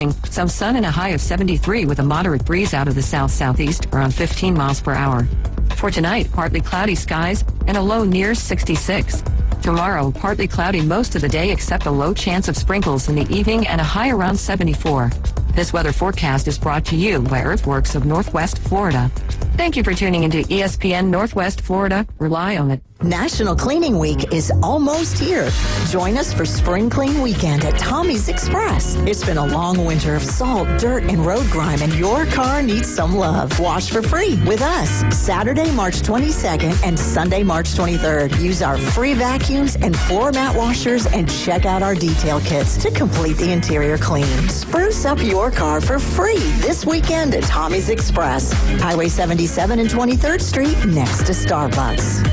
Some sun and a high of 73 with a moderate breeze out of the south-southeast around 15 miles per hour. For tonight, partly cloudy skies and a low near 66. Tomorrow, partly cloudy most of the day except a low chance of sprinkles in the evening and a high around 74. This weather forecast is brought to you by Earthworks of Northwest Florida. Thank you for tuning into ESPN Northwest Florida. Rely on it. National Cleaning Week is almost here. Join us for Spring Clean Weekend at Tommy's Express. It's been a long winter of salt, dirt, and road grime, and your car needs some love. Wash for free with us Saturday, March 22nd and Sunday, March 23rd. Use our free vacuums and floor mat washers and check out our detail kits to complete the interior clean. Spruce up your car for free this weekend at Tommy's Express. Highway 77 and 23rd Street next to Starbucks.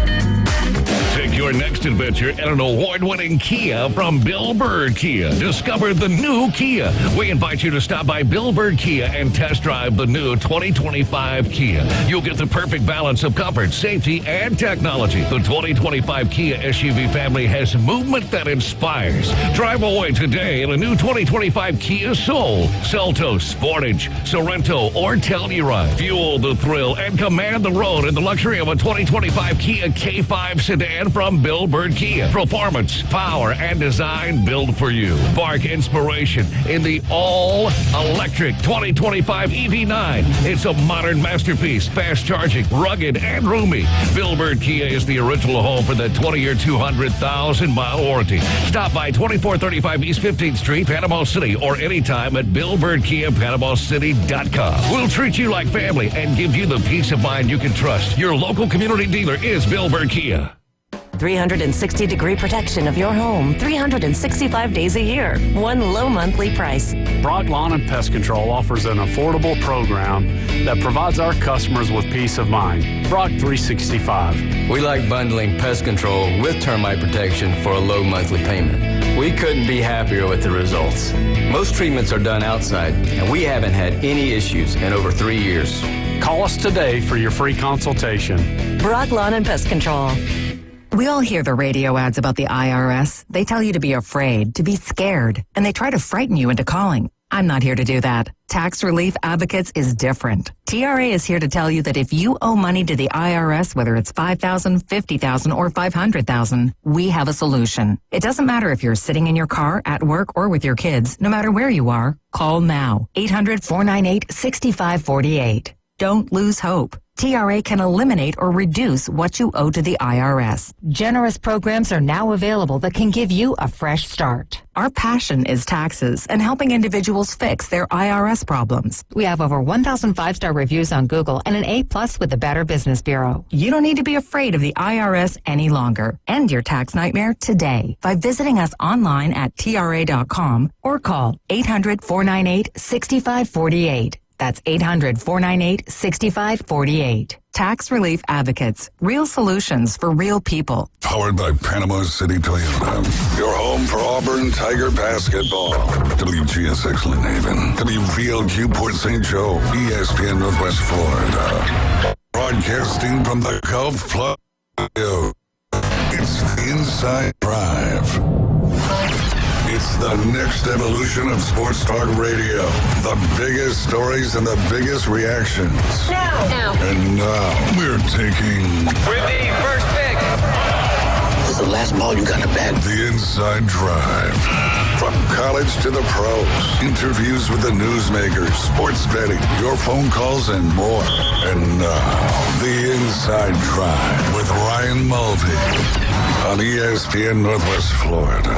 Take your next adventure in an award-winning Kia from Bill Bird Kia. Discover the new Kia. We invite you to stop by Bill Bird Kia and test drive the new 2025 Kia. You'll get the perfect balance of comfort, safety, and technology. The 2025 Kia SUV family has movement that inspires. Drive away today in a new 2025 Kia Soul, Seltos, Sportage, Sorento, or Telluride. Fuel the thrill and command the road in the luxury of a 2025 Kia K5 sedan from Bill Bird Kia. Performance, power, and design built for you. Spark inspiration in the all-electric 2025 EV9. It's a modern masterpiece, fast-charging, rugged, and roomy. Bill Bird Kia is the original home for the 20-year, 200,000-mile warranty. Stop by 2435 East 15th Street, Panama City, or anytime at BillBirdKia.PanamaCity.com. We'll treat you like family and give you the peace of mind you can trust. Your local community dealer is Bill Bird Kia. 360-degree protection of your home, 365 days a year, one low monthly price. Brock Lawn and Pest Control offers an affordable program that provides our customers with peace of mind. Brock 365. We like bundling pest control with termite protection for a low monthly payment. We couldn't be happier with the results. Most treatments are done outside, and we haven't had any issues in over 3 years. Call us today for your free consultation. Brock Lawn and Pest Control. We all hear the radio ads about the IRS. They tell you to be afraid, to be scared, and they try to frighten you into calling. I'm not here to do that. Tax Relief Advocates is different. TRA is here to tell you that if you owe money to the IRS, whether it's $5,000, $50,000, or $500,000, we have a solution. It doesn't matter if you're sitting in your car, at work, or with your kids. No matter where you are, call now. 800-498-6548. Don't lose hope. TRA can eliminate or reduce what you owe to the IRS. Generous programs are now available that can give you a fresh start. Our passion is taxes and helping individuals fix their IRS problems. We have over 1,000 five-star reviews on Google and an A+ with the Better Business Bureau. You don't need to be afraid of the IRS any longer. End your tax nightmare today by visiting us online at TRA.com or call 800-498-6548. That's 800-498-6548. Tax Relief Advocates. Real solutions for real people. Powered by Panama City Toyota. Your home for Auburn Tiger basketball. WGSX Lynn Haven. WVLQ Port St. Joe. ESPN Northwest Florida. Broadcasting from the Gulf Plus. It's the Inside Drive. It's the next evolution of sports talk radio. The biggest stories and the biggest reactions. Now. And now we're taking... With the first pick. This is the last ball you got to bat. The Inside Drive. From college to the pros. Interviews with the newsmakers, sports betting, your phone calls, and more. And now, the Inside Drive with Ryan Mulvey on ESPN Northwest Florida.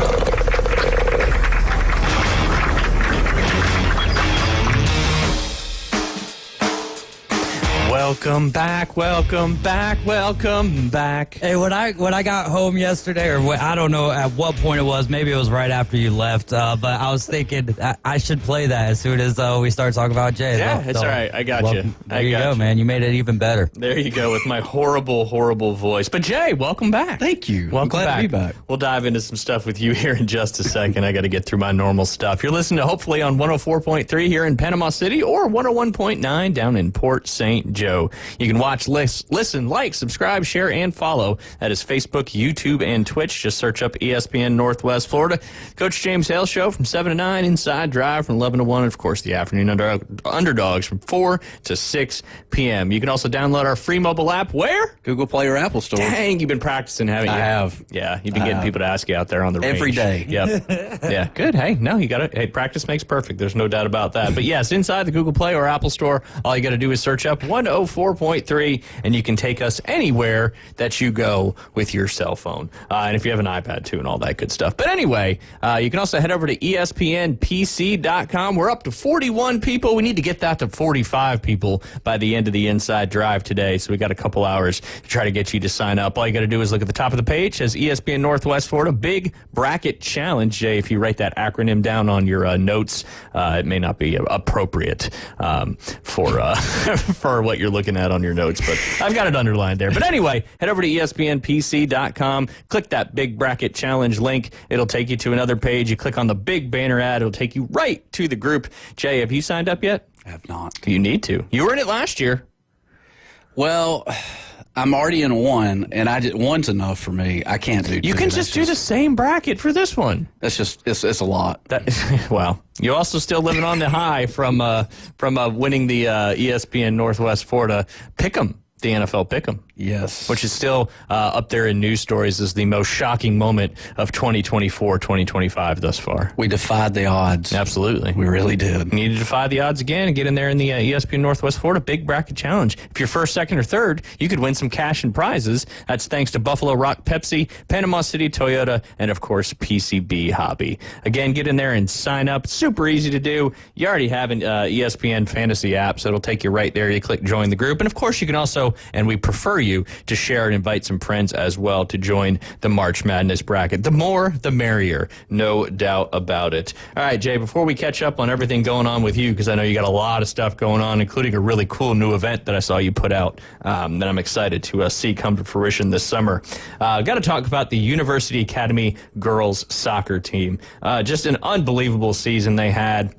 Welcome back. Hey, when I got home yesterday, or I don't know at what point it was, maybe it was right after you left, but I was thinking I should play that as soon as we start talking about Jay. Yeah, it's all right. I got you. There you go, man. You made it even better. There you go with my horrible voice. But Jay, welcome back. Thank you. Welcome glad to be back. We'll dive into some stuff with you here in just a second. I got to get through my normal stuff. You're listening to hopefully on 104.3 here in Panama City or 101.9 down in Port St. Joe. show. You can watch, listen, like, subscribe, share, and follow. That is Facebook, YouTube, and Twitch. Just search up ESPN Northwest Florida. Coach James Hale Show from 7 to 9, Inside Drive from 11 to 1, and of course the afternoon underdogs from 4 to 6 p.m. You can also download our free mobile app. Where? Google Play or Apple Store. Dang, you've been practicing, haven't you? I have. Yeah, you've been getting people to ask you out there on the range. Every day. Yep. Yeah, good. Hey, no, you got it. Hey, practice makes perfect. There's no doubt about that. But yes, inside the Google Play or Apple Store, all you got to do is search up 104.3, and you can take us anywhere that you go with your cell phone. And if you have an iPad, too, and all that good stuff. But anyway, you can also head over to ESPNPC.com. We're up to 41 people. We need to get that to 45 people by the end of the Inside Drive today. So we got a couple hours to try to get you to sign up. All you got to do is look at the top of the page. It says ESPN Northwest Florida Big Bracket Challenge. Jay, if you write that acronym down on your notes, it may not be appropriate for what you're looking at on your notes, but I've got it underlined there. But anyway, head over to ESPNPC.com. Click that Big Bracket Challenge link. It'll take you to another page. You click on the big banner ad. It'll take you right to the group. Jay, have you signed up yet? I have not. You need to. You were in it last year. Well, I'm already in one, and one's enough for me. I can't do two. You can just do the same bracket for this one. That's just it's a lot. Wow. You're also still living on the high from winning the ESPN Northwest Florida Pick'em, the NFL Pick'em. Yes. Which is still up there in news stories as the most shocking moment of 2024-2025 thus far. We defied the odds. Absolutely. We really did. You need to defy the odds again and get in there in the ESPN Northwest Florida Big Bracket Challenge. If you're first, second, or third, you could win some cash and prizes. That's thanks to Buffalo Rock Pepsi, Panama City Toyota, and, of course, PCB Hobby. Again, get in there and sign up. It's super easy to do. You already have an ESPN Fantasy app, so it'll take you right there. You click Join the Group. And, of course, you can also, and we prefer you to share and invite some friends as well to join the March Madness bracket. The more, the merrier. No doubt about it. All right, Jay, before we catch up on everything going on with you, because I know you got a lot of stuff going on, including a really cool new event that I saw you put out that I'm excited to see come to fruition this summer. Got to talk about the University Academy girls soccer team. Just an unbelievable season they had.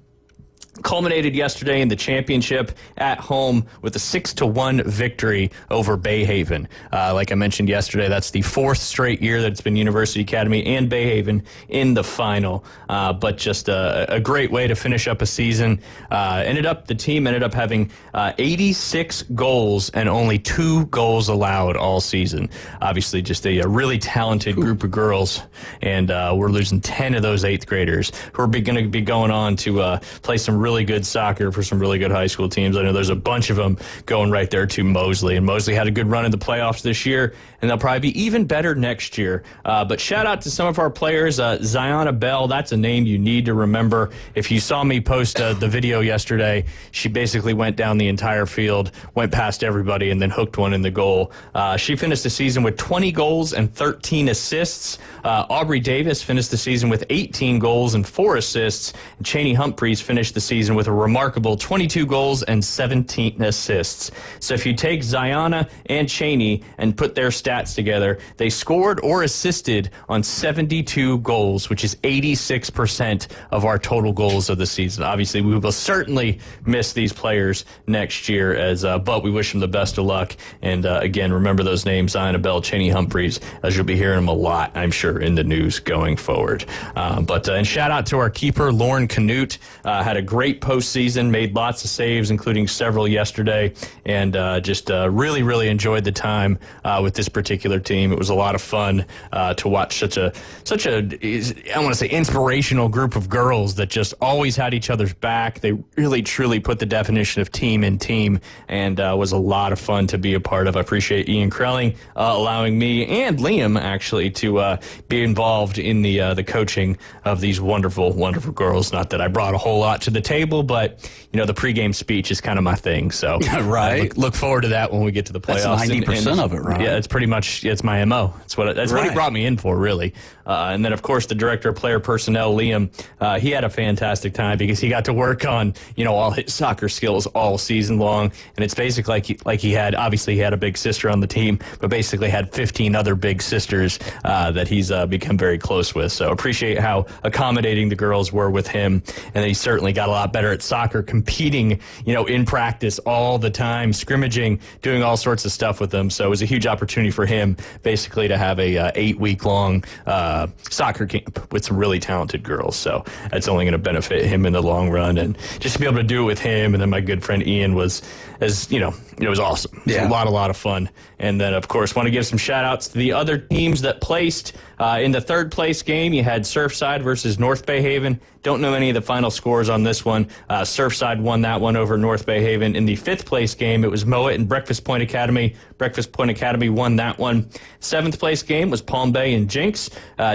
Culminated yesterday in the championship at home with a 6-1 victory over Bayhaven. Like I mentioned yesterday, that's the fourth straight year that it's been University Academy and Bayhaven in the final. But just a great way to finish up a season. The team ended up having 86 goals and only 2 goals allowed all season. Obviously, just a really talented group of girls, and we're losing 10 of those 8th graders who are going to be going on to play some really good soccer for some really good high school teams. I know there's a bunch of them going right there to Mosley, and Mosley had a good run in the playoffs this year, and they'll probably be even better next year. But shout out to some of our players. Ziona Bell, that's a name you need to remember. If you saw me post the video yesterday, she basically went down the entire field, went past everybody, and then hooked one in the goal. She finished the season with 20 goals and 13 assists. Aubrey Davis finished the season with 18 goals and 4 assists. And Cheney Humphreys finished the season with a remarkable 22 goals and 17 assists. So if you take Ziona and Cheney and put their stats together, they scored or assisted on 72 goals, which is 86% of our total goals of the season. Obviously, we will certainly miss these players next year, but we wish them the best of luck. And again, remember those names, Ziona Bell, Cheney Humphreys, as you'll be hearing them a lot, I'm sure, in the news going forward. And shout out to our keeper, Lauren Canute. Had a great postseason, made lots of saves, including several yesterday, and really, really enjoyed the time with this particular team. It was a lot of fun to watch such a I want to say inspirational group of girls that just always had each other's back. They really, truly put the definition of team in team, and was a lot of fun to be a part of. I appreciate Ian Krelling allowing me and Liam actually to be involved in the coaching of these wonderful, wonderful girls. Not that I brought a whole lot to the table, but the pregame speech is kind of my thing. So right, look forward to that when we get to the playoffs. That's 90% of it, right? Yeah, it's pretty much my MO. That's what he brought me in for, really. And then, of course, the director of player personnel, Liam, he had a fantastic time because he got to work on all his soccer skills all season long. And it's basically like he had a big sister on the team, but basically had 15 other big sisters that he's become very close with. So appreciate how accommodating the girls were with him, and he certainly got a lot lot better at soccer, competing, in practice all the time, scrimmaging, doing all sorts of stuff with them. So it was a huge opportunity for him, basically, to have a 8-week-long soccer camp with some really talented girls. So that's only going to benefit him in the long run. And just to be able to do it with him, and then my good friend Ian was, it was awesome. It was a lot of fun. And then, of course, want to give some shout-outs to the other teams that placed. In the third-place game, you had Surfside versus North Bay Haven. Don't know any of the final scores on this one. Surfside won that one over North Bay Haven. In the fifth-place game, it was Mowat and Breakfast Point Academy. Breakfast Point Academy won that one. Seventh-place game was Palm Bay and Jinx.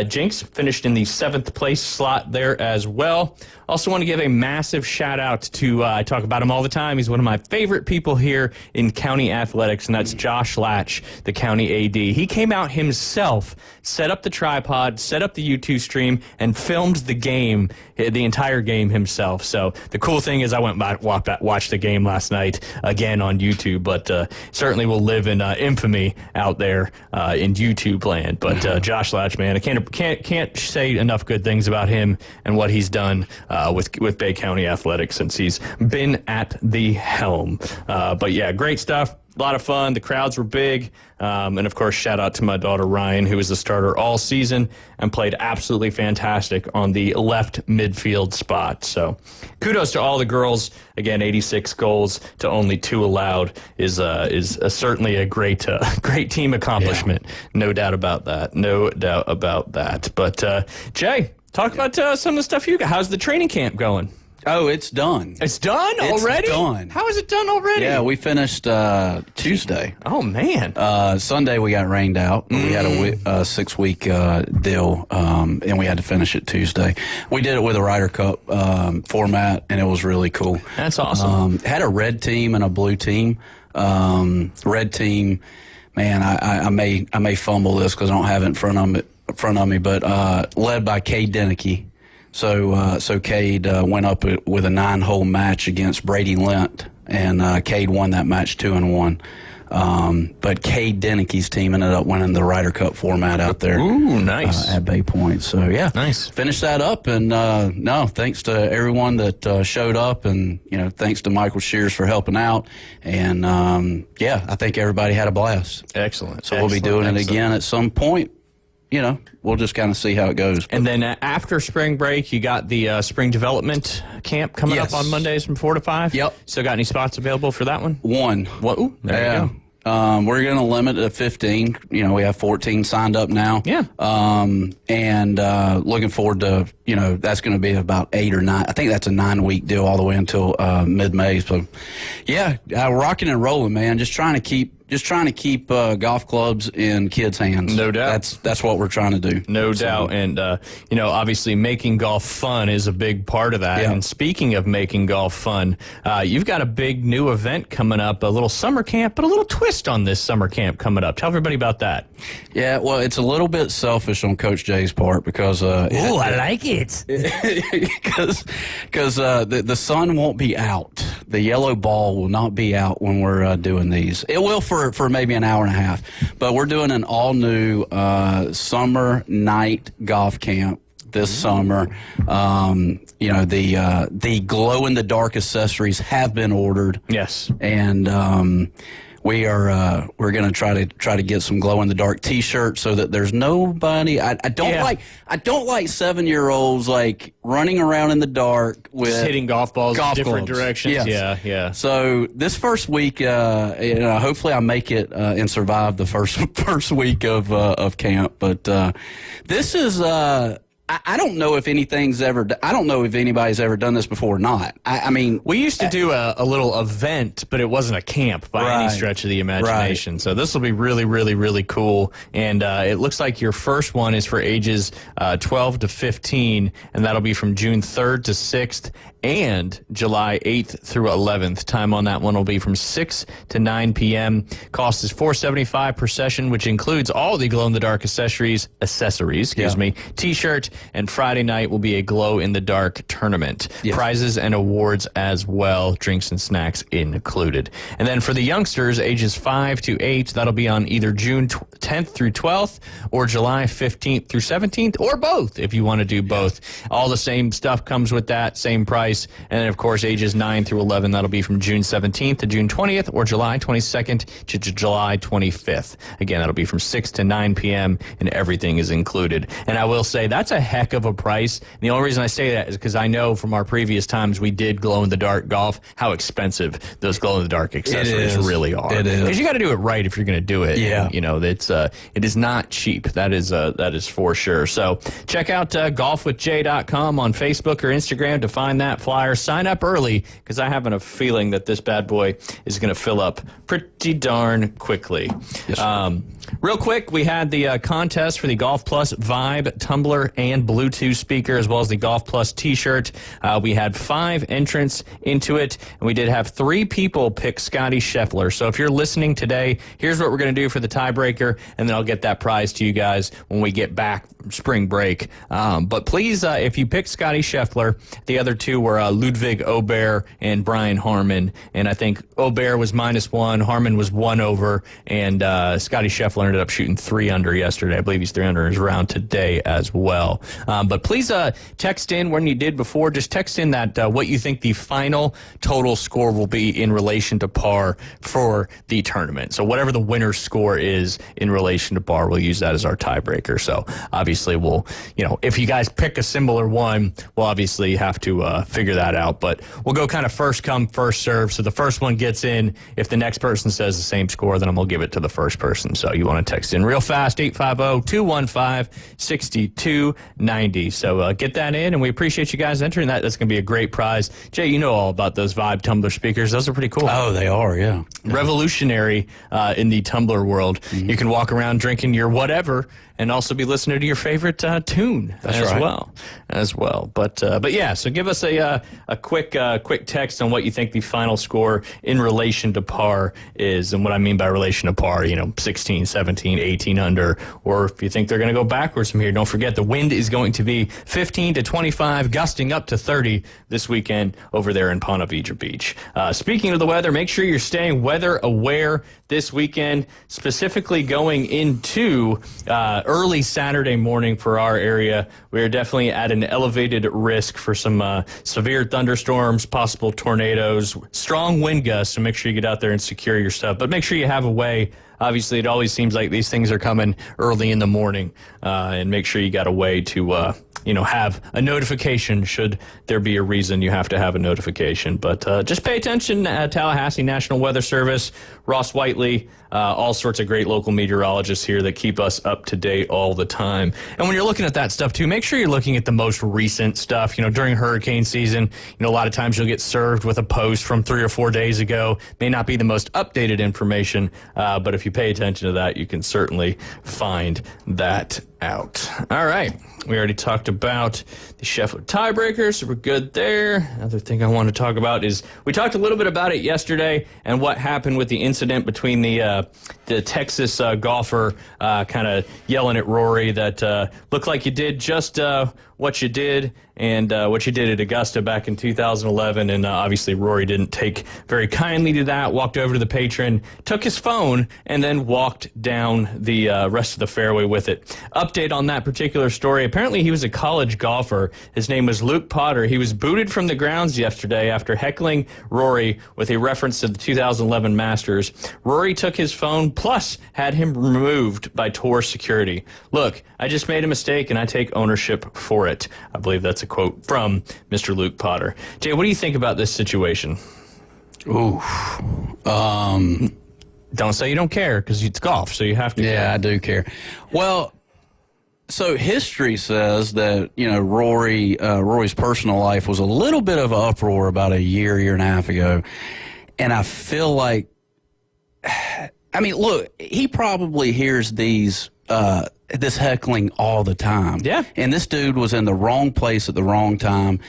Jinx finished in the seventh-place slot there as well. Also want to give a massive shout-out to, I talk about him all the time, he's one of my favorite people here in county athletics, and that's Josh Latch, the county AD. He came out himself, set up the tripod, set up the YouTube stream, and filmed the game, the entire game himself. So the cool thing is I went back, watched the game last night again on YouTube, but certainly will live in infamy out there in YouTube land. But Josh Latch, man, I can't say enough good things about him and what he's done with Bay County Athletics since he's been at the helm. But yeah, great stuff. A lot of fun. The crowds were big. And, of course, shout out to my daughter, Ryan, who was the starter all season and played absolutely fantastic on the left midfield spot. So kudos to all the girls. Again, 86 goals to only 2 allowed is certainly a great team accomplishment. Yeah. No doubt about that. No doubt about that. But, Jay, talk about some of the stuff you got. How's the training camp going? Oh, it's done. It's done already? It's done. How is it done already? Yeah, we finished Tuesday. Oh, man. Sunday we got rained out. We had a 6-week deal, and we had to finish it Tuesday. We did it with a Ryder Cup format, and it was really cool. That's awesome. Had a red team and a blue team. Red team, man, I may fumble this because I don't have it in front of me, but led by Cade Denicky. So Cade went up with a 9-hole match against Brady Lent, and Cade won that match 2-1. But Cade Denicky's team ended up winning the Ryder Cup format out there. Ooh, nice. At Bay Point. So, yeah. Nice. Finished that up, and thanks to everyone that showed up, and, thanks to Michael Shears for helping out. And, I think everybody had a blast. Excellent. So we'll be doing it again at some point. We'll just kind of see how it goes. And then after spring break, you got the spring development camp coming up on Mondays from 4 to 5? Yep. So got any spots available for that one? One. Ooh, there you go. We're going to limit it to 15. We have 14 signed up now. Yeah. And looking forward to, that's going to be about 8 or 9. I think that's a 9-week deal all the way until mid-May. So, yeah, rocking and rolling, man. Just trying to keep golf clubs in kids' hands. No doubt. That's what we're trying to do. No doubt. And, obviously making golf fun is a big part of that. Yeah. And speaking of making golf fun, you've got a big new event coming up, a little summer camp, but a little twist on this summer camp coming up. Tell everybody about that. Yeah, well, it's a little bit selfish on Coach Jay's part because... Ooh, I like it. Because the sun won't be out. The yellow ball will not be out when we're doing these. It will for maybe an hour and a half. But we're doing an all-new summer night golf camp this summer. The glow-in-the-dark accessories have been ordered. Yes. And... we're going to try to get some glow in the dark T-shirts so that there's nobody. I don't like 7-year-olds like running around in the dark with just hitting golf balls in different directions. Yes. Yeah. So this first week, hopefully I make it and survive the first week of camp. But this is. I don't know if I don't know if anybody's ever done this before or not. I mean, we used to do a little event, but it wasn't a camp by any stretch of the imagination. Right. So this will be really, really, really cool. And it looks like your first one is for ages 12 to 15, and that'll be from June 3rd to 6th and July 8th through 11th. Time on that one will be from 6 to 9 p.m. Cost is $475 per session, which includes all the glow-in-the-dark accessories, T-shirt, and Friday night will be a glow-in-the-dark tournament. Yes. Prizes and awards as well, drinks and snacks included. And then for the youngsters, ages 5 to 8, that'll be on either June 10th through 12th or July 15th through 17th, or both if you want to do both. All the same stuff comes with that, same price. And then, of course, ages 9 through 11, that'll be from June 17th to June 20th or July 22nd to July 25th. Again, that'll be from 6 to 9 p.m., and everything is included. And I will say that's a heck of a price. And the only reason I say that is because I know from our previous times we did glow-in-the-dark golf how expensive those glow-in-the-dark accessories really are. It is. Because you got to do it right if you're going to do it. Yeah. And, you know, it is not cheap. That is for sure. So check out golfwithjay.com on Facebook or Instagram to find that flyer. Sign up early because I have a feeling that this bad boy is going to fill up pretty darn quickly. Yes, real quick, we had the contest for the Golf Plus Vibe tumbler and Bluetooth speaker, as well as the Golf Plus t-shirt. We had 5 entrants into it, and we did have 3 people pick Scotty Scheffler. So if you're listening today, here's what we're going to do for the tiebreaker, and then I'll get that prize to you guys when we get back from spring break. But please, if you picked Scotty Scheffler, the other 2 were Ludwig Aubert and Brian Harman, and I think Aubert was -1, Harman was 1 over, and Scotty Scheffler ended up shooting 3 under yesterday. I believe he's 3 under his round today as well. But please text in when you did before. Just text in that what you think the final total score will be in relation to par for the tournament. So whatever the winner's score is in relation to par, we'll use that as our tiebreaker. So obviously we'll, if you guys pick a similar one, we'll obviously have to figure that out. But we'll go kind of first come, first serve. So the first one gets in. If the next person says the same score, then I'm going to give it to the first person. So you want to text in real fast, 850-215-6290. So get that in, and we appreciate you guys entering that. That's going to be a great prize. Jay, you know all about those Vibe tumbler speakers. Those are pretty cool. Oh, they are, yeah. Revolutionary in the tumbler world. Mm-hmm. You can walk around drinking your whatever and also be listening to your favorite tune as well. But yeah, so give us a quick text on what you think the final score in relation to par is. And what I mean by relation to par, 16, 17, 18 under, or if you think they're going to go backwards from here, don't forget the wind is going to be 15 to 25, gusting up to 30 this weekend over there in Ponte Vedra Beach. Speaking of the weather, make sure you're staying weather aware this weekend, specifically going into early Saturday morning for our area. We are definitely at an elevated risk for some severe thunderstorms, possible tornadoes, strong wind gusts, so make sure you get out there and secure your stuff. But make sure you have a way. Obviously, it always seems like these things are coming early in the morning, and make sure you got a way to have a notification should there be a reason you have to have a notification. But just pay attention. Tallahassee National Weather Service, Ross Whiteley, all sorts of great local meteorologists here that keep us up to date all the time. And when you're looking at that stuff, too, make sure you're looking at the most recent stuff. During hurricane season, a lot of times you'll get served with a post from 3 or 4 days ago. May not be the most updated information, but if you pay attention to that, you can certainly find that out. All right. We already talked about the Scheffler tiebreakers, so we're good there. Another thing I want to talk about is we talked a little bit about it yesterday and what happened with the incident between the Texas golfer kind of yelling at Rory that looked like you did just what you did and what you did at Augusta back in 2011. And obviously Rory didn't take very kindly to that, walked over to the patron, took his phone, and then walked down the rest of the fairway with it. Update on that particular story. Apparently he was a college golfer. His name was Luke Potter. He was booted from the grounds yesterday after heckling Rory with a reference to the 2011 Masters. Rory took his phone, plus had him removed by tour security. Look, I just made a mistake and I take ownership for it. I believe that's a quote from Mr. Luke Potter. Jay, what do you think about this situation? Ooh. Don't say you don't care, because it's golf, so you have to care. Yeah, I do care. Well, so history says that, Rory's personal life was a little bit of an uproar about a year and a half ago. And I feel like, look, he probably hears this heckling all the time. Yeah. And this dude was in the wrong place at the wrong time.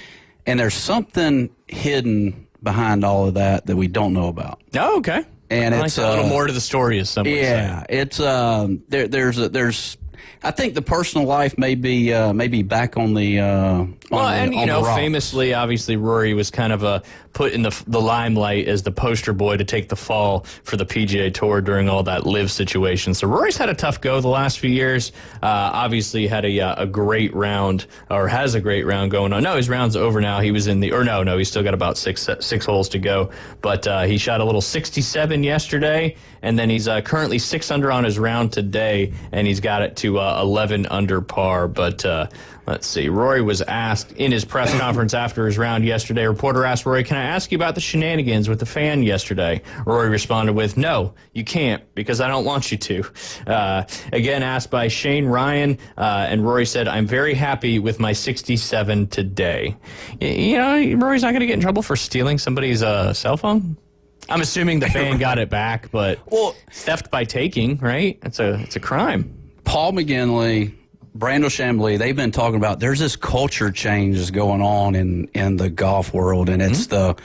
And there's something hidden behind all of that we don't know about. Oh, okay. And I it's like a little more to the story, as somebody said. It's there's I think the personal life may be back on the famously, obviously, Rory was kind of put in the limelight as the poster boy to take the fall for the PGA Tour during all that live situation. So Rory's had a tough go the last few years. Obviously had a great round, or has a great round going on. No, his round's over now. He was he's still got about six holes to go. But he shot a little 67 yesterday, and then he's currently 6 under on his round today, and he's got it to 11 under par. But let's see. Rory was asked in his press conference after his round yesterday. A reporter asked Rory, "Can I ask you about the shenanigans with the fan yesterday?" Rory responded with, "No, you can't, because I don't want you to." Again, asked by Shane Ryan, and Rory said, "I'm very happy with my 67 today." Rory's not going to get in trouble for stealing somebody's cell phone? I'm assuming the fan got it back, but theft by taking, right? It's a crime. Paul McGinley, Brandel Chambly, they've been talking about there's this culture change that's going on in the golf world, and it's the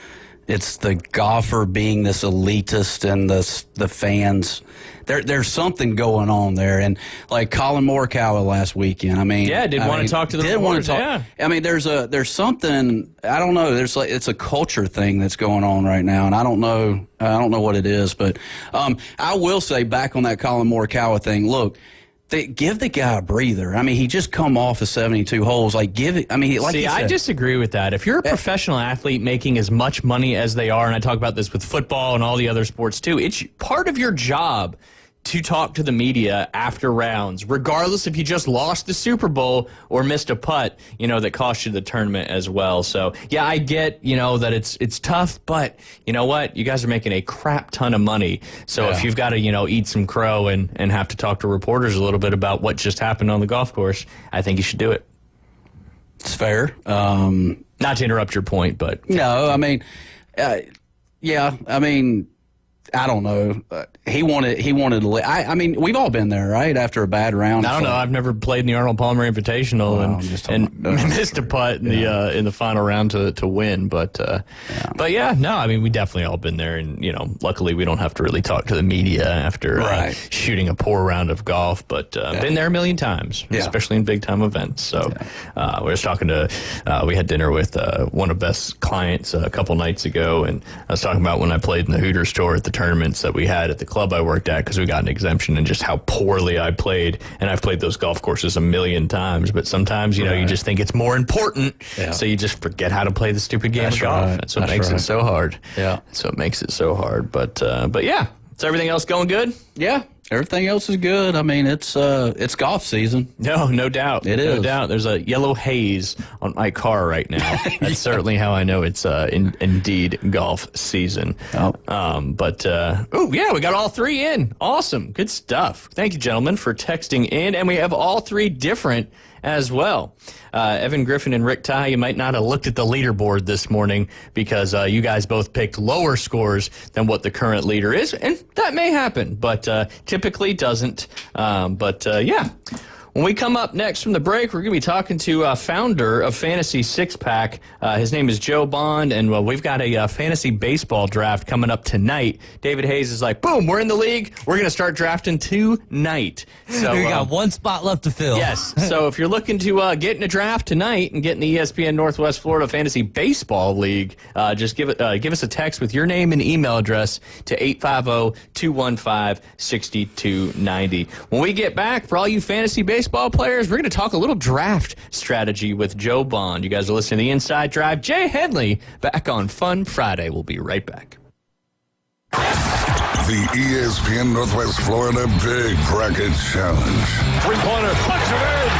golfer being this elitist and the fans. There's something going on there, and like Colin Morikawa last weekend. Didn't want to talk to the reporters. Yeah. There's something, I don't know. It's a culture thing that's going on right now, and I don't know what it is. But I will say, back on that Colin Morikawa thing, look. Give the guy a breather. He just come off of 72 holes. Give it. I disagree with that. If you're a professional athlete making as much money as they are, and I talk about this with football and all the other sports too, it's part of your job to talk to the media after rounds, regardless if you just lost the Super Bowl or missed a putt, that cost you the tournament as well. So, yeah, I get, that it's tough, but you know what? You guys are making a crap ton of money. So if you've got to, eat some crow and have to talk to reporters a little bit about what just happened on the golf course, I think you should do it. It's fair. Not to interrupt your point, but... No, I don't know. He wanted to. We've all been there, right? After a bad round. I don't know. I've never played in the Arnold Palmer Invitational and missed a putt in the final round to win. But we definitely all been there. And luckily we don't have to really talk to the media after shooting a poor round of golf. But been there a million times, especially in big time events. So we was talking to. We had dinner with one of Beth's clients a couple nights ago, and I was talking about when I played in the Hooters store at the tournaments that we had at the club I worked at, because we got an exemption, and just how poorly I played. And I've played those golf courses a million times, but sometimes you just think it's more important, so you just forget how to play the stupid game of golf. That's what makes it so hard. That's what makes it so hard. But yeah, is everything else going good? Yeah. Everything else is good. It's golf season. No doubt. It is. No doubt. There's a yellow haze on my car right now. That's certainly how I know it's indeed golf season. We got all three in. Awesome. Good stuff. Thank you, gentlemen, for texting in. And we have all three different as well. Evan Griffin and Rick Ty, you might not have looked at the leaderboard this morning because you guys both picked lower scores than what the current leader is, and that may happen, but typically doesn't. When we come up next from the break, we're going to be talking to founder of Fantasy Six Pack. His name is Joe Bond, and we've got a fantasy baseball draft coming up tonight. David Hayes is like, boom, we're in the league. We're going to start drafting tonight. So we got one spot left to fill. Yes. So if you're looking to get in a draft tonight and get in the ESPN Northwest Florida Fantasy Baseball League, just give us a text with your name and email address to 850-215-6290. When we get back, for all you fantasy baseball players, we're going to talk a little draft strategy with Joe Bond. You guys are listening to The Inside Drive. Jay Headley back on Fun Friday. We'll be right back. The ESPN Northwest Florida Big Bracket Challenge. Three-pointer, punch it in!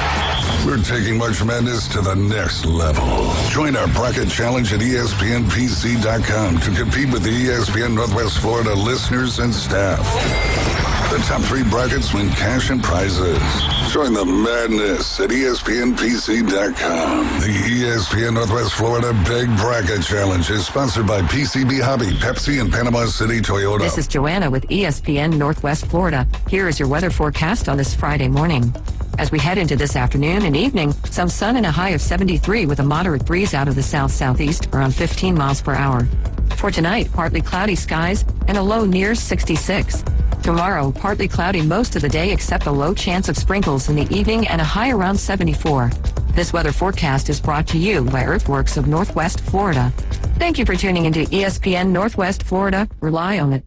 We're taking March Madness to the next level. Join our bracket challenge at ESPNPC.com to compete with the ESPN Northwest Florida listeners and staff. The top three brackets win cash and prizes. Join the madness at ESPNPC.com. The ESPN Northwest Florida Big Bracket Challenge is sponsored by PCB Hobby, Pepsi, and Panama City Toyota. This is Joanna with ESPN Northwest Florida. Here is your weather forecast on this Friday morning. As we head into this afternoon and evening, some sun and a high of 73 with a moderate breeze out of the south-southeast around 15 miles per hour. For tonight, partly cloudy skies and a low near 66. Tomorrow, partly cloudy most of the day except a low chance of sprinkles in the evening and a high around 74. This weather forecast is brought to you by Earthworks of Northwest Florida. Thank you for tuning into ESPN Northwest Florida. Rely on it.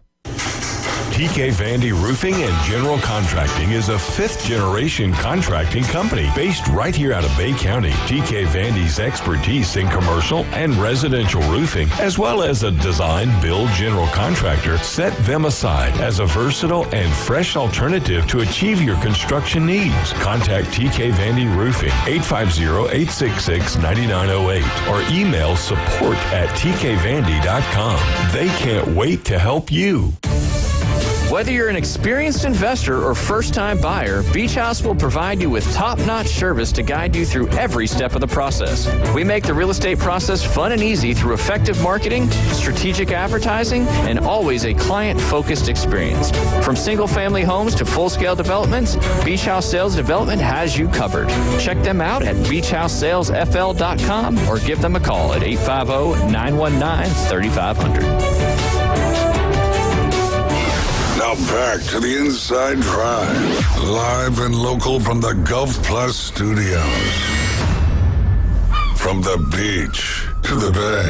TK Vandy Roofing and General Contracting is a fifth-generation contracting company based right here out of Bay County. TK Vandy's expertise in commercial and residential roofing, as well as a design, build general contractor, set them aside as a versatile and fresh alternative to achieve your construction needs. Contact TK Vandy Roofing, 850-866-9908, or email support@tkvandy.com. They can't wait to help you. Whether you're an experienced investor or first-time buyer, Beach House will provide you with top-notch service to guide you through every step of the process. We make the real estate process fun and easy through effective marketing, strategic advertising, and always a client-focused experience. From single-family homes to full-scale developments, Beach House Sales Development has you covered. Check them out at beachhousesalesfl.com or give them a call at 850-919-3500. Now back to the Inside Drive, live and local from the Gulf Plus studios. From the beach to the bay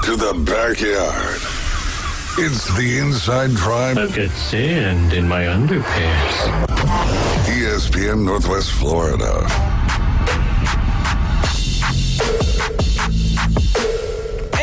to the backyard, it's the Inside Drive. I've got sand in my underpants. ESPN Northwest Florida.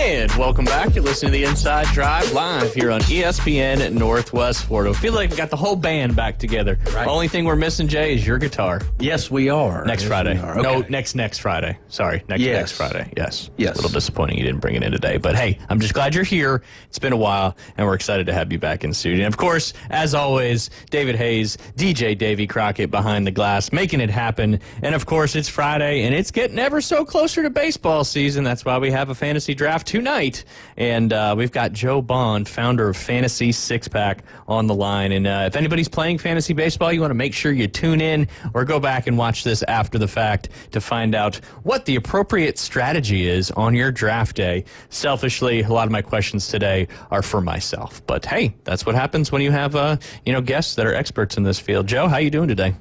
And welcome back. You're listening to the Inside Drive live here on ESPN Northwest Florida. I feel like we got the whole band back together. Right. Only thing we're missing, Jay, is your guitar. Yes, we are. Next Friday. Okay. No, next Friday. Sorry, next Friday. Yes. A little disappointing you didn't bring it in today. But hey, I'm just glad you're here. It's been a while, and we're excited to have you back in the studio. And of course, as always, David Hayes, DJ Davey Crockett behind the glass, making it happen. And of course, it's Friday, and it's getting ever so closer to baseball season. That's why we have a fantasy draft tonight. And we've got Joe Bond, founder of Fantasy Six Pack, on the line. And if anybody's playing fantasy baseball, you want to make sure you tune in or go back and watch this after the fact to find out what the appropriate strategy is on your draft day. Selfishly, a lot of my questions today are for myself. But hey, that's what happens when you have guests that are experts in this field. Joe, how you doing today?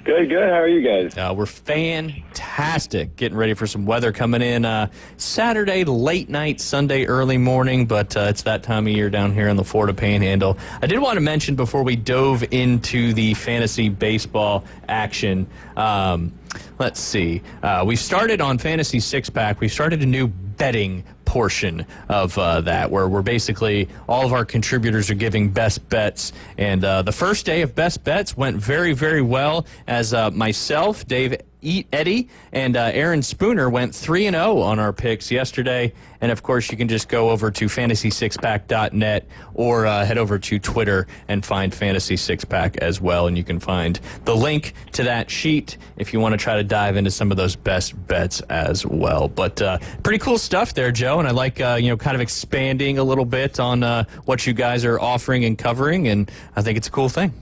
Good. How are you guys? We're fantastic. Getting ready for some weather coming in Saturday late night, Sunday early morning, but it's that time of year down here in the Florida Panhandle. I did want to mention before we dove into the fantasy baseball action, let's see. We've started on Fantasy Six Pack. We've started a new betting portion of that, where we're basically, all of our contributors are giving best bets. And the first day of best bets went very, very well, as myself, Dave Eddy, and Aaron Spooner went 3-0 on our picks yesterday. And of course, you can just go over to fantasy6pack.net or head over to Twitter and find Fantasy Six Pack as well. And you can find the link to that sheet if you want to try to dive into some of those best bets as well. But pretty cool stuff there, Joe. And I like, kind of expanding a little bit on what you guys are offering and covering. And I think it's a cool thing.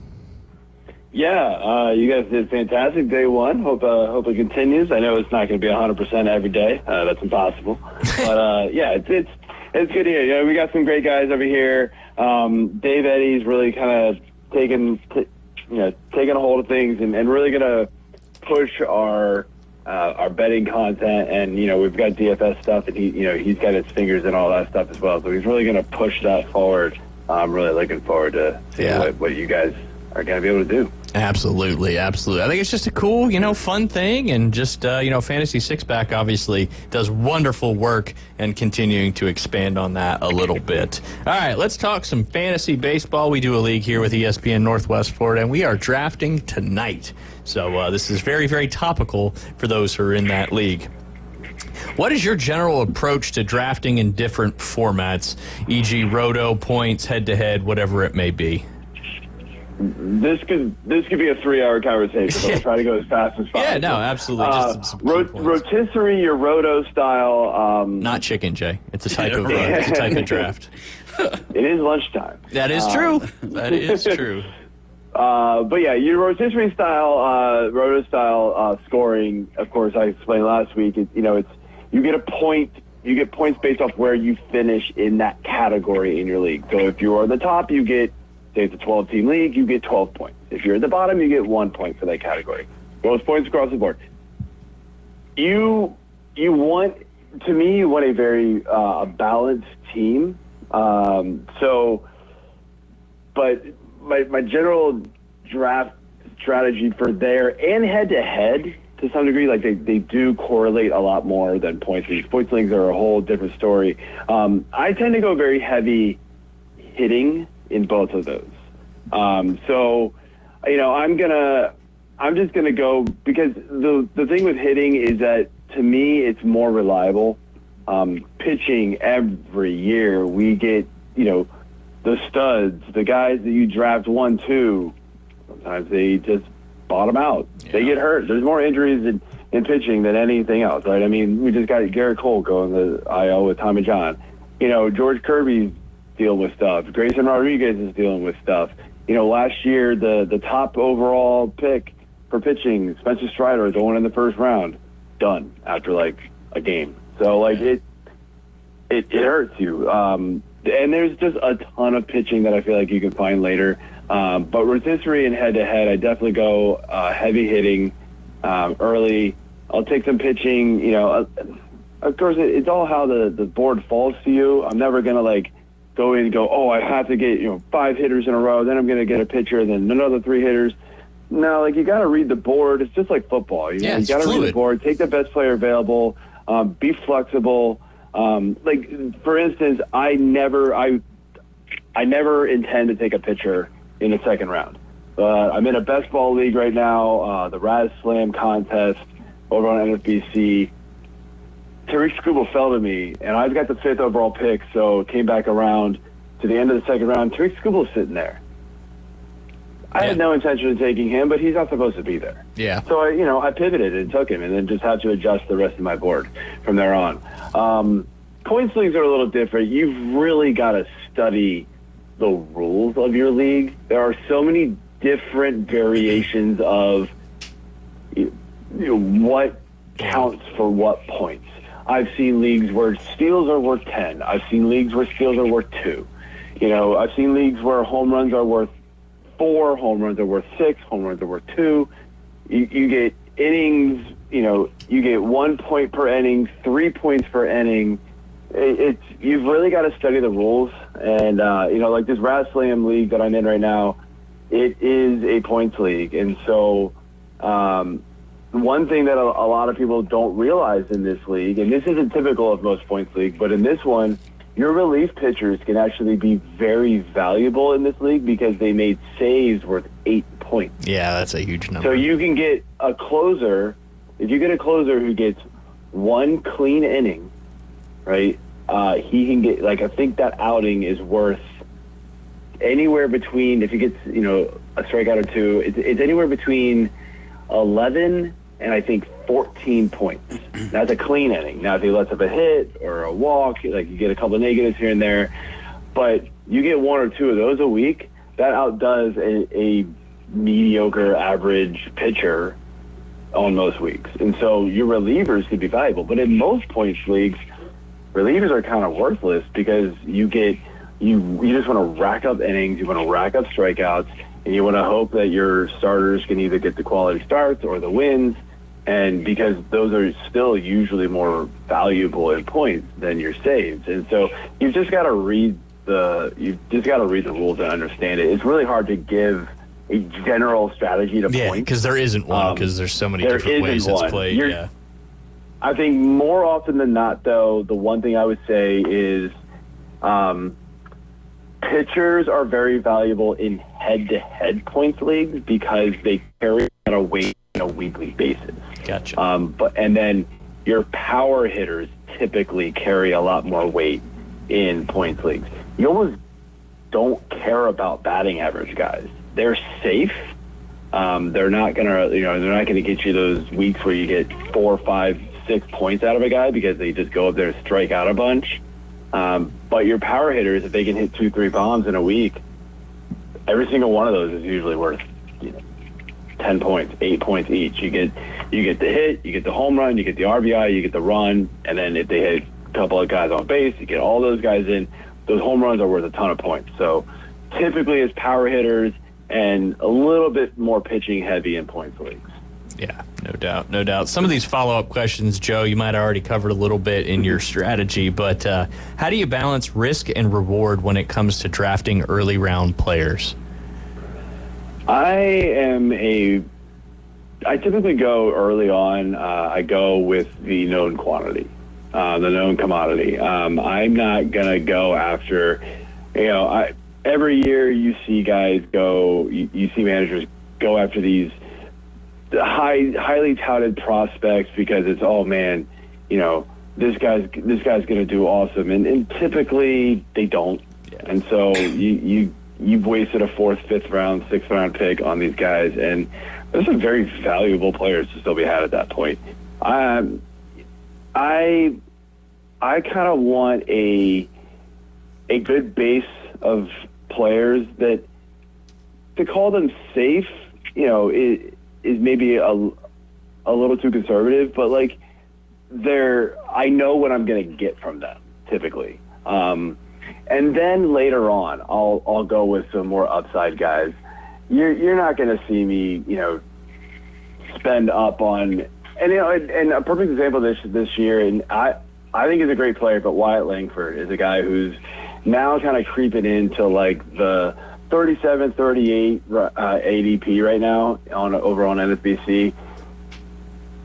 Yeah, you guys did fantastic day one. Hope it continues. I know it's not going to be 100% every day. That's impossible. But yeah, it's good to hear. We got some great guys over here. Dave Eddy's really kind of taking a hold of things and really going to push our betting content. And we've got DFS stuff, and he's got his fingers in all that stuff as well. So he's really going to push that forward. I'm really looking forward to seeing what you guys are going to be able to do. Absolutely. I think it's just a cool, fun thing, and just, Fantasy Six Pack obviously does wonderful work, and continuing to expand on that a little bit. All right, let's talk some fantasy baseball. We do a league here with ESPN Northwest Florida, and we are drafting tonight. So this is very, very topical for those who are in that league. What is your general approach to drafting in different formats, e.g. roto, points, head-to-head, whatever it may be? This could be a 3-hour conversation, but I'll try to go as fast as possible. Yeah, no, absolutely. Just rotisserie, your roto style. Not chicken, Jay. It's a type of draft. It is lunchtime. That is true. That is true. But yeah, your rotisserie style, roto style scoring. Of course, I explained last week. You get a point. You get points based off where you finish in that category in your league. So if you're on the top, you get say it's a 12-team league, you get 12 points. If you're at the bottom, you get 1 point for that category. Most points across the board. You want a very balanced team. But my general draft strategy for there and head-to-head to some degree, like they do correlate a lot more than points leagues. Points leagues are a whole different story. I tend to go very heavy hitting in both of those. I'm just gonna go because the thing with hitting is that to me it's more reliable. Pitching every year we get the studs, the guys that you draft 1, 2. Sometimes they just bottom out. Yeah. They get hurt. There's more injuries in pitching than anything else, right? I mean, we just got Garrett Cole going to IL with Tommy John. George Kirby's dealing with stuff. Grayson Rodriguez is dealing with stuff. Last year, the top overall pick for pitching, Spencer Strider, going in the first round, done after like a game. So it hurts you. And there's just a ton of pitching that I feel like you can find later. But rotisserie and head-to-head, I definitely go heavy hitting early. I'll take some pitching. Of course, it's all how the board falls to you. I'm never going to go in and go, I have to get 5 hitters in a row. Then I'm going to get a pitcher, and then another 3 hitters. No, you got to read the board. It's just like football. You got to read the board. Take the best player available. Be flexible. For instance, I never intend to take a pitcher in the second round. I'm in a best ball league right now, the Raz Slam contest over on NFBC. Tariq Skubal fell to me, and I've got the 5th overall pick, so it came back around to the end of the second round. Tariq Skubal's sitting there. I had no intention of taking him, but he's not supposed to be there. Yeah. So I pivoted and took him, and then just had to adjust the rest of my board from there on. Points leagues are a little different. You've really got to study the rules of your league. There are so many different variations of what counts for what points. I've seen leagues where steals are worth 10. I've seen leagues where steals are worth 2. I've seen leagues where home runs are worth 4, home runs are worth 6, home runs are worth 2. You get innings, you get 1 point per inning, 3 points per inning. You've really got to study the rules. And, like this Raz Slam league that I'm in right now, it is a points league. And so one thing that a lot of people don't realize in this league, and this isn't typical of most points leagues, but in this one, your relief pitchers can actually be very valuable in this league because they made saves worth 8 points. Yeah, that's a huge number. So you can get a closer. If you get a closer who gets 1 clean inning, right, he can get, I think that outing is worth anywhere between, if he gets, a strikeout or 2, it's anywhere between 11 and I think 14 points. That's a clean inning. Now, if he lets up a hit or a walk, you get a couple of negatives here and there, but you get 1 or 2 of those a week, that outdoes a mediocre average pitcher on most weeks. And so your relievers could be valuable. But in most points leagues, relievers are kind of worthless because you just want to rack up innings, you want to rack up strikeouts, and you want to hope that your starters can either get the quality starts or the wins. And because those are still usually more valuable in points than your saves. And so you've just got to read the rules and understand it. It's really hard to give a general strategy to points. Yeah, because there isn't one, because there's so many different ways it's played. I think more often than not, though, the one thing I would say is pitchers are very valuable in head-to-head points leagues because they carry a weight on a weekly basis. Gotcha. And then your power hitters typically carry a lot more weight in points leagues. You almost don't care about batting average guys. They're safe. They're not gonna get you those weeks where you get 4, 5, 6 points out of a guy because they just go up there and strike out a bunch. But your power hitters, if they can hit 2, 3 bombs in a week, every single one of those is usually worth 10 points, 8 points each. You get the hit, you get the home run, you get the RBI, you get the run, and then if they hit a couple of guys on base, you get all those guys in. Those home runs are worth a ton of points. So typically as power hitters and a little bit more pitching heavy in points leagues. Yeah, no doubt, no doubt. Some of these follow-up questions, Joe, you might have already covered a little bit in your strategy, but how do you balance risk and reward when it comes to drafting early round players? I typically go early on. I go with the known quantity, the known commodity. I'm not going to go after, every year you see guys go, you see managers go after these highly touted prospects because it's, oh man, this guy's going to do awesome. And typically they don't. Yeah. And so you've wasted a 4th, 5th round, 6th round pick on these guys. And there's some very valuable players to still be had at that point. I kind of want a good base of players that, to call them safe, is maybe a little too conservative, but like I know what I'm going to get from them typically. And then later on, I'll go with some more upside guys. You're not going to see me, spend up on, and a perfect example this year, and I think he's a great player, but Wyatt Langford is a guy who's now kind of creeping into like the 37, 38 ADP right now over on NFBC.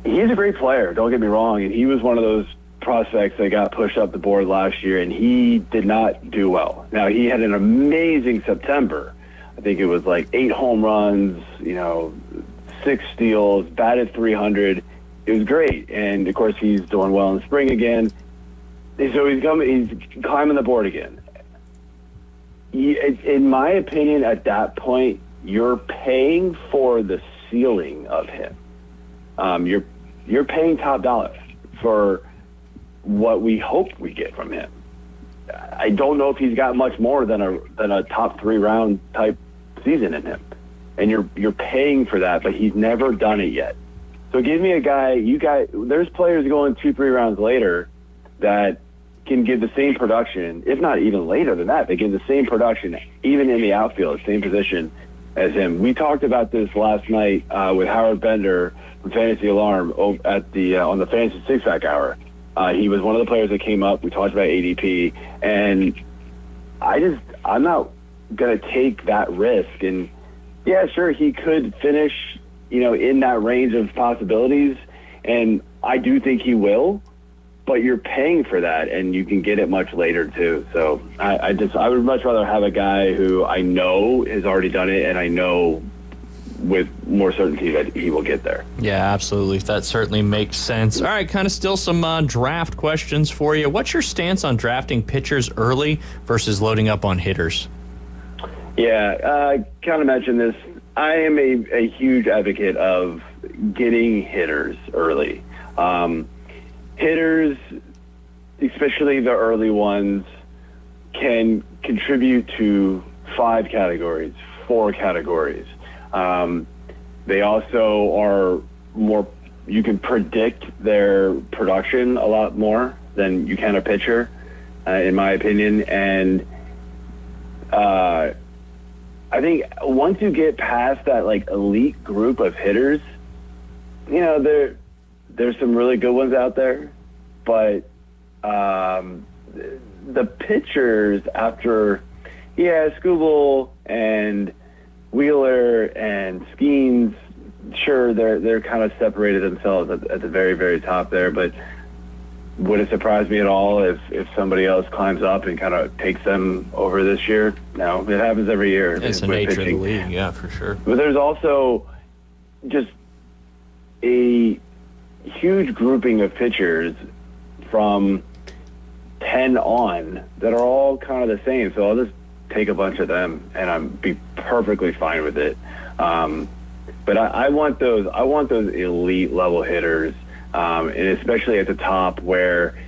He's a great player, don't get me wrong, and he was one of those prospects that got pushed up the board last year, and he did not do well. Now, he had an amazing September. I think it was like 8 home runs, 6 steals, batted .300. It was great, and of course he's doing well in spring again. So he's climbing the board again. In my opinion, at that point, you're paying for the ceiling of him. You're paying top dollar for what we hope we get from him. I don't know if he's got much more than a top 3 round type season in him, and you're paying for that, but he's never done it yet. So give me a guy. There's players going 2-3 rounds later that can give the same production, if not even later than that. They give the same production, even in the outfield, same position as him. We talked about this last night with Howard Bender from Fantasy Alarm at on the Fantasy Six Pack Hour. He was one of the players that came up. We talked about ADP, and I'm not going to take that risk. And yeah, sure, he could finish, in that range of possibilities, and I do think he will. But you're paying for that, and you can get it much later too. So I would much rather have a guy who I know has already done it, and I know with more certainty that he will get there. Yeah, absolutely. That certainly makes sense. All right, kind of still some draft questions for you. What's your stance on drafting pitchers early versus loading up on hitters? Yeah, kind of mentioned this. I am a huge advocate of getting hitters early. Hitters, especially the early ones, can contribute to 5 categories, 4 categories. They also are more, you can predict their production a lot more than you can a pitcher, in my opinion. And I think once you get past that like elite group of hitters, there's some really good ones out there, but the pitchers after, Skubal and Wheeler and Skeens, sure, they're kind of separated themselves at the very, very top there, but would it surprise me at all if somebody else climbs up and kind of takes them over this year? No, it happens every year. It's the nature of the league, yeah, for sure. But there's also just a huge grouping of pitchers from 10 on that are all kind of the same. So I'll just take a bunch of them and I'm be perfectly fine with it. But I want those elite level hitters, and especially at the top where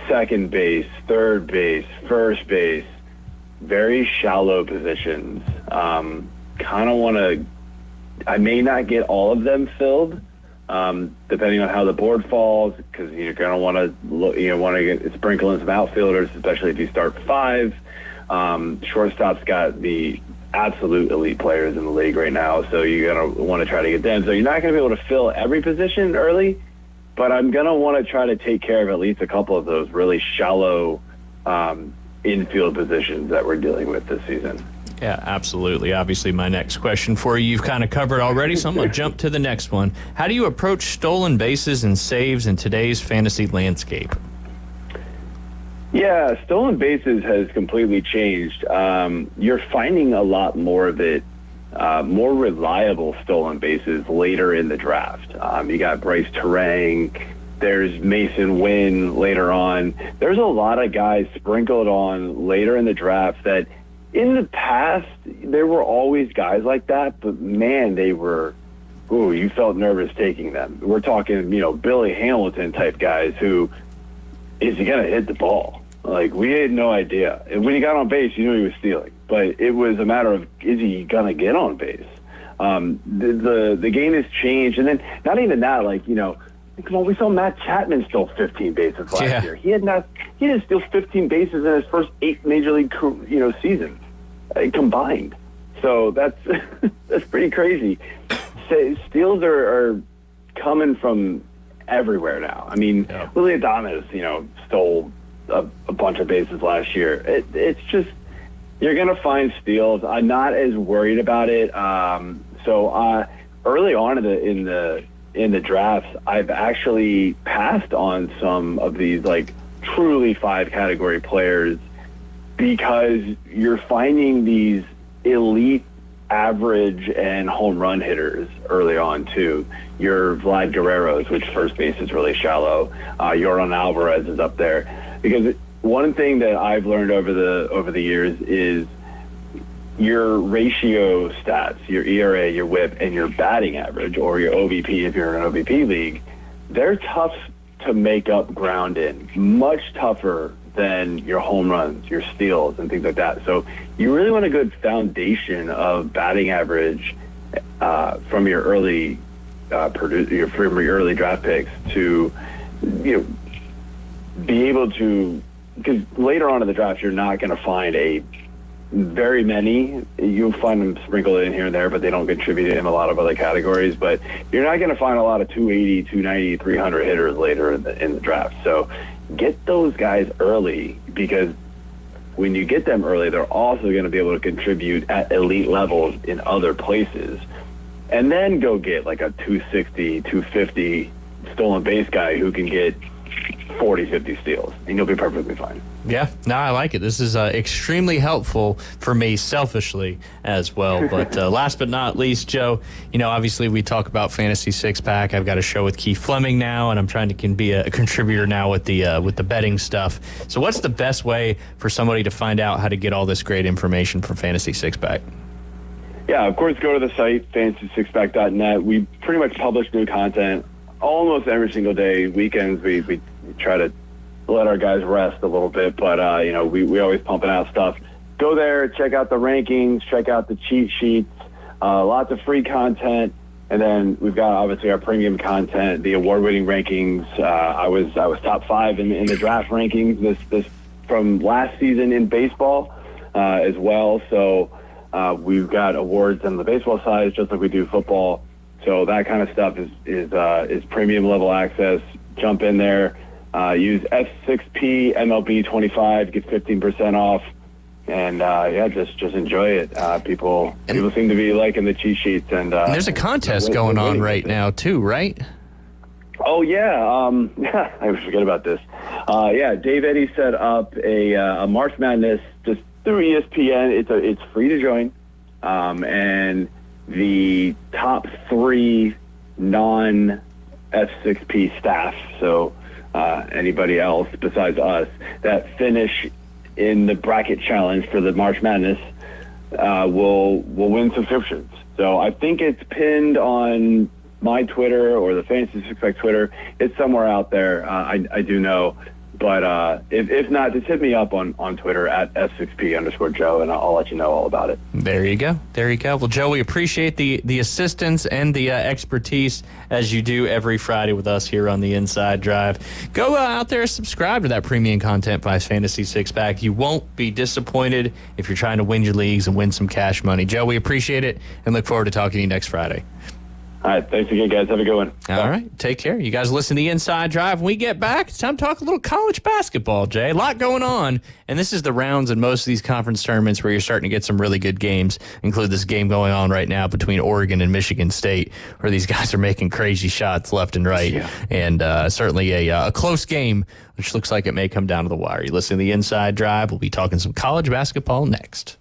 second base, third base, first base, very shallow positions. Kind of want to. I may not get all of them filled. Depending on how the board falls, because you're going to want to sprinkle in some outfielders, especially if you start 5. Shortstop's got the absolute elite players in the league right now, so you're going to want to try to get them. So you're not going to be able to fill every position early, but I'm going to want to try to take care of at least a couple of those really shallow infield positions that we're dealing with this season. Yeah, absolutely. Obviously, my next question for you, you've kind of covered already, so I'm going to jump to the next one. How do you approach stolen bases and saves in today's fantasy landscape? Yeah, stolen bases has completely changed. You're finding a lot more of it, more reliable stolen bases later in the draft. You got Bryce Terang, there's Mason Wynn later on. There's a lot of guys sprinkled on later in the draft that in the past, there were always guys like that, but man, they were, you felt nervous taking them. We're talking, Billy Hamilton type guys who, is he going to hit the ball? Like, we had no idea. And when he got on base, you knew he was stealing. But it was a matter of, is he going to get on base? The game has changed. And then not even that, come on, we saw Matt Chapman steal 15 bases last year. He didn't steal 15 bases in his first 8 major league, season combined. So that's that's pretty crazy. Steals are coming from everywhere now. I mean, Willy Adames, stole a bunch of bases last year. It's just, you're going to find steals. I'm not as worried about it. So early on in the drafts, I've actually passed on some of these truly 5-category players because you're finding these elite average and home run hitters early on too. Your Vlad Guerrero's, which first base is really shallow. Yordan Alvarez is up there. Because one thing that I've learned over the years is your ratio stats, your ERA, your WHIP, and your batting average, or your OBP if you're in an OBP league, they're tough to make up ground in. Much tougher than your home runs, your steals, and things like that. So you really want a good foundation of batting average from your early from your early draft picks to be able to, because later on in the draft you're not going to find very many. You'll find them sprinkled in here and there, but they don't contribute in a lot of other categories. But you're not going to find a lot of 280, 290, 300 hitters later in the draft. So get those guys early, because when you get them early, they're also going to be able to contribute at elite levels in other places. And then go get a 260, 250 stolen base guy who can get 40, 50 steals, and you'll be perfectly fine. Yeah, no, I like it. This is extremely helpful for me selfishly as well. But last but not least, Joe, obviously we talk about Fantasy Six Pack. I've got a show with Keith Fleming now, and I'm trying to be a contributor now with the betting stuff. So what's the best way for somebody to find out how to get all this great information from Fantasy Six Pack? Yeah, of course, go to the site, fantasysixpack.net. We pretty much publish new content almost every single day. Weekends, we try to let our guys rest a little bit, but we always pumping out stuff. Go there, check out the rankings, check out the cheat sheets, lots of free content, and then we've got obviously our premium content, the award-winning rankings. I was top 5 in the draft rankings this from last season in baseball as well. So we've got awards on the baseball side just like we do football. So that kind of stuff is premium level access. Jump in there. Use F6P MLB 25, get 15% off, and just enjoy it. People seem to be liking the cheat sheets, and there's a contest going on right now too, right? Oh yeah, I forget about this. Dave Eddy set up a March Madness just through ESPN. It's free to join, and the top 3 non F6P staff, so anybody else besides us that finish in the bracket challenge for the March Madness will win subscriptions. So I think it's pinned on my Twitter or the Fantasy Six Pack Twitter. It's somewhere out there. I do know. But if not, just hit me up on Twitter at S6P_Joe, and I'll let you know all about it. There you go. Well, Joe, we appreciate the assistance and the expertise as you do every Friday with us here on the Inside Drive. Go out there, subscribe to that premium content by Fantasy Six Pack. You won't be disappointed if you're trying to win your leagues and win some cash money. Joe, we appreciate it and look forward to talking to you next Friday. All right. Thanks again, guys. Have a good one. All right. Take care. You guys listen to the Inside Drive. When we get back, it's time to talk a little college basketball, Jay. A lot going on. And this is the rounds in most of these conference tournaments where you're starting to get some really good games. Include this game going on right now between Oregon and Michigan State, where these guys are making crazy shots left and right. Yeah. And certainly a close game, which looks like it may come down to the wire. You listen to the Inside Drive. We'll be talking some college basketball next.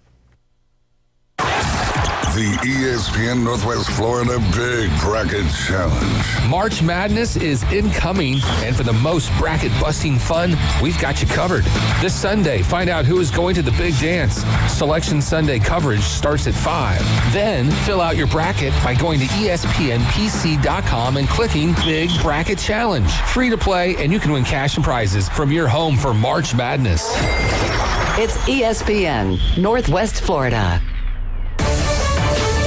The ESPN Northwest Florida Big Bracket Challenge. March Madness is incoming, and for the most bracket-busting fun, we've got you covered. This Sunday, find out who is going to the big dance. Selection Sunday coverage starts at 5. Then, fill out your bracket by going to ESPNPC.com and clicking Big Bracket Challenge. Free to play, and you can win cash and prizes from your home for March Madness. It's ESPN Northwest Florida.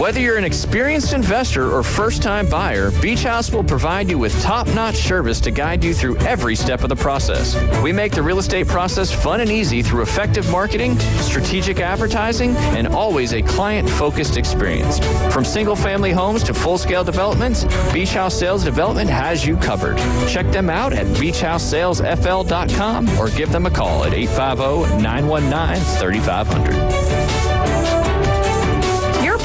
Whether you're an experienced investor or first-time buyer, Beach House will provide you with top-notch service to guide you through every step of the process. We make the real estate process fun and easy through effective marketing, strategic advertising, and always a client-focused experience. From single-family homes to full-scale developments, Beach House Sales Development has you covered. Check them out at beachhousesalesfl.com or give them a call at 850-919-3500.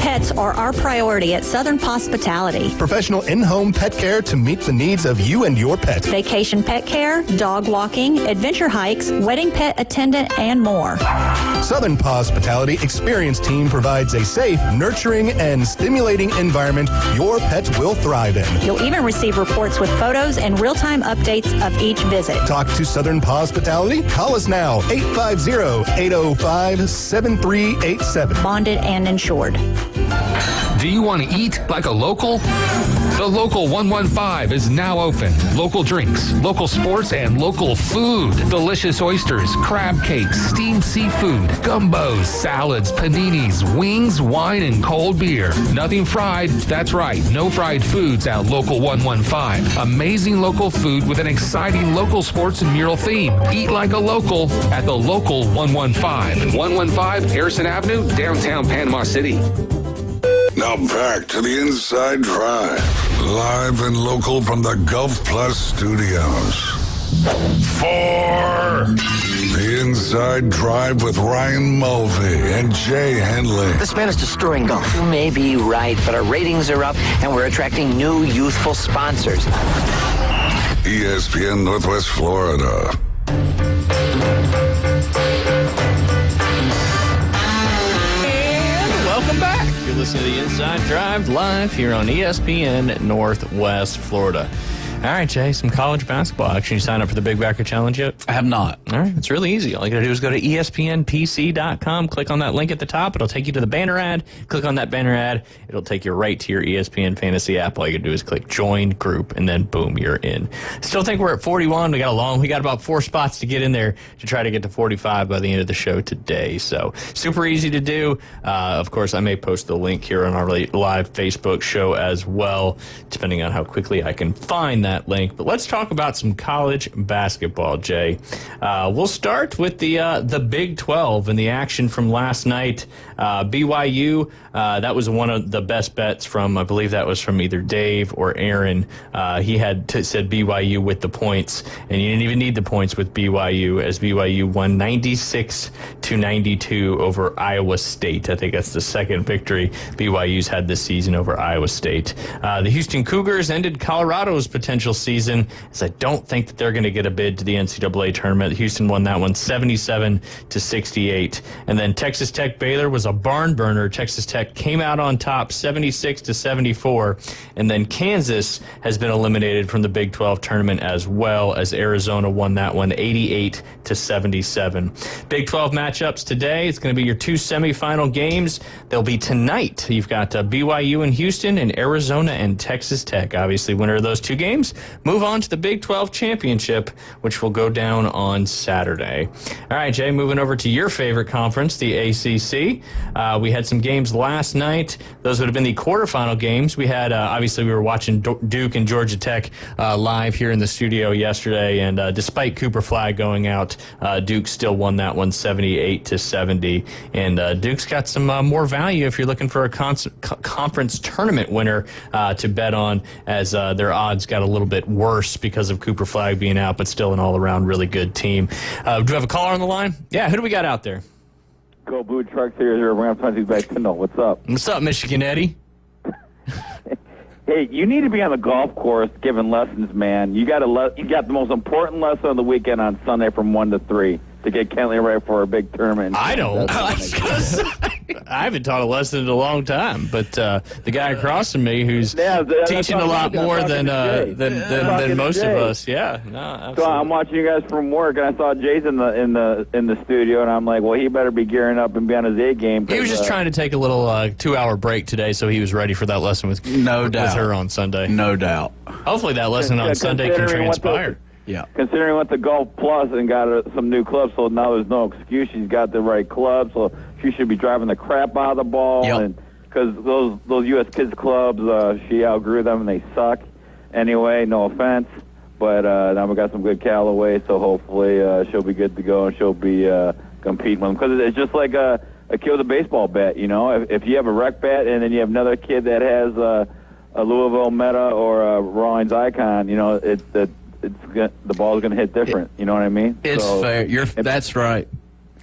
Pets are our priority at Southern Hospitality. Professional in-home pet care to meet the needs of you and your pet. Vacation pet care, dog walking, adventure hikes, wedding pet attendant, and more. Southern Hospitality experienced team provides a safe, nurturing, and stimulating environment your pet will thrive in. You'll even receive reports with photos and real-time updates of each visit. Talk to Southern Hospitality? Call us now, 850-805-7387. Bonded and insured. Do you want to eat like a local? The Local 115 is now open. Local drinks, local sports, and local food. Delicious oysters, crab cakes, steamed seafood, gumbos, salads, paninis, wings, wine, and cold beer. Nothing fried. That's right. No fried foods at Local 115. Amazing local food with an exciting local sports and mural theme. Eat like a local at the Local 115. 115 Harrison Avenue, downtown Panama City. Now back to the Inside Drive, live and local from the Gulf Plus studios. For the Inside Drive with Ryan Mulvey and Jay Henley. This man is destroying golf. You may be right, but our ratings are up and we're attracting new youthful sponsors. ESPN Northwest Florida. Welcome back. You're listening to the Inside Drive live here on ESPN Northwest Florida. All right, Jay, some college basketball action. You sign up for the Big Bracket Challenge yet? I have not. All right, it's really easy. All you got to do is go to ESPNPC.com, click on that link at the top. It'll take you to the banner ad. Click on that banner ad. It'll take you right to your ESPN Fantasy app. All you got to do is click Join Group, and then, boom, you're in. Still think we're at 41. We got about 4 spots to get in there to try to get to 45 by the end of the show today. So super easy to do. Of course, I may post the link here on our live Facebook show as well, depending on how quickly I can find that link. But let's talk about some college basketball, Jay. We'll start with the Big 12 and the action from last night. BYU, that was one of the best bets from, I believe that was from either Dave or Aaron. He had said BYU with the points, and you didn't even need the points with BYU, as BYU won 96-92 over Iowa State. I think that's the second victory BYU's had this season over Iowa State. The Houston Cougars ended Colorado's potential season, as I don't think that they're going to get a bid to the NCAA tournament. Houston won that one 77-68. And then Texas Tech Baylor was a barn burner. Texas Tech came out on top 76-74. And then Kansas has been eliminated from the Big 12 tournament, as well as Arizona won that one 88-77. Big 12 matchups today. It's going to be your 2 semifinal games. They'll be tonight. You've got BYU and Houston, and Arizona and Texas Tech. Obviously, winner of those 2 games games, move on to the Big 12 Championship, which will go down on Saturday. All right, Jay, moving over to your favorite conference, the ACC. We had some games last night. Those would have been the quarterfinal games. We had, obviously, we were watching Duke and Georgia Tech live here in the studio yesterday, and despite Cooper Flagg going out, Duke still won that one 78-70. And Duke's got some more value if you're looking for a conference tournament winner to bet on, as their odds got a little bit worse because of Cooper Flagg being out, but still an all-around really good team. Do we have a caller on the line? Yeah, who do we got out there? Go Blue Trucks here. We're going to back to know. What's up? What's up, Michigan Eddie? Hey, you need to be on the golf course giving lessons, man. You got the most important lesson of the weekend on Sunday from 1 to 3 to get Kentley ready for a big tournament. I don't. I haven't taught a lesson in a long time, but the guy across from me who's teaching a lot more than most of us. Yeah, no, absolutely. So I'm watching you guys from work, and I saw Jason in the studio, and I'm like, well, he better be gearing up and be on his A game. He was just trying to take a little 2-hour break today, so he was ready for that lesson with her on Sunday. No doubt. Hopefully, that lesson on Sunday can transpire. Yeah. Considering what the Golf Plus and got some new clubs, so now there's no excuse. She's got the right clubs, so she should be driving the crap out of the ball. Yep. And because those U.S. kids clubs, she outgrew them and they suck. Anyway, no offense, but now we got some good Callaway, so hopefully she'll be good to go and she'll be competing with them. Because it's just like a kid with a baseball bat, you know. If you have a rec bat and then you have another kid that has a Louisville Meta or a Rawlings Icon, you know, the ball's going to hit different. You know what I mean? It's fair. That's right.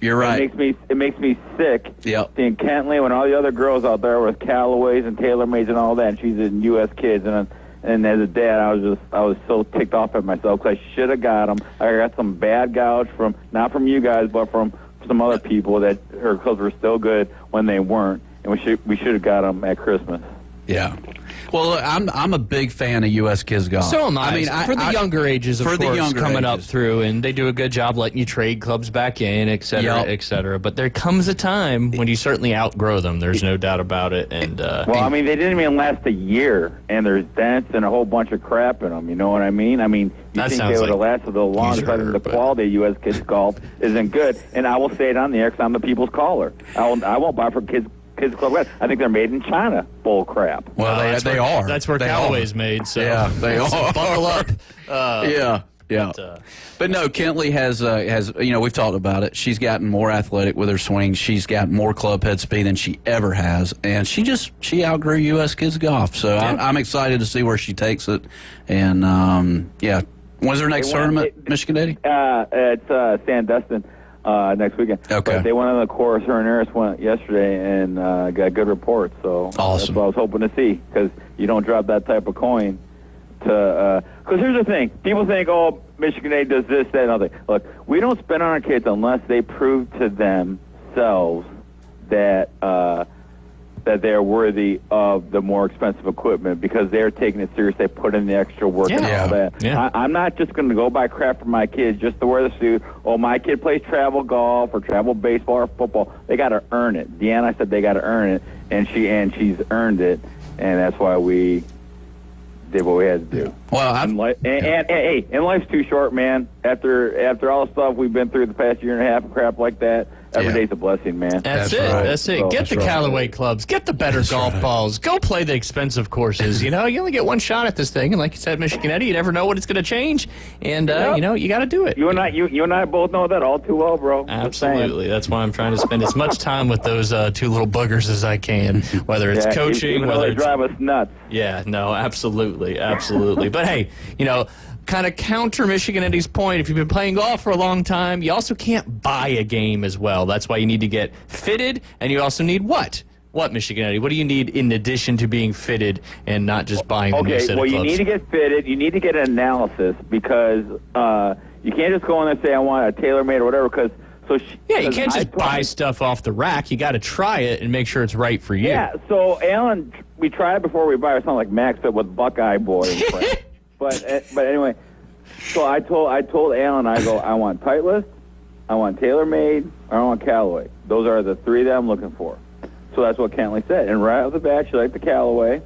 You're right. It makes me sick. Yep. Seeing Kentley when all the other girls out there with Callaways and TaylorMades and all that, and she's in U.S. Kids, and as a dad, I was so ticked off at myself because I should have got them. I got some bad gouge not from you guys, but from some other people that her clubs were still good when they weren't, and we should have got them at Christmas. Yeah. Well, look, I'm a big fan of U.S. Kids Golf. So am I. For the younger ages, of course, coming up ages. through, and they do a good job letting you trade clubs back in, et cetera, et cetera. But there comes a time when you certainly outgrow them. There's no doubt about it. And well, I mean, they didn't even last a year, and there's dents and a whole bunch of crap in them. You know what I mean? I mean, you think they would have lasted a long time, and the quality of U.S. Kids Golf isn't good. And I will say it on the air because I'm the people's caller. I won't buy for Kids Club West. I think they're made in China. Bull crap. Well, they are. That's where Callaway's made. So yeah, they are. Buckle up. Yeah. But no, Kentley has we've talked about it. She's gotten more athletic with her swing. She's got more club head speed than she ever has, and she outgrew U.S. Kids Golf. So I'm excited to see where she takes it. And when's her next tournament, Michigan Eddie? It's Sandestin. Next weekend. Okay. But they went on the course. Her and Eris went yesterday and got good reports. So awesome. That's what I was hoping to see, because you don't drop that type of coin to. Because here's the thing: people think, "Oh, Michigan A does this, that, and other." Look, we don't spend on our kids unless they prove to themselves that that they're worthy of the more expensive equipment, because they're taking it serious. They put in the extra work and all that. Yeah. I'm not just going to go buy crap for my kids just to wear the suit. Oh, my kid plays travel golf or travel baseball or football. They got to earn it. Deanna said they got to earn it, and she's earned it, and that's why we did what we had to do. Well, and life's too short, man. After all the stuff we've been through the past year and a half and crap like that, every day's a blessing, man. That's it. Right. That's it. Get the Callaway clubs. Get the better golf balls. Go play the expensive courses. You know, you only get one shot at this thing, and like you said, Michigan Eddie, you never know what it's going to change, and you got to do it. You and I both know that all too well, bro. Absolutely. That's why I'm trying to spend as much time with those two little buggers as I can, whether it's coaching, even whether they drive us nuts. Yeah, no, absolutely. But hey, kind of counter Michigan Eddie's point, if you've been playing golf for a long time, you also can't buy a game as well. That's why you need to get fitted, and you also need what? What, Michigan Eddie? What do you need in addition to being fitted and not just buying the new set of clubs? You need to get fitted. You need to get an analysis, because you can't just go in there and say, I want a TaylorMade or whatever, because you can't just buy stuff off the rack. You got to try it and make sure it's right for you. Yeah, so Alan, we tried it before we buy it. It sounded like Max Fit with Buckeye Boy. But anyway, so I told Alan, I go, I want Titleist, I want TaylorMade, or I want Callaway. Those are the three that I'm looking for. So that's what Kentley said. And right off the bat, she liked the Callaway.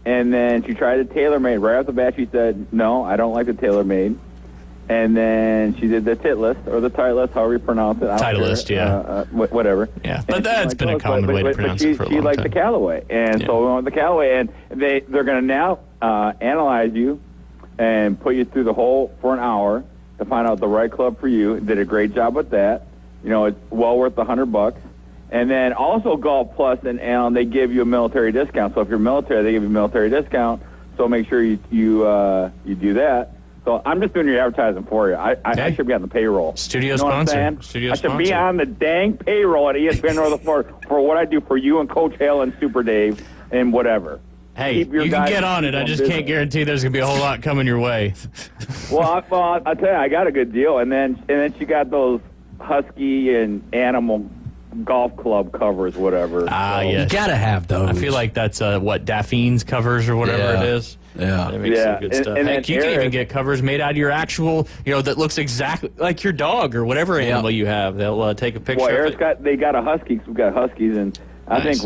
and then she tried the TaylorMade. Right off the bat, she said, no, I don't like the TaylorMade. And then she did the Titleist, or the Titleist, however you pronounce it. Titleist, yeah. Whatever. Yeah, but that's been a common way to pronounce it for a long time. She liked the Callaway, and so we went with the Callaway, and they're going to now analyze you and put you through the whole for an hour to find out the right club for you. Did a great job with that. You know, it's well worth $100. And then also Golf Plus and Allen, they give you a military discount. So if you're military, they give you a military discount. So make sure you do that. So I'm just doing your advertising for you. I should be on the payroll. Studio you know sponsor. I should be on the dang payroll at ESPN North Florida for what I do for you and Coach Hale and Super Dave and whatever. Hey, you can get on it. I just can't guarantee there's going to be a whole lot coming your way. I'll tell you, I got a good deal. And then she got those Husky and Animal golf club covers, whatever. Yes. You got to have those. I feel like that's Daffine's covers or whatever it is. Yeah. That makes some good stuff. Heck, you can even get covers made out of your actual, that looks exactly like your dog or whatever animal you have. They'll take a picture of it. They got a Husky, 'cause we've got Huskies, and I think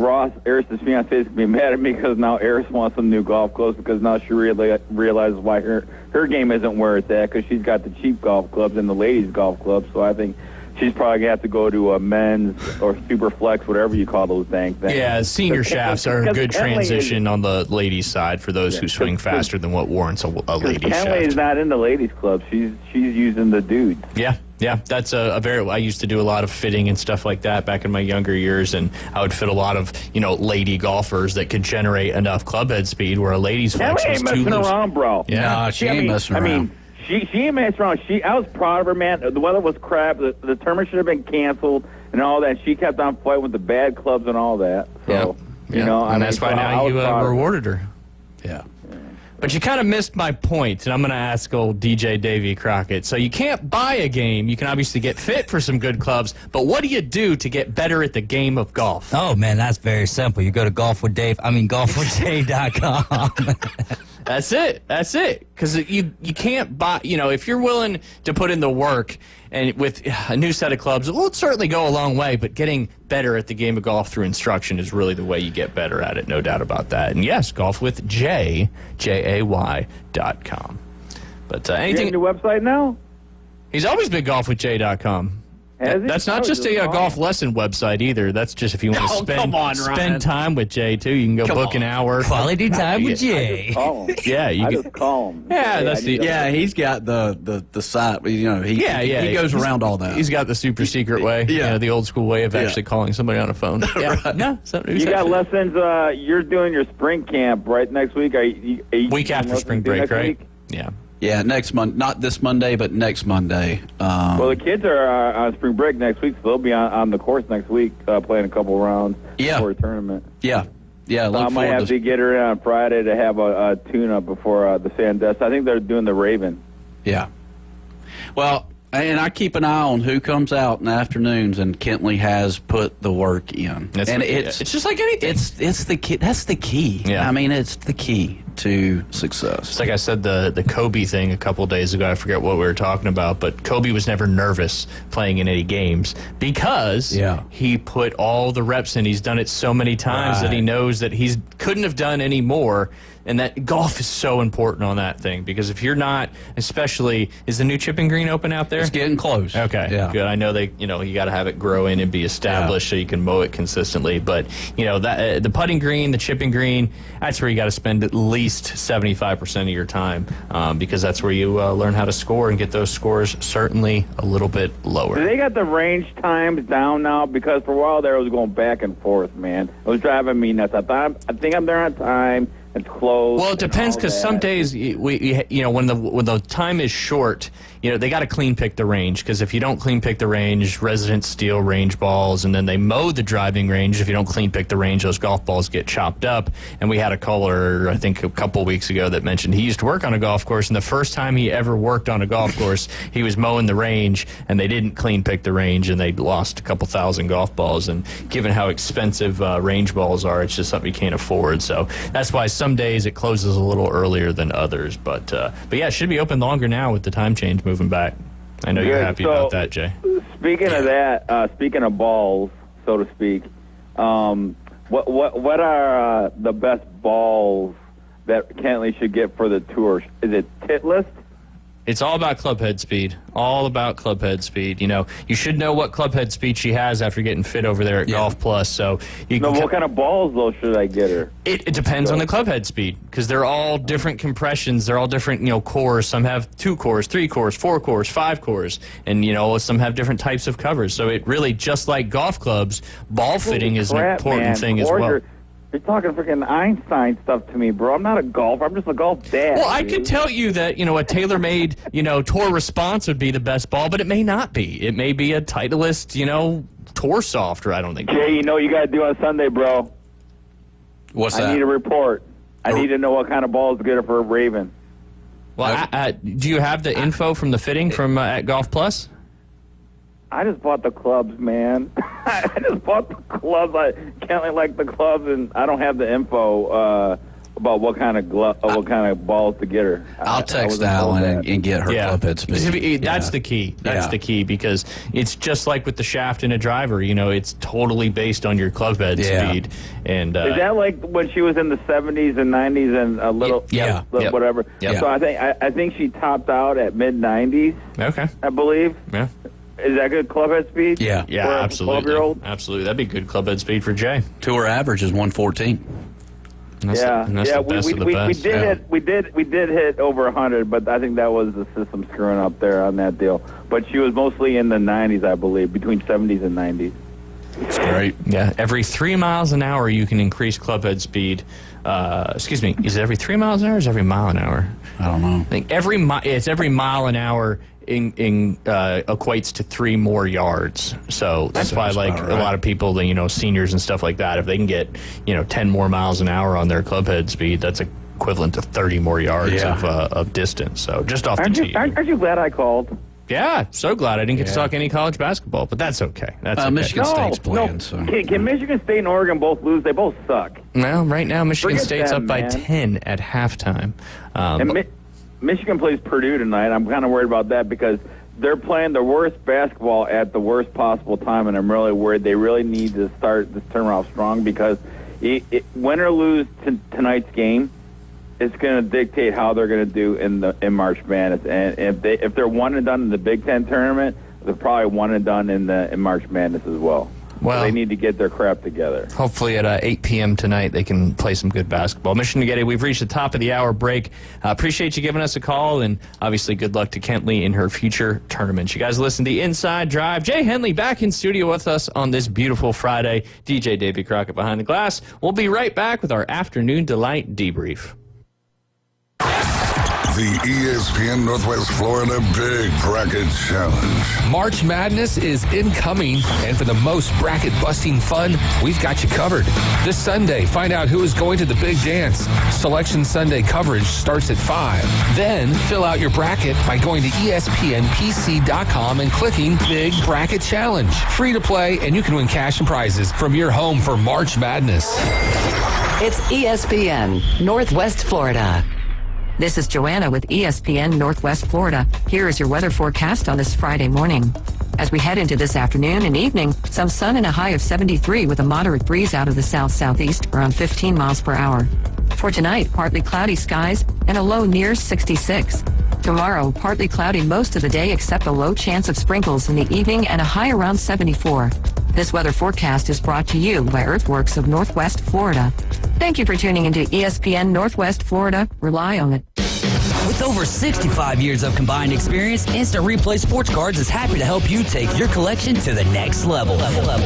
Eris's fiancé is going to be mad at me because now Eris wants some new golf clubs because now she realizes why her game isn't where it's at because she's got the cheap golf clubs and the ladies' golf clubs. So I think she's probably going to have to go to a men's or super flex, whatever you call those things. Yeah, senior shafts are a good transition on the ladies' side for those who swing faster than what warrants a ladies' shaft. Kenley is not in the ladies' club. She's using the dudes. Yeah, that's I used to do a lot of fitting and stuff like that back in my younger years, and I would fit a lot of, lady golfers that could generate enough clubhead speed where a ladies' flex was too loose. Kenley ain't messing around, bro. Yeah, she ain't messing around. She ain't messing around. I was proud of her, man. The weather was crap. The tournament should have been canceled and all that. She kept on fighting with the bad clubs and all that. So, that's why now you rewarded her. Yeah. But you kind of missed my point, and I'm going to ask old DJ Davey Crockett. So you can't buy a game. You can obviously get fit for some good clubs, but what do you do to get better at the game of golf? Oh, man, that's very simple. You go to golfwithjay.com. That's it. Because you can't buy, if you're willing to put in the work and with a new set of clubs, it will certainly go a long way, but getting better at the game of golf through instruction is really the way you get better at it, no doubt about that. And yes, golfwithjay.com. But anything. You have a new website now? He's always been golfwithjay.com. That's not just a golf lesson website either. That's just if you want to spend time with Jay too. You can go book an hour. Quality time with Jay. Just call him. Yeah, he's got the site. He goes around all that. He's got the super secret way. The old school way of actually calling somebody on a phone. Right. No, you got lessons. You're doing your spring camp right next week. Are you week after spring break, right? Week? Yeah. Yeah, next month. Not this Monday, but next Monday. Well, the kids are on spring break next week, so they'll be on the course next week playing a couple rounds before a tournament. Yeah. I might have to get her in on Friday to have a tune-up before the Sandestin. I think they're doing the Raven. Yeah. Well, and I keep an eye on who comes out in the afternoons, and Kentley has put the work in. It's just like anything. It's the key. That's the key. Yeah. I mean, it's the key to success. It's like I said, the Kobe thing a couple days ago. I forget what we were talking about, but Kobe was never nervous playing in any games because he put all the reps in. He's done it so many times that he knows that he couldn't have done any more. And that golf is so important on that thing because if you're not, especially, is the new chipping green open out there? It's getting close. Okay, good. I know you got to have it grow in and be established so you can mow it consistently. But that the putting green, the chipping green, that's where you got to spend at least 75% of your time because that's where you learn how to score and get those scores certainly a little bit lower. They got the range times down now because for a while there it was going back and forth, man. It was driving me nuts. I think I'm there on time. It's closed. Well, it depends because some days when the time is short, they got to clean pick the range because if you don't clean pick the range, residents steal range balls and then they mow the driving range. If you don't clean pick the range, those golf balls get chopped up. And we had a caller, I think a couple weeks ago, that mentioned he used to work on a golf course, and the first time he ever worked on a golf course, he was mowing the range and they didn't clean pick the range and they lost a couple thousand golf balls. And given how expensive range balls are, it's just something you can't afford. So that's why some days it closes a little earlier than others, but yeah, it should be open longer now with the time change moving back. I know you're happy about that, Jay. Speaking of that, speaking of balls, so to speak, what are the best balls that Kentley should get for the tour? Is it Titleist? It's all about club head speed. All about club head speed. You know, you should know what club head speed she has after getting fit over there at Golf Plus. So you can what kind of balls, though, should I get her? It depends on the club head speed because they're all different compressions. They're all different, cores. Some have 2 cores, 3 cores, 4 cores, 5 cores. And, some have different types of covers. So it really, just like golf clubs, ball fitting is an important thing as well. You're talking freaking Einstein stuff to me, bro. I'm not a golfer. I'm just a golf dad. Well, I could tell you that, a TaylorMade, Tour Response would be the best ball, but it may not be. It may be a Titleist, Tour Soft, or I don't think. Jay, you got to do on Sunday, bro. What's that? I need a report. I need to know what kind of balls to get her for a Raven. Well, do you have the info from the fitting from at Golf Plus? I just bought the clubs, man. I just bought the clubs. I can't like the clubs, and I don't have the info about what kind of balls to get her. I'll text Alan and get her club head speed. That's the key. That's the key because it's just like with the shaft in a driver. It's totally based on your club head speed. And is that like when she was in the 70s and 90s and a little, whatever? Yep. So I think she topped out at mid 90s. Okay, I believe. Yeah. Is that good club head speed? Yeah, absolutely. 12-year-old? Absolutely. That'd be good club head speed for Jay. Tour average is 114. We did hit over 100, but I think that was the system screwing up there on that deal. But she was mostly in the 90s, I believe, between 70s and 90s. That's great. Yeah, every 3 miles an hour you can increase club head speed. Excuse me, is it every 3 miles an hour or is it every mile an hour? I don't know. I think it's every mile an hour equates to 3 more yards. So that's why, a lot of people, seniors and stuff like that, if they can get, 10 more miles an hour on their club head speed, that's equivalent to 30 more yards of distance. So just off the tee. Aren't you glad I called? Yeah, so glad I didn't get to talk any college basketball, but that's okay. That's okay. Michigan State's playing. So. Can Michigan State and Oregon both lose? They both suck. Well, right now Michigan State's up by 10 at halftime. Michigan plays Purdue tonight. I'm kind of worried about that because they're playing the worst basketball at the worst possible time, and I'm really worried. They really need to start this turnaround strong because win or lose tonight's game, it's going to dictate how they're going to do in March Madness. And if they're one and done in the Big Ten tournament, they're probably one and done in March Madness as well. Well, so they need to get their crap together. Hopefully at 8 p.m. tonight they can play some good basketball. Mission Nageti, we've reached the top of the hour break. Appreciate you giving us a call, and obviously good luck to Kentley in her future tournaments. You guys listen to Inside Drive. Jay Henley back in studio with us on this beautiful Friday. DJ Davey Crockett behind the glass. We'll be right back with our Afternoon Delight debrief. The ESPN Northwest Florida Big Bracket Challenge. March Madness is incoming, and for the most bracket-busting fun, we've got you covered. This Sunday, find out who is going to the big dance. Selection Sunday coverage starts at 5. Then, fill out your bracket by going to ESPNPC.com and clicking Big Bracket Challenge. Free to play, and you can win cash and prizes from your home for March Madness. It's ESPN Northwest Florida. This is Joanna with ESPN Northwest Florida. Here is your weather forecast on this Friday morning. As we head into this afternoon and evening, some sun and a high of 73 with a moderate breeze out of the south-southeast around 15 miles per hour. For tonight, partly cloudy skies and a low near 66. Tomorrow, partly cloudy most of the day except a low chance of sprinkles in the evening and a high around 74. This weather forecast is brought to you by Earthworks of Northwest Florida. Thank you for tuning into ESPN Northwest Florida. Rely on it. With over 65 years of combined experience, Instant Replay Sports Cards is happy to help you take your collection to the next level.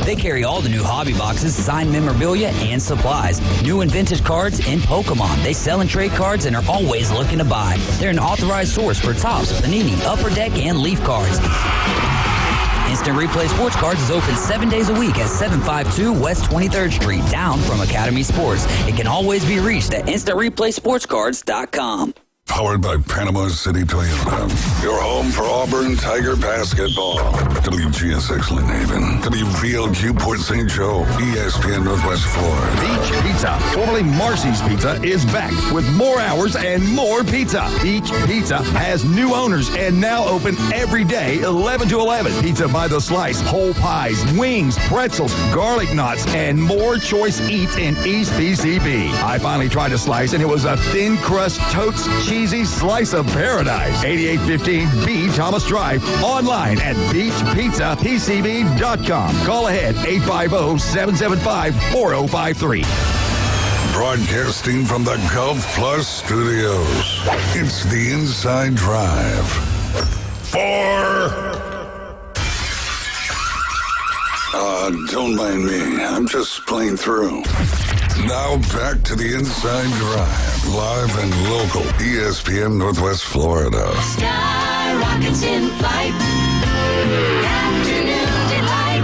They carry all the new hobby boxes, signed memorabilia, and supplies. New and vintage cards and Pokemon. They sell and trade cards and are always looking to buy. They're an authorized source for Topps, Panini, Upper Deck, and Leaf cards. Instant Replay Sports Cards is open 7 days a week at 752 West 23rd Street, down from Academy Sports. It can always be reached at InstantReplaySportsCards.com. Powered by Panama City Toyota. Your home for Auburn Tiger basketball. WGSX Lynn Haven. WVLQ Port St. Joe. ESPN Northwest Florida. Beach Pizza, formerly Marcy's Pizza, is back with more hours and more pizza. Beach Pizza has new owners and now open every day 11 to 11. Pizza by the slice, whole pies, wings, pretzels, garlic knots, and more choice eats in East PCB. I finally tried a slice and it was a thin crust totes cheesy slice of paradise. 8815 B Thomas Drive. Online at beachpizzapcb.com. Call ahead 850-775-4053. Broadcasting from the Gulf Plus studios. It's the Inside Drive. Don't mind me. I'm just playing through. Now back to the Inside Drive. Live and local. ESPN Northwest Florida. Sky rockets in flight. Afternoon delight.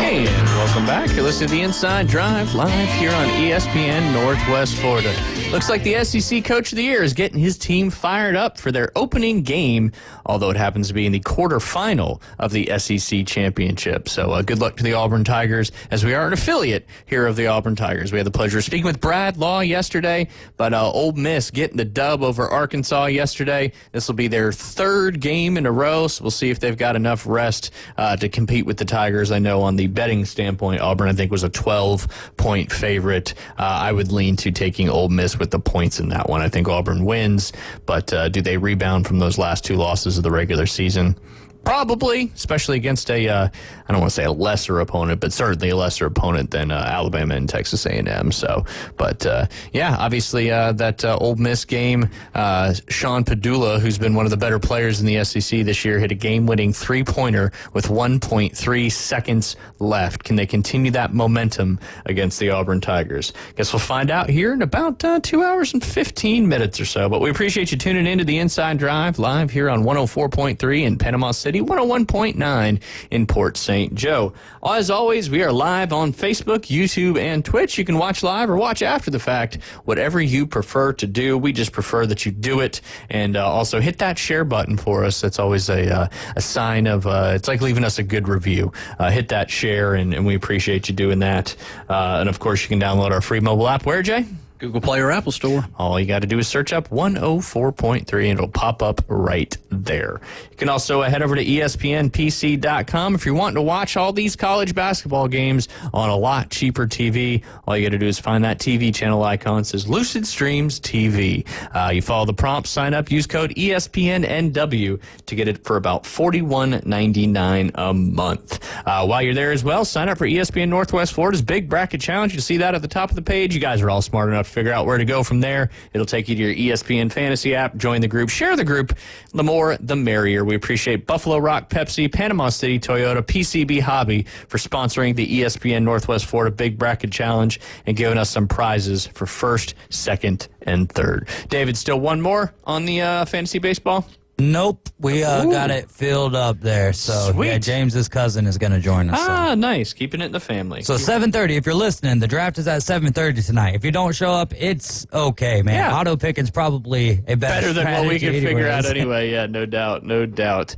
And welcome back. You're listening to the Inside Drive live here on ESPN Northwest Florida. Looks like the SEC Coach of the Year is getting his team fired up for their opening game, although it happens to be in the quarterfinal of the SEC Championship. So good luck to the Auburn Tigers, as we are an affiliate here of the Auburn Tigers. We had the pleasure of speaking with Brad Law yesterday, but Ole Miss getting the dub over Arkansas yesterday. This will be their third game in a row, so we'll see if they've got enough rest to compete with the Tigers. I know on the betting standpoint, Auburn, I think, was a 12-point favorite. I would lean to taking Ole Miss with the points in that one. I think Auburn wins, but do they rebound from those last two losses of the regular season? Probably, especially against I don't want to say a lesser opponent, but certainly a lesser opponent than Alabama and Texas A&M. So, but yeah, obviously that Ole Miss game, Sean Padula, who's been one of the better players in the SEC this year, hit a game-winning three-pointer with 1.3 seconds left. Can they continue that momentum against the Auburn Tigers? Guess we'll find out here in about 2 hours and 15 minutes or so. But we appreciate you tuning in to the Inside Drive live here on 104.3 in Panama City. 101.9 in Port St. Joe. As always, we are live on Facebook, YouTube, and Twitch. You can watch live or watch after the fact, whatever you prefer to do. We just prefer that you do it, and also hit that share button for us. That's always a sign of, it's like leaving us a good review. Hit that share, and we appreciate you doing that. And of course, you can download our free mobile app. Where, Jay? Google Play or Apple Store. All you got to do is search up 104.3 and it'll pop up right there. You can also head over to ESPNPC.com if you're wanting to watch all these college basketball games on a lot cheaper TV. All you got to do is find that TV channel icon. It says Lucid Streams TV. You follow the prompts, sign up, use code ESPNNW to get it for about $41.99 a month. While you're there as well, sign up for ESPN Northwest Florida's Big Bracket Challenge. You'll see that at the top of the page. You guys are all smart enough to figure out where to go from there. It'll take you to your ESPN Fantasy app. Join the group. Share the group. The more, the merrier. We appreciate Buffalo Rock Pepsi, Panama City Toyota, PCB Hobby for sponsoring the ESPN Northwest Florida Big Bracket Challenge and giving us some prizes for first, second, and third. David, still one more on the fantasy baseball? Nope, we got it filled up there. So yeah, James's cousin is going to join us. Ah, nice, keeping it in the family. So 7:30, if you're listening, the draft is at 7:30 tonight. If you don't show up, it's okay, man. Yeah. Auto picking's probably a better than what we can figure out anyways. anyway. Yeah, no doubt, no doubt.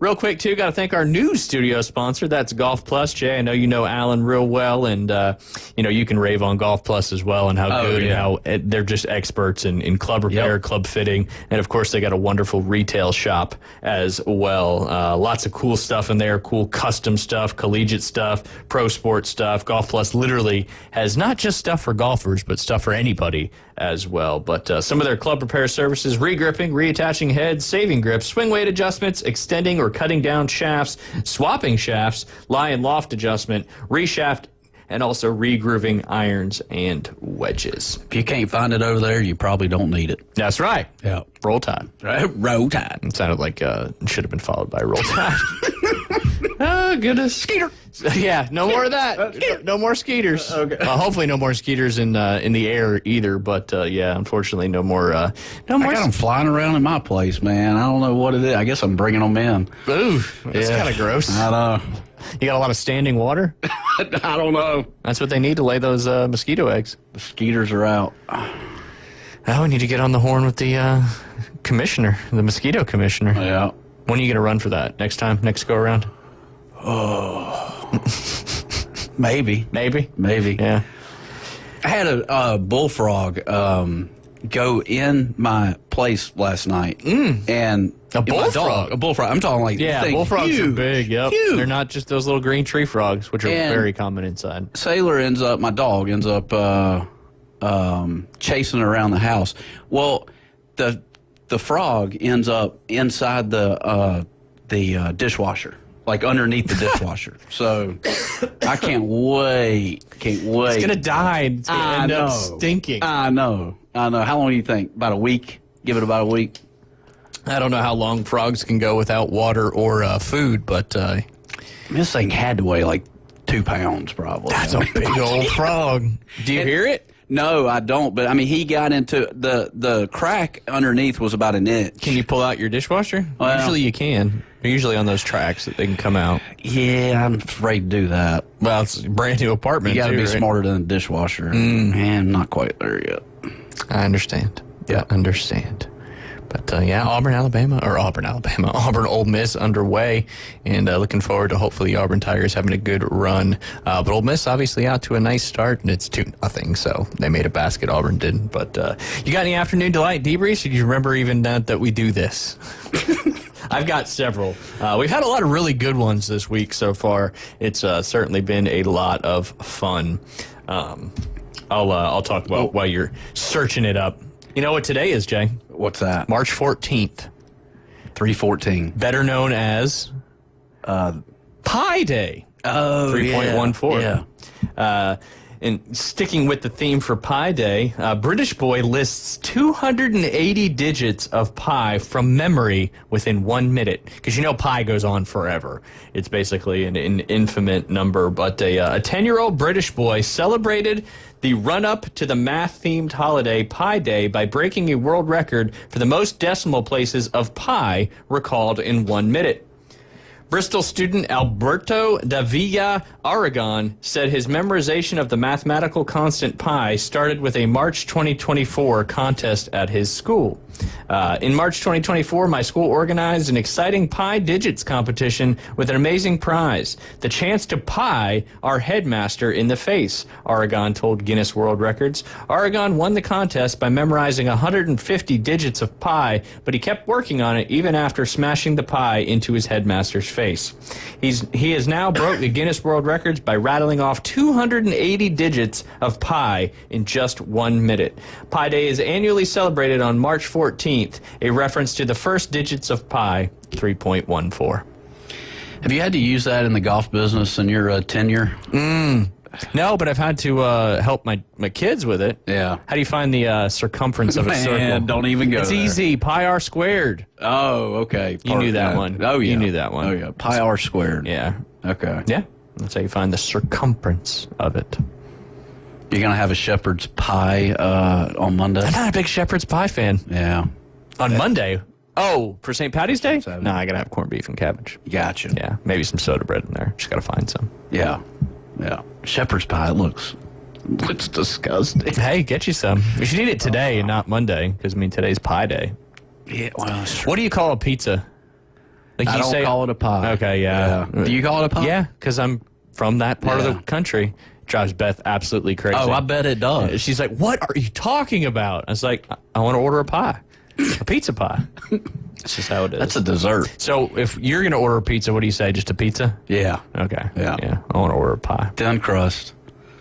Real quick, too, got to thank our new studio sponsor. That's Golf Plus. Jay, I know you know Alan real well, and you can rave on Golf Plus as well, and how good and how they're just experts in club repair, club fitting, and of course they got a wonderful retail shop as well. Lots of cool stuff in there, cool custom stuff, collegiate stuff, pro sports stuff. Golf Plus literally has not just stuff for golfers, but stuff for anybody as well. But some of their club repair services: re-gripping, reattaching heads, saving grips, swing weight adjustments, extending or cutting down shafts, swapping shafts, lie and loft adjustment, reshaft, and also re-grooving irons and wedges. If you can't find it over there, you probably don't need it. That's right. Yeah. Roll Tide. Right? Roll Tide. It sounded like it should have been followed by Roll Tide. Oh, goodness. Skeeter. Yeah, no more of that. No more skeeters. Okay. Hopefully no more skeeters in the air either, but yeah, unfortunately no more. I got them flying around in my place, man. I don't know what it is. I guess I'm bringing them in. Ooh, that's kind of gross. I know. You got a lot of standing water? I don't know. That's what they need to lay those mosquito eggs. The skeeters are out. Oh, we need to get on the horn with the commissioner, the mosquito commissioner. Yeah. When are you going to run for that? Next go around? Oh, maybe. Maybe? Maybe. Yeah. I had a bullfrog go in my place last night. And A bullfrog? A bullfrog. I'm talking like Yeah, thing, bullfrogs huge, are big. Yep. huge. They're not just those little green tree frogs, which are And very common inside. My dog ends up chasing it around the house. Well, the frog ends up inside the dishwasher, like underneath the dishwasher. So I can't wait. It's going to die. It's going to end up stinking. I know. How long do you think? About a week? Give it about a week? I don't know how long frogs can go without water or food, but this thing had to weigh like 2 pounds probably. That's a big old frog. Do you hear it? No, I don't. But I mean, he got into the crack underneath was about an inch. Can you pull out your dishwasher? Well, usually you can. They're usually on those tracks that they can come out. Yeah, I'm afraid to do that. Well, it's a brand new apartment. You got to be right? smarter than a dishwasher. And not quite there yet. I understand. Yeah, understand. But Auburn, Ole Miss underway, and looking forward to hopefully the Auburn Tigers having a good run. But Ole Miss obviously out to a nice start, and it's 2-0, so they made a basket. Auburn didn't. But you got any afternoon delight debriefs? Or do you remember even that we do this? I've got several. We've had a lot of really good ones this week so far. It's certainly been a lot of fun. I'll talk about while you're searching it up. You know what today is, Jay? What's that? March 14th. 3/14. Better known as Pi Day. Oh, 3.14. Yeah. And sticking with the theme for Pi Day, British boy lists 280 digits of pi from memory within 1 minute. Because you know pi goes on forever. It's basically an infinite number. But a 10-year-old British boy celebrated the run-up to the math-themed holiday Pi Day by breaking a world record for the most decimal places of pi recalled in 1 minute. Bristol student Alberto Davila Aragon said his memorization of the mathematical constant pi started with a March 2024 contest at his school. In March 2024, my school organized an exciting pi digits competition with an amazing prize, the chance to pie our headmaster in the face, Aragon told Guinness World Records. Aragon won the contest by memorizing 150 digits of pi, but he kept working on it even after smashing the pie into his headmaster's face. He has now broke the Guinness World Records by rattling off 280 digits of pi in just 1 minute. Pi Day is annually celebrated on March 14th, a reference to the first digits of pi, 3.14. Have you had to use that in the golf business in your tenure? No, but I've had to help my kids with it. Yeah. How do you find the circumference of a circle? Don't even go It's there. easy. Pi r squared. Oh, okay. You knew that one. Oh, yeah. You knew that one. Oh, yeah. Pi r squared. Yeah. Okay. Yeah. That's how you find the circumference of it. You're going to have a shepherd's pie on Monday? I'm not a big shepherd's pie fan. Yeah. On Monday? Oh, for St. Patty's Day? No, I got to have corned beef and cabbage. Gotcha. Yeah. Maybe some soda bread in there. Just got to find some. Yeah. Yeah. Shepherd's pie looks disgusting. Hey, get you some. We should eat it today and not Monday, because, I mean, today's Pie Day. Yeah, well, what do you call a pizza? Like I don't call it a pie. Okay, yeah. Do you call it a pie? Yeah, because I'm from that part of the country. Drives Beth absolutely crazy. Oh, I bet it does. She's like, what are you talking about? I was like, I want to order a pie. A pizza pie. That's just how it is. That's a dessert. So if you're going to order a pizza, what do you say? Just a pizza? Yeah. Okay. Yeah. I want to order a pie. Thin crust.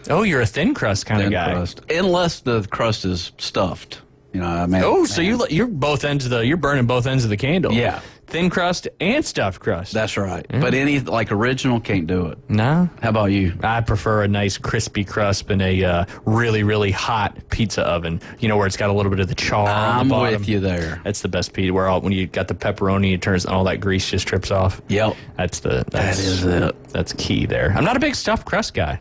Oh, you're a thin crust kind of guy. Crust. Unless the crust is stuffed. You know, I mean. Oh, so you're both ends of you're burning both ends of the candle. Yeah. Thin crust and stuffed crust. That's right. But any like original can't do it. No. How about you? I prefer a nice crispy crust in a really, really hot pizza oven. You know, where it's got a little bit of the char on the bottom. I'm with you there. That's the best pizza. Where when you got the pepperoni, it turns all that grease just trips off. Yep. That is it. That's key there. I'm not a big stuffed crust guy.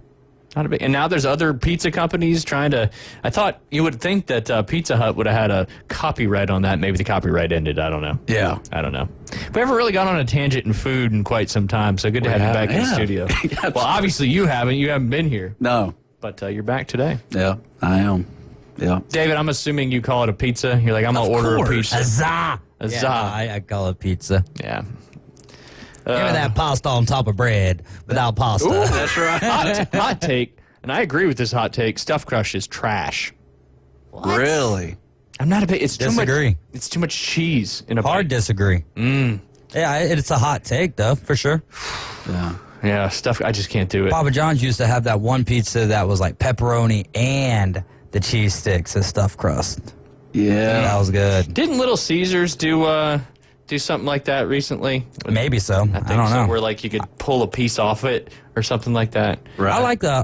And now there's other pizza companies trying to. I thought you would think that Pizza Hut would have had a copyright on that. Maybe the copyright ended. I don't know. Yeah. I don't know. We haven't really gone on a tangent in food in quite some time, so good to have you back in the studio. Well, obviously you haven't. You haven't been here. No. But you're back today. Yeah, I am. Yeah. David, I'm assuming you call it a pizza. You're like, I'm going to order a pizza. Huzzah! Huzzah. Yeah, I call it pizza. Yeah. Give me that pasta on top of bread without pasta. Ooh, that's right. Hot take, and I agree with this hot take. Stuffed crust is trash. What? Really? I'm not a bit. It's Disagree. too much. It's too much cheese in a Hard disagree. Yeah, it's a hot take though, for sure. Yeah, stuff. I just can't do it. Papa John's used to have that one pizza that was like pepperoni and the cheese sticks as stuffed crust. Yeah, that was good. Didn't Little Caesars do something like that recently? Maybe so. I think don't so, know. where like you could pull a piece off it or something like that. I like the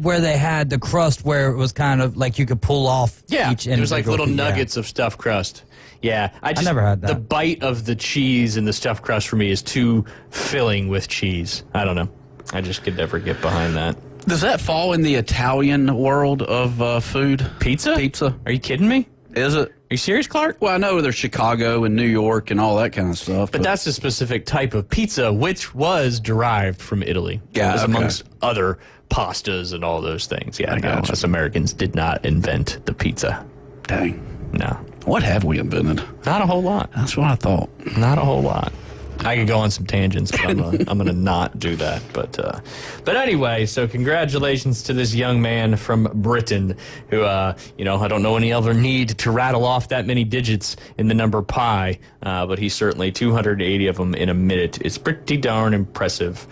where they had the crust where it was kind of like you could pull off. Yeah, each there's like little individual piece. nuggets of stuffed crust. Yeah, I never had that. The bite of the cheese in the stuffed crust for me is too filling with cheese. I don't know. I just could never get behind that. Does that fall in the Italian world of food? Pizza? Pizza. Are you kidding me? Is it? Are you serious, Clark? Well, I know there's Chicago and New York and all that kind of stuff. But that's a specific type of pizza, which was derived from Italy. Yeah, As okay. amongst other pastas and all those things. Yeah, I no, gotcha. us Americans did not invent the pizza. Dang. No. What have we invented? Not a whole lot. That's what I thought. Not a whole lot. I could go on some tangents, but I'm gonna not do that. But anyway, so congratulations to this young man from Britain who, I don't know any other need to rattle off that many digits in the number pi, but he's certainly 280 of them in a minute. It's pretty darn impressive.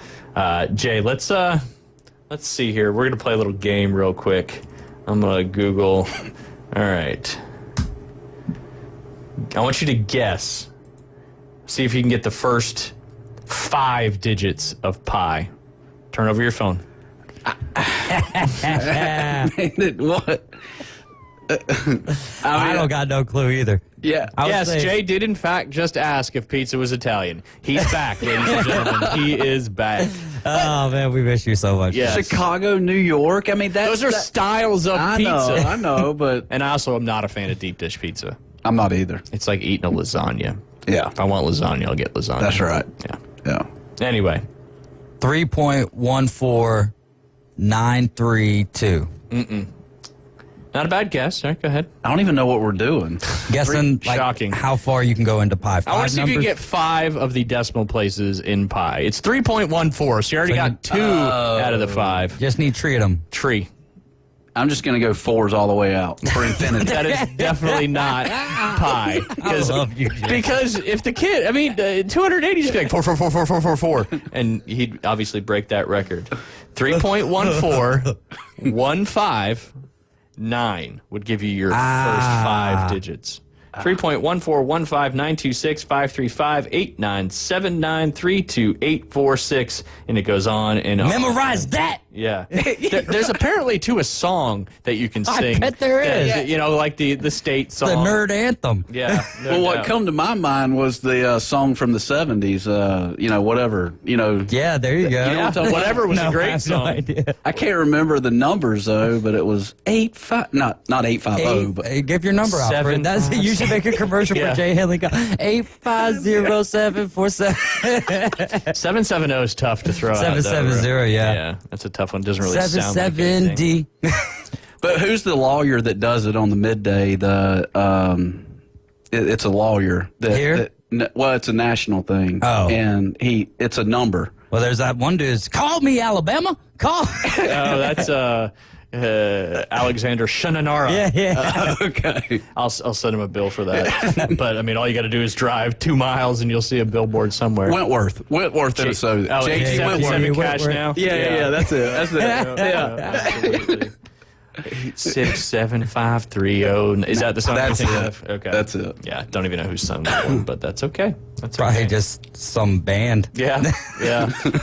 Jay, let's see here. We're gonna play a little game real quick. I'm gonna Google. All right. I want you to guess. See if you can get the first 5 digits of pi. Turn over your phone. What? I don't got no clue either. Yeah. Yes, Jay did in fact just ask if pizza was Italian. He's back, ladies and gentlemen. He is back. Oh man, we miss you so much. Yes. Chicago, New York. I mean, Those are styles of pizza. I know, but And I also am not a fan of deep dish pizza. I'm not either. It's like eating a lasagna. Yeah. If I want lasagna, I'll get lasagna. That's right. Yeah. Anyway. 3.14932. Not a bad guess. All right, go ahead. I don't even know what we're doing. Guessing like Shocking. how far you can go into pi. I want to see if you can numbers? get 5 of the decimal places in pi. It's 3.14, so you already got 2 out of the 5. Just need 3 of them. Tree. I'm just going to go 4s all the way out for infinity. That is definitely not pi. love you, Jay. Because if the kid, 280 just be like 4, and he'd obviously break that record. 3.14159 would give you your first 5 digits. 3.1415926535897932846, and it goes on and on. Memorize that. Yeah. There's apparently to a song that you can sing. I bet there is. Like the state song. The nerd anthem. Yeah. Well, what come to my mind was the song from the 70s, whatever, Yeah, there you go. Yeah, whatever was a great I have song. No idea. I can't remember the numbers, though, but it was 85, not 850, but Hey, give your number out. Seven, That's you should make a commercial Yeah. for Jay Henley. 850-747. 770 is tough to throw out. 770, yeah. Yeah, that's a tough one. Doesn't really sound like 770. anything. But who's the lawyer that does it on the midday? It's a lawyer. Here? It's a national thing. Oh. And it's a number. Well, there's that one dude. Call me, Alabama. Call. Oh, that's Alexander Shananara. Yeah. Okay. I'll send him a bill for that. But all you got to do is drive 2 miles and you'll see a billboard somewhere. Wentworth, Minnesota. Oh, JT Wentworth. 77 cash Wentworth. now. Yeah, that's it. Absolutely. 867-530. Is that the song That's you think it. of? Okay. That's it. Yeah, don't even know who sung that one, but that's okay. That's Probably okay. just some band. Yeah,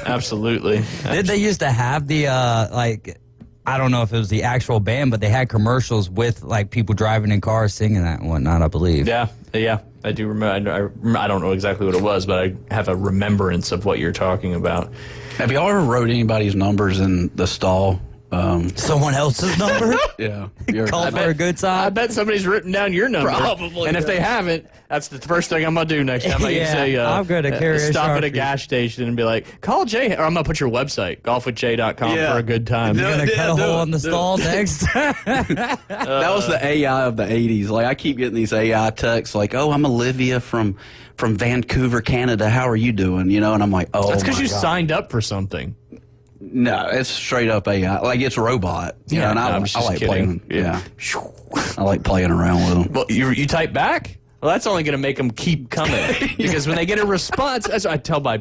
absolutely. Did they used to have the I don't know if it was the actual band, but they had commercials with like people driving in cars singing that and whatnot, I believe. Yeah, I do remember. I don't know exactly what it was, but I have a remembrance of what you're talking about. Have y'all ever wrote anybody's numbers in the stall Someone else's number? Yeah. Call for a good time? I bet somebody's written down your number. Probably, And if they haven't, that's the first thing I'm going to do next time. I say, I'm going to carry a stop at a Sharpie. gas station and be like, call Jay. Or I'm going to put your website, golfwithjay.com, Yeah. for a good time. You're going to cut a hole in the stall next? That was the AI of the 80s. Like, I keep getting these AI texts like, oh, I'm Olivia from Vancouver, Canada. How are you doing? You know, and I'm like, oh, That's because my you God. signed up for something. No, it's straight up AI. Like, it's a robot. You know, and no, I was like just playing. kidding. Yeah. I like playing around with them. Well, you type back? Well, that's only going to make them keep coming. Because when they get a response, as I tell my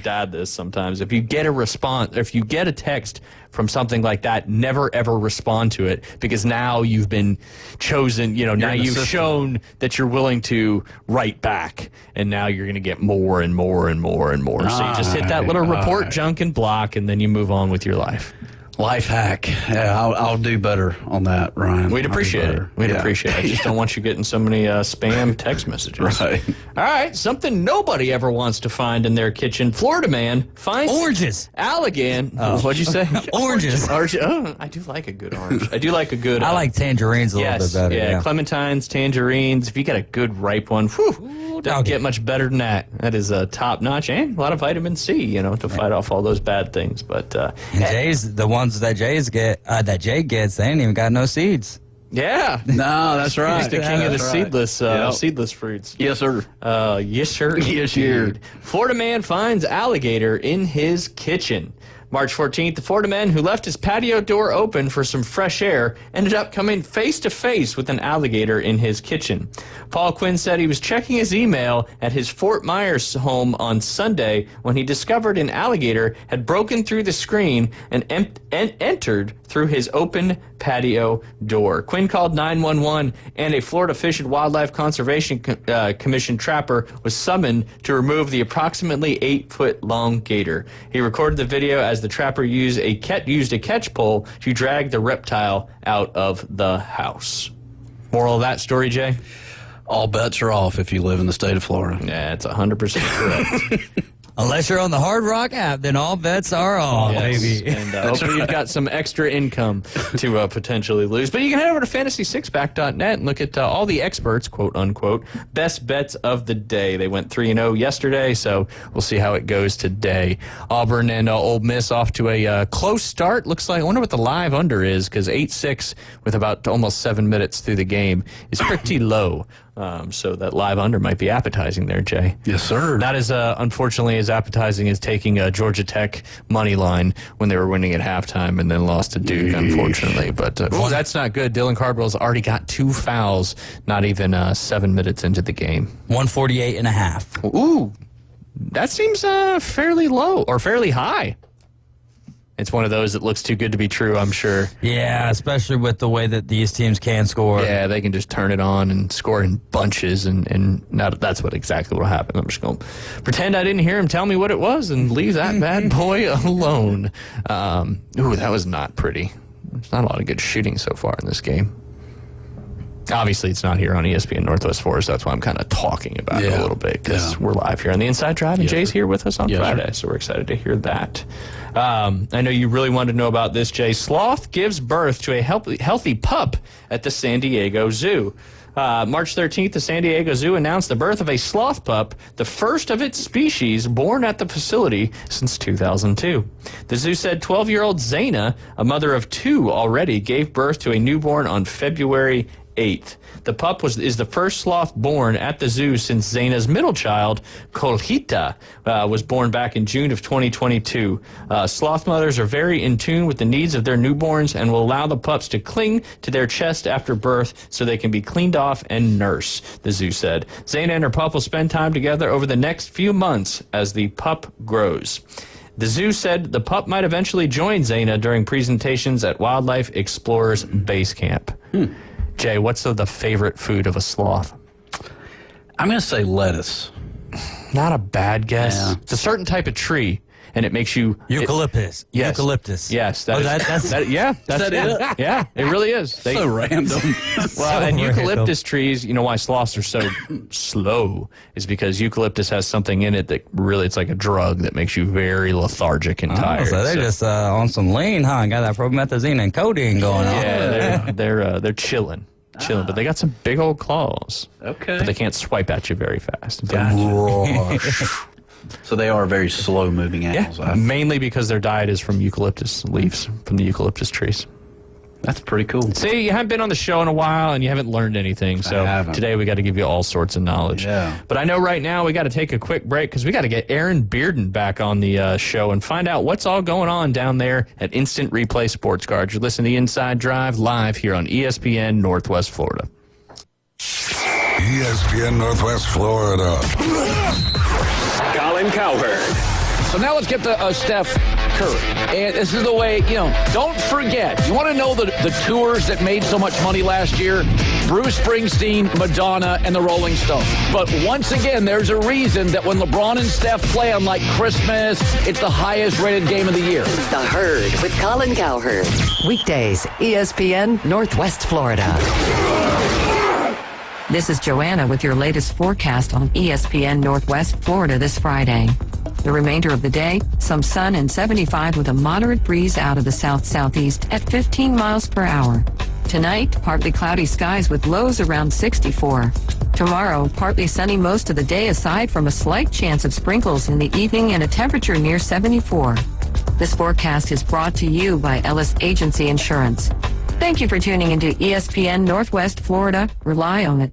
dad this sometimes, if you get a response, if you get a text from something like that, never ever respond to it, because now you've been chosen, now in the you've system. shown that you're willing to write back, and now you're going to get more and more and more and more. So you just hit that little report junk and block, and then you move on with your life. Life hack. Yeah, I'll do better on that, Ryan. We'd appreciate it. We'd appreciate it. I just don't want you getting so many spam text messages. Right. All right. Something nobody ever wants to find in their kitchen. Florida man finds Oranges. Alligator. What'd you say? Oranges. Orange. Oh, I do like a good orange. I do like a good. I like tangerines a little bit better. Yeah, clementines, tangerines. If you got a good ripe one, doesn't get much better than that. That is top notch, and a lot of vitamin C, to fight off all those bad things. But And Jay's, the ones that Jay gets, they ain't even got no seeds. yeah, No, that's right. he's the king of the That's right. seedless Yep. seedless fruits. Yes, sir. Yes, sir. Yes, sir. Florida man finds alligator in his kitchen. March 14th, the Florida man who left his patio door open for some fresh air ended up coming face to face with an alligator in his kitchen. Paul Quinn said he was checking his email at his Fort Myers home on Sunday when he discovered an alligator had broken through the screen and entered through his open patio door. Quinn called 911, and a Florida Fish and Wildlife Conservation Commission trapper was summoned to remove the approximately 8-foot-long gator. He recorded the video as the trapper used a catch pole to drag the reptile out of the house. Moral of that story, Jay? All bets are off if you live in the state of Florida. Yeah, it's 100% correct. Unless you're on the Hard Rock app, then all bets are off, baby. And hopefully you've got some extra income to potentially lose. But you can head over to fantasysixpack.net and look at all the experts, quote unquote, best bets of the day. They went 3-0 yesterday, so we'll see how it goes today. Auburn and Ole Miss off to a close start. Looks like, I wonder what the live under is, because 8-6 with about almost 7 minutes through the game is pretty low. So that live under might be appetizing there, Jay. Yes, sir. Not as unfortunately as appetizing as taking Georgia Tech money line when they were winning at halftime and then lost to Duke, unfortunately. But that's not good. Dylan Cardwell's already got 2 fouls, not even 7 minutes into the game. 148.5. Ooh, that seems fairly low or fairly high. It's one of those that looks too good to be true, I'm sure. Yeah, especially with the way that these teams can score. Yeah, they can just turn it on and score in bunches, and now that's what exactly will happen. I'm just going to pretend I didn't hear him tell me what it was and leave that bad boy alone. Ooh, that was not pretty. There's not a lot of good shooting so far in this game. Obviously, it's not here on ESPN Northwest Florida, so that's why I'm kind of talking about it a little bit, because we're live here on the Inside Drive, and Jay's here with us on Friday, so we're excited to hear that. I know you really wanted to know about this, Jay. Sloth gives birth to a healthy pup at the San Diego Zoo. March 13th, the San Diego Zoo announced the birth of a sloth pup, the first of its species born at the facility since 2002. The zoo said 12-year-old Zaina, a mother of 2 already, gave birth to a newborn on February 8th. The pup is the first sloth born at the zoo since Zaina's middle child, Colhita, was born back in June of 2022. Sloth mothers are very in tune with the needs of their newborns and will allow the pups to cling to their chest after birth so they can be cleaned off and nursed, the zoo said. Zaina and her pup will spend time together over the next few months as the pup grows. The zoo said the pup might eventually join Zaina during presentations at Wildlife Explorers Base Camp. Jay, what's the favorite food of a sloth? I'm going to say lettuce. Not a bad guess. Yeah. It's a certain type of tree. and it makes you eucalyptus. Yes. Eucalyptus. Yes, that's yeah. That's that it? Yeah, it really is. So random. Well, and eucalyptus trees, you know why sloths are so slow is because eucalyptus has something in it that really, it's like a drug that makes you very lethargic and tired. So they're just on some lean, huh? Got that promethazine and codeine going on. Yeah, they're chilling, but they got some big old claws. Okay. But they can't swipe at you very fast. So they are very slow-moving animals. Yeah, mainly because their diet is from eucalyptus leaves, from the eucalyptus trees. That's pretty cool. See, you haven't been on the show in a while, and you haven't learned anything. So today we got to give you all sorts of knowledge. Yeah. But I know right now we got to take a quick break because we got to get Aaron Bearden back on the show and find out what's all going on down there at Instant Replay Sports Cards. You're listening to the Inside Drive live here on ESPN Northwest Florida. ESPN Northwest Florida. Colin Cowherd. So now let's get to Steph Curry. And this is the way, don't forget. You want to know the tours that made so much money last year? Bruce Springsteen, Madonna, and the Rolling Stones. But once again, there's a reason that when LeBron and Steph play on like Christmas, it's the highest rated game of the year. The Herd with Colin Cowherd. Weekdays, ESPN Northwest Florida. This is Joanna with your latest forecast on ESPN Northwest Florida this Friday. The remainder of the day, some sun and 75 with a moderate breeze out of the south-southeast at 15 miles per hour. Tonight, partly cloudy skies with lows around 64. Tomorrow, partly sunny most of the day aside from a slight chance of sprinkles in the evening and a temperature near 74. This forecast is brought to you by Ellis Agency Insurance. Thank you for tuning into ESPN Northwest Florida. Rely on it.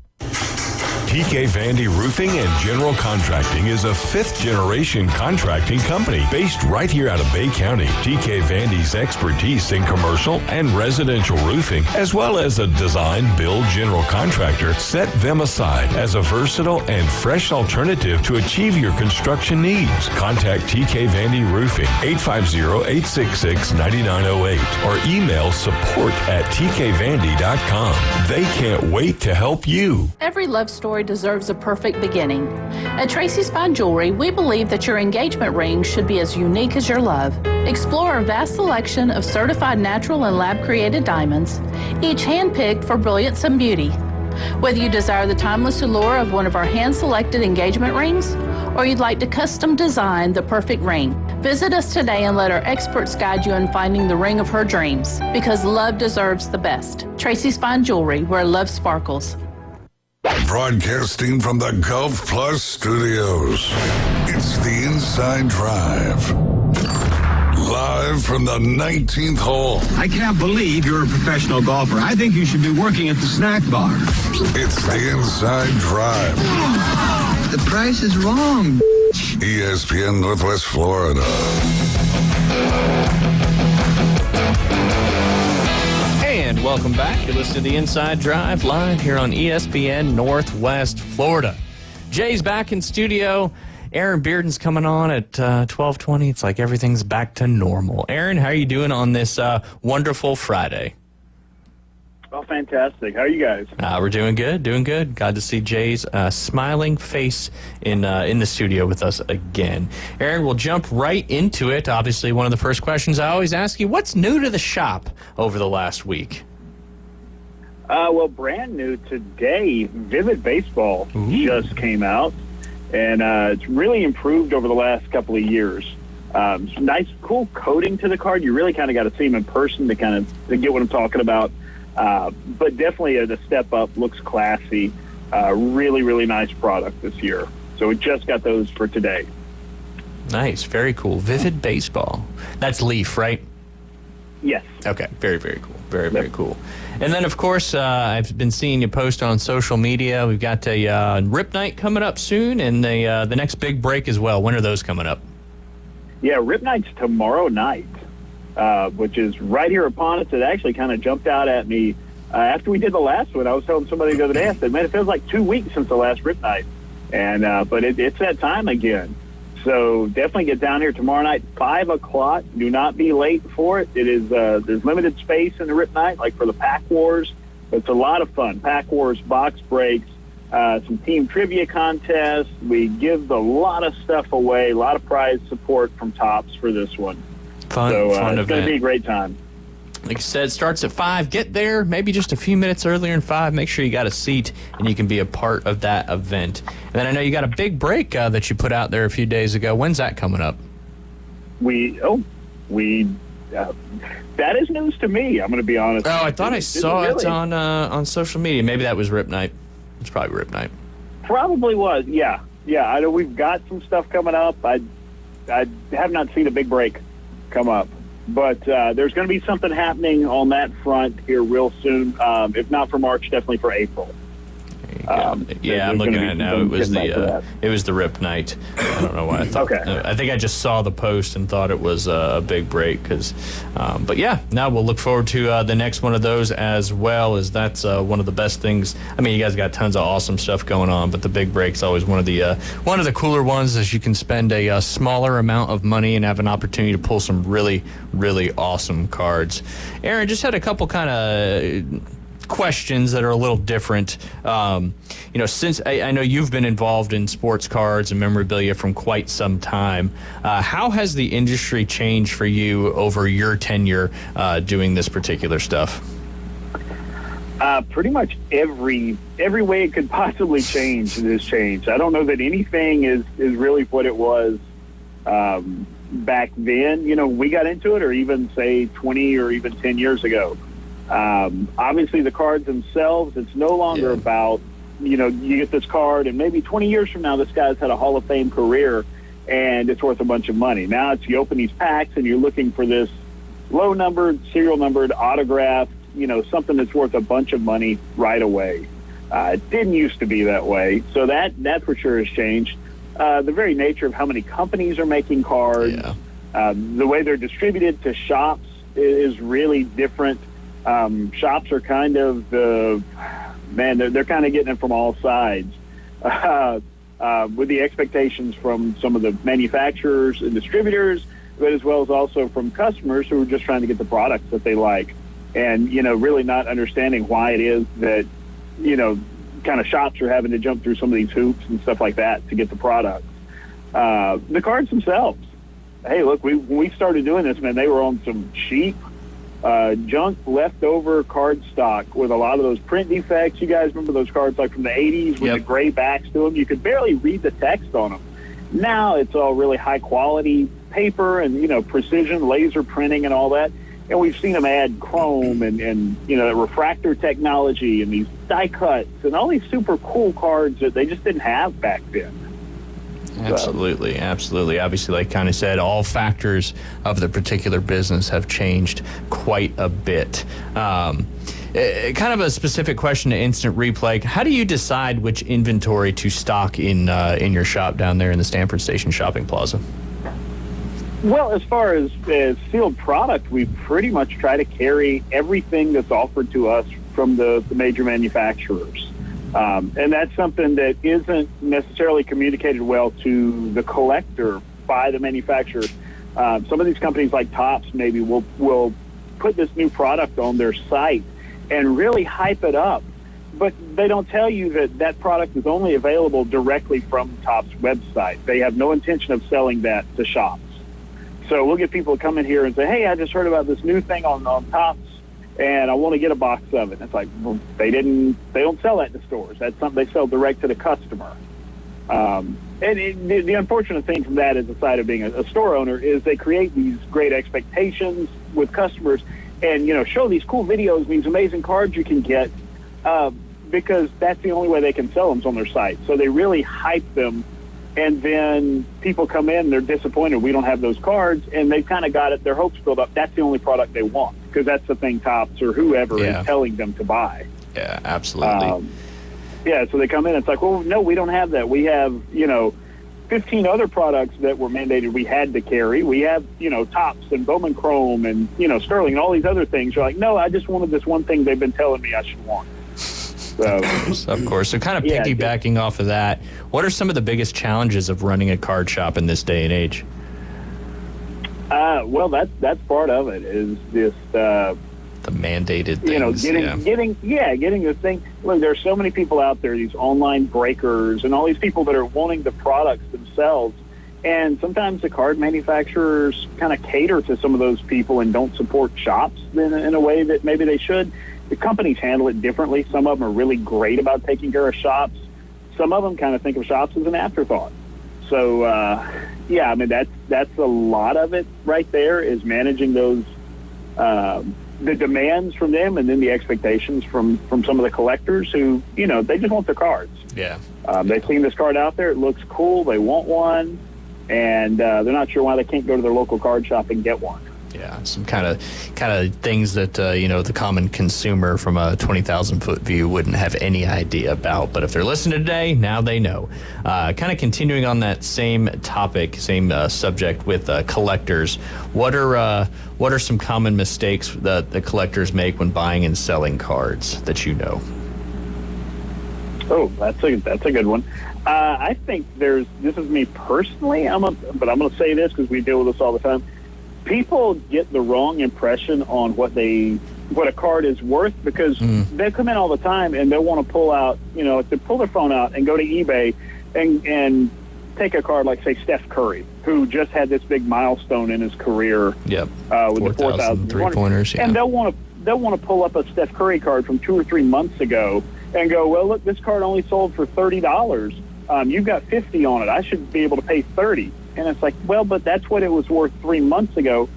TK Vandy Roofing and General Contracting is a fifth-generation contracting company based right here out of Bay County. TK Vandy's expertise in commercial and residential roofing, as well as a design-build general contractor, set them aside as a versatile and fresh alternative to achieve your construction needs. Contact TK Vandy Roofing, 850-866-9908, or email support@tkvandy.com. They can't wait to help you. Every love story deserves a perfect beginning. At Tracy's Fine Jewelry, we believe that your engagement ring should be as unique as your love. Explore our vast selection of certified natural and lab-created diamonds, each hand-picked for brilliance and beauty. Whether you desire the timeless allure of one of our hand-selected engagement rings, or you'd like to custom design the perfect ring, visit us today and let our experts guide you in finding the ring of her dreams, because love deserves the best. Tracy's Fine Jewelry, where love sparkles. Broadcasting from the Gulf Plus Studios, it's the Inside Drive. Live from the 19th hole. I can't believe you're a professional golfer. I think you should be working at the snack bar. It's the Inside Drive. The price is wrong. ESPN Northwest Florida. And welcome back. You're listening to the Inside Drive live here on ESPN Northwest Florida. Jay's back in studio. Aaron Bearden's coming on at 12:20. It's like everything's back to normal. Aaron, how are you doing on this wonderful Friday? Oh, fantastic. How are you guys? We're doing good, Glad to see Jay's smiling face in the studio with us again. Aaron, we'll jump right into it. Obviously, one of the first questions I always ask you, what's new to the shop over the last week? Well, brand new today, Vivid Baseball just came out, and it's really improved over the last couple of years. Nice, cool coating to the card. You really kind of got to see them in person to get what I'm talking about. But definitely the step up, looks classy. Really, really nice product this year. So we just got those for today. Nice, very cool. Vivid Baseball. That's Leaf, right? Yes. Okay, very, very cool. Very, very cool. And then, of course, I've been seeing you post on social media. We've got a Rip Night coming up soon, and the next big break as well. When are those coming up? Yeah, Rip Night's tomorrow night. Which is right here upon us. It actually kind of jumped out at me after we did the last one. I was telling somebody the other day, I said, man, it feels like 2 weeks since the last Rip Night. And but it's that time again. So definitely get down here tomorrow night, 5 o'clock. Do not be late for it. It is there's limited space in the Rip Night, like for the Pack Wars. It's a lot of fun. Pack Wars, box breaks, some team trivia contests. We give a lot of stuff away, a lot of prize support from Topps for this one. Fun It's event. going to be a great time. Like I said, it starts at 5. Get there maybe just a few minutes earlier than 5. Make sure you got a seat and you can be a part of that event. And then I know you got a big break that you put out there a few days ago. When's that coming up? That is news to me, I'm going to be honest. Oh, I thought I saw it on social media. Maybe that was Rip Night. It's probably Rip Night. Probably was, yeah. Yeah, I know we've got some stuff coming up. I have not seen a big break come up. But there's going to be something happening on that front here real soon. If not for March, definitely for April. Yeah, I'm looking at it now. It was the Rip Night. I don't know why I thought. Okay. I think I just saw the post and thought it was a big break. But yeah, now we'll look forward to the next one of those as well. As that's one of the best things. I mean, you guys got tons of awesome stuff going on, but the big break's always one of the cooler ones, as you can spend a smaller amount of money and have an opportunity to pull some really, really awesome cards. Aaron, just had a couple kind of questions that are a little different. Since I know you've been involved in sports cards and memorabilia from quite some time, how has the industry changed for you over your tenure doing this particular stuff? Pretty much every way it could possibly change has changed. I don't know that anything is really what it was back then. We got into it, or even say 20 or even 10 years ago. Obviously the cards themselves, it's no longer about, you get this card and maybe 20 years from now, this guy's had a Hall of Fame career and it's worth a bunch of money. Now it's, you open these packs and you're looking for this low numbered, serial numbered, autographed, something that's worth a bunch of money right away. It didn't used to be that way. So that for sure has changed. The very nature of how many companies are making cards, the way they're distributed to shops is really different. Shops are kind of they're kind of getting it from all sides, with the expectations from some of the manufacturers and distributors, but as well as also from customers who are just trying to get the products that they like, and really not understanding why it is that kind of shops are having to jump through some of these hoops and stuff like that to get the products. The cards themselves. Hey, look, when we started doing this, man, they were on some cheap junk leftover card stock with a lot of those print defects. You guys remember those cards like from the 80s with the gray backs to them? You could barely read the text on them. Now it's all really high quality paper and, precision laser printing and all that. And we've seen them add chrome and that refractor technology and these die cuts and all these super cool cards that they just didn't have back then. Absolutely. Obviously, like kind of said, all factors of the particular business have changed quite a bit. Kind of a specific question to Instant Replay. How do you decide which inventory to stock in your shop down there in the Stanford Station Shopping Plaza? Well, as far as sealed product, we pretty much try to carry everything that's offered to us from the major manufacturers. And that's something that isn't necessarily communicated well to the collector by the manufacturer. Some of these companies like Topps maybe will put this new product on their site and really hype it up. But they don't tell you that product is only available directly from Topps website. They have no intention of selling that to shops. So we'll get people to come in here and say, hey, I just heard about this new thing on Topps, and I want to get a box of it. And it's like, well, they don't sell that in the stores. That's something they sell direct to the customer. And the unfortunate thing from that is the side of being a store owner is they create these great expectations with customers and, show these cool videos, these amazing cards you can get, because that's the only way they can sell them on their site. So they really hype them, and then people come in, they're disappointed we don't have those cards, and they've kind of got their hopes filled up. That's the only product they want, because that's the thing Topps or whoever is telling them to buy. Yeah, absolutely. So they come in, it's like, well, no, we don't have that. We have, 15 other products that were mandated we had to carry. We have, Topps and Bowman Chrome and, Sterling and all these other things. You're like, no, I just wanted this one thing they've been telling me I should want. So, of course. So kind of piggybacking off of that, what are some of the biggest challenges of running a card shop in this day and age? Well, that's part of it is just the The mandated things. You know, getting this thing. Look, there's so many people out there, these online breakers and all these people that are wanting the products themselves. And sometimes the card manufacturers kind of cater to some of those people and don't support shops in a way that maybe they should. The companies handle it differently. Some of them are really great about taking care of shops. Some of them kind of think of shops as an afterthought. So, I mean, that's a lot of it right there, is managing those the demands from them and then the expectations from some of the collectors who, you know, they just want their cards. Yeah. They've seen this card out there. It looks cool. They want one. And they're not sure why they can't go to their local card shop and get one. Yeah, some kind of things that you know, the common consumer from a 20,000-foot view wouldn't have any idea about. But if they're listening today, now they know. Kind of continuing on that same topic, same subject with collectors. What are some common mistakes that the collectors make when buying and selling cards that you know? Oh, that's a good one. I think this is me personally, but I'm going to say this because we deal with this all the time. People get the wrong impression on what a card is worth, because they come in all the time and they'll want to pull out, you know, to pull their phone out and go to eBay and take a card like, say, Steph Curry, who just had this big milestone in his career. Yep. With the 4,000 3-pointers. Yeah. And they'll want to pull up a Steph Curry card from 2 or 3 months ago and go, well, look, this card only sold for $30. You've got 50 on it. I should be able to pay 30. And it's like, well, but that's what it was worth 3 months ago.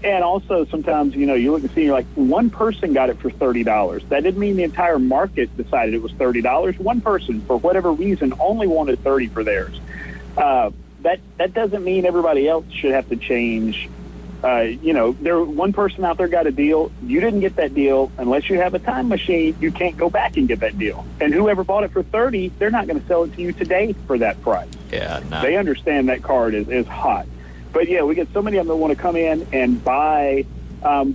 And also sometimes, you know, you look and see, you're like, one person got it for $30. That didn't mean the entire market decided it was $30. One person, for whatever reason, only wanted 30 for theirs. That doesn't mean everybody else should have to change. You know, one person out there got a deal. You didn't get that deal. Unless you have a time machine, you can't go back and get that deal. And whoever bought it for 30, they're not going to sell it to you today for that price. Yeah, no. They understand that card is hot. But, yeah, we get so many of them that want to come in and buy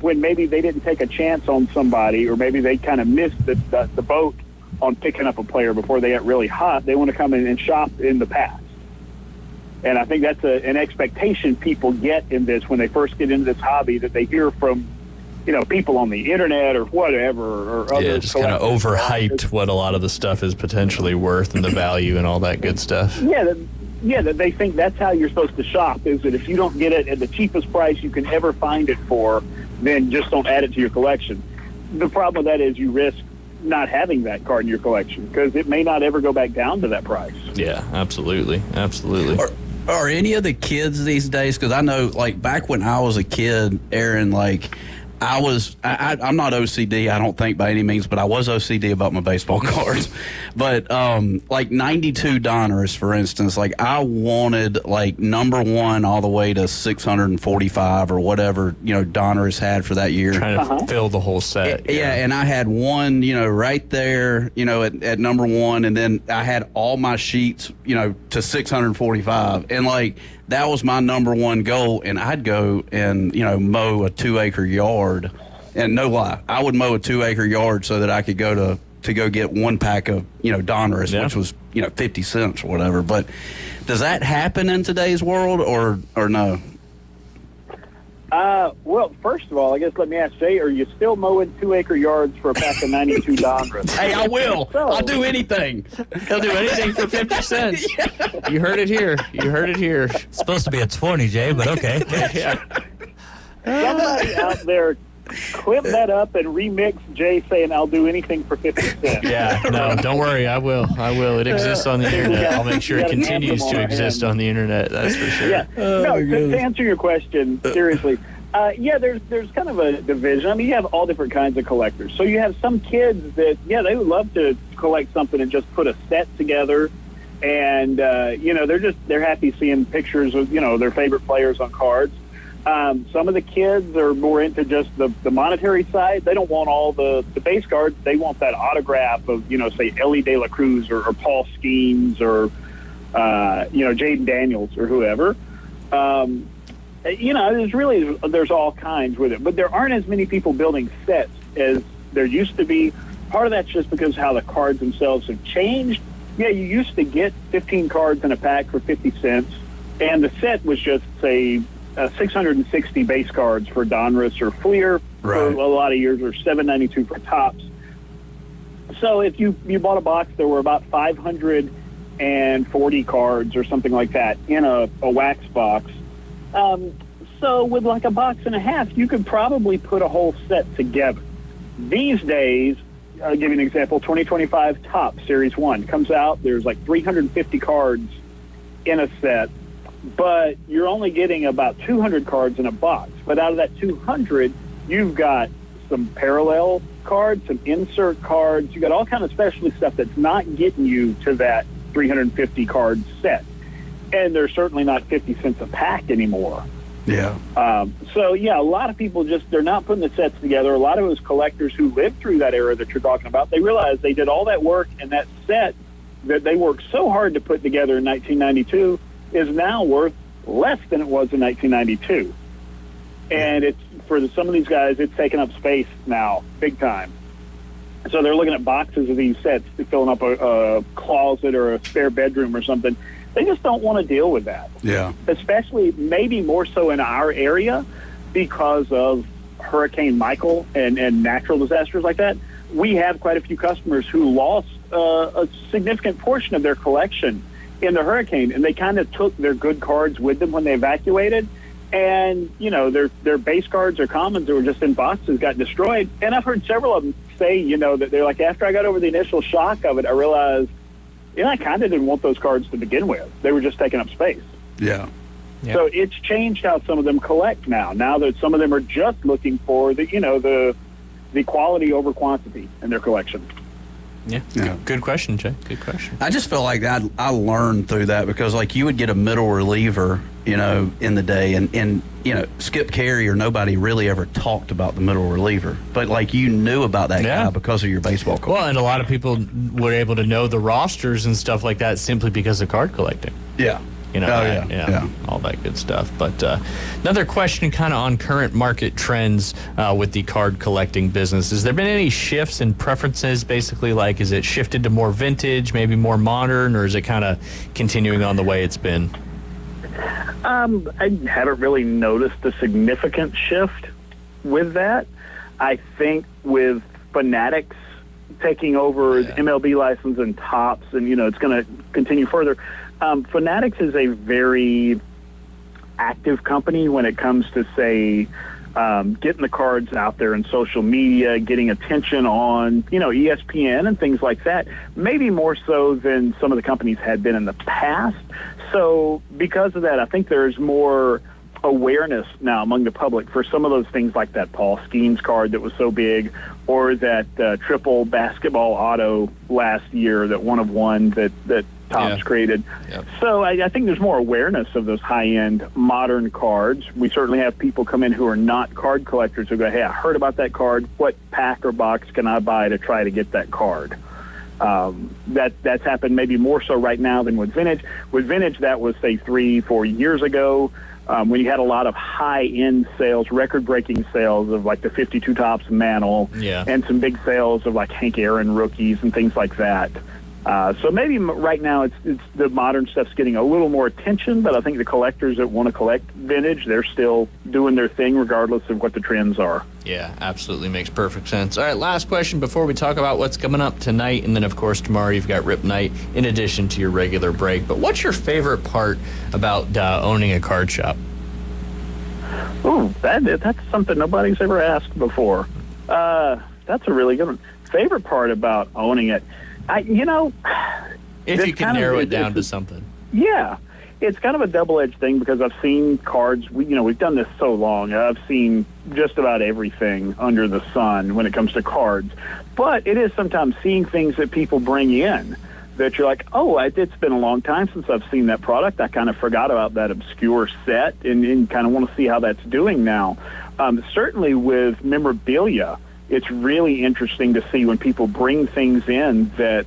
when maybe they didn't take a chance on somebody, or maybe they kind of missed the boat on picking up a player before they got really hot. They want to come in and shop in the past. And I think that's an expectation people get in this when they first get into this hobby, that they hear from, you know, people on the internet or whatever, or other. Yeah, just kind of overhyped what a lot of the stuff is potentially worth and the value and all that good stuff. Yeah, that they think that's how you're supposed to shop, is that if you don't get it at the cheapest price you can ever find it for, then just don't add it to your collection. The problem with that is you risk not having that card in your collection, because it may not ever go back down to that price. Yeah, absolutely. Are any of the kids these days, because I know, like, back when I was a kid, Aaron, like, I'm not OCD, I don't think, by any means, but I was OCD about my baseball cards. But like 92 Donruss, for instance, like, I wanted like number 1 all the way to 645 or whatever, you know, Donruss had for that year. Trying to fill the whole set. Yeah, and I had one, you know, right there, you know, at number 1, and then I had all my sheets, you know, to 645, and like, that was my number 1 goal. And I'd go and, you know, mow a 2-acre yard, and no lie, I would mow a 2-acre yard so that I could go to go get 1 pack of, you know, Donruss, which was, you know, 50 cents or whatever. But does that happen in today's world, or no? Well, first of all, I guess let me ask Jay, are you still mowing 2-acre yards for a pack of 92 Donruss? Hey, I will. I'll do anything. He'll do anything for 50 cents. Yeah. You heard it here. It's supposed to be a 20, Jay, but okay. Yeah. Somebody out there clip that up and remix Jay saying, I'll do anything for 50 cents. Yeah, no, don't worry. I will. It exists on the internet. I'll make sure it continues to exist on the internet. That's for sure. Yeah. To answer your question, seriously, there's kind of a division. I mean, you have all different kinds of collectors. So you have some kids that, they would love to collect something and just put a set together. And, they're happy seeing pictures of, their favorite players on cards. Some of the kids are more into just the monetary side. They don't want all the base cards. They want that autograph of, say, Ellie De La Cruz or Paul Skeens or, Jaden Daniels or whoever. There's all kinds with it. But there aren't as many people building sets as there used to be. Part of that's just because how the cards themselves have changed. Yeah, you used to get 15 cards in a pack for 50 cents, and the set was just, say, 660 base cards for Donruss or Fleer, for a lot of years, or $7.92 for Topps. So if you bought a box, there were about 540 cards or something like that in a wax box. So with like a box and a half, you could probably put a whole set together. These days, I'll give you an example, 2025 Topps Series 1 comes out. There's like 350 cards in a set, but you're only getting about 200 cards in a box. But out of that 200, you've got some parallel cards, some insert cards. You got all kind of specialty stuff that's not getting you to that 350 card set. And they're certainly not 50 cents a pack anymore. Yeah. So, yeah, a lot of people they're not putting the sets together. A lot of those collectors who lived through that era that you're talking about, they realized they did all that work, and that set that they worked so hard to put together in 1992 is now worth less than it was in 1992. And it's for some of these guys, it's taking up space now, big time. So they're looking at boxes of these sets to filling up a closet or a spare bedroom or something. They just don't want to deal with that. Yeah. Especially maybe more so in our area because of Hurricane Michael and natural disasters like that. We have quite a few customers who lost a significant portion of their collection in the hurricane, and they kind of took their good cards with them when they evacuated. And, you know, their base cards or commons that were just in boxes got destroyed. And I've heard several of them say, you know, that they're like, after I got over the initial shock of it, I realized, you know, I kind of didn't want those cards to begin with. They were just taking up space. Yeah. So it's changed how some of them collect now. Now that some of them are just looking for the quality over quantity in their collection. Yeah. Good question, Jay. Good question. I just feel like I learned through that because, like, you would get a middle reliever, you know, in the day, and you know, Skip Carey or nobody really ever talked about the middle reliever. But, like, you knew about that guy because of your baseball card. Well, and a lot of people were able to know the rosters and stuff like that simply because of card collecting. Yeah. You know, all that good stuff. But another question kind of on current market trends with the card collecting business. Has there been any shifts in preferences? Basically, like, is it shifted to more vintage, maybe more modern, or is it kind of continuing on the way it's been? I haven't really noticed a significant shift with that. I think with Fanatics taking over the MLB license and Topps, and, you know, it's going to continue further. Fanatics is a very active company when it comes to, say, getting the cards out there in social media, getting attention on, you know, ESPN and things like that, maybe more so than some of the companies had been in the past. So because of that, I think there's more awareness now among the public for some of those things like that Paul Skeens card that was so big, or that triple basketball auto last year, that one of one that Topps created. Yep. So I think there's more awareness of those high-end modern cards. We certainly have people come in who are not card collectors who go, hey, I heard about that card. What pack or box can I buy to try to get that card? That's happened maybe more so right now than with vintage. With vintage, that was, say, 3-4 years ago, when you had a lot of high-end sales, record-breaking sales of, like, the 52 Topps Mantle, and some big sales of, like, Hank Aaron rookies and things like that. So maybe right now it's the modern stuff's getting a little more attention, but I think the collectors that want to collect vintage, they're still doing their thing regardless of what the trends are. Yeah, absolutely makes perfect sense. All right, last question before we talk about what's coming up tonight, and then, of course, tomorrow you've got Rip Night in addition to your regular break. But what's your favorite part about owning a card shop? Ooh, that's something nobody's ever asked before. That's a really good one. Favorite part about owning it? If you can narrow it down to something. Yeah. It's kind of a double-edged thing because I've seen cards. We've done this so long. I've seen just about everything under the sun when it comes to cards. But it is sometimes seeing things that people bring in that you're like, oh, it's been a long time since I've seen that product. I kind of forgot about that obscure set and kind of want to see how that's doing now. Certainly with memorabilia, it's really interesting to see when people bring things in that,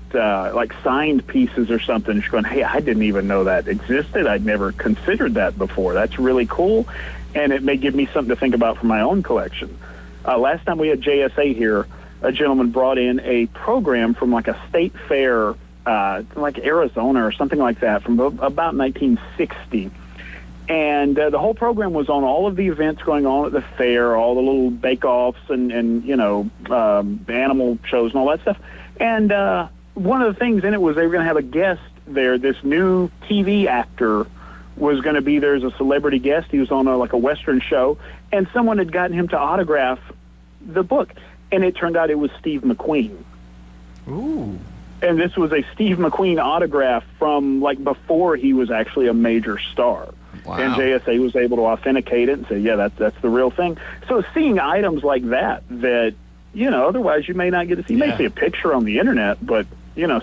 like signed pieces or something, just going, hey, I didn't even know that existed. I'd never considered that before. That's really cool, and it may give me something to think about for my own collection. Last time we had JSA here, a gentleman brought in a program from like a state fair, like Arizona or something like that, from about 1960. And the whole program was on all of the events going on at the fair, all the little bake-offs and animal shows and all that stuff. And one of the things in it was they were going to have a guest there. This new TV actor was going to be there as a celebrity guest. He was on a Western show, and someone had gotten him to autograph the book. And it turned out it was Steve McQueen. Ooh. And this was a Steve McQueen autograph from before he was actually a major star. Wow. And JSA was able to authenticate it and say, yeah, that's the real thing. So seeing items like that, otherwise you may not get to see. You may see a picture on the internet, but,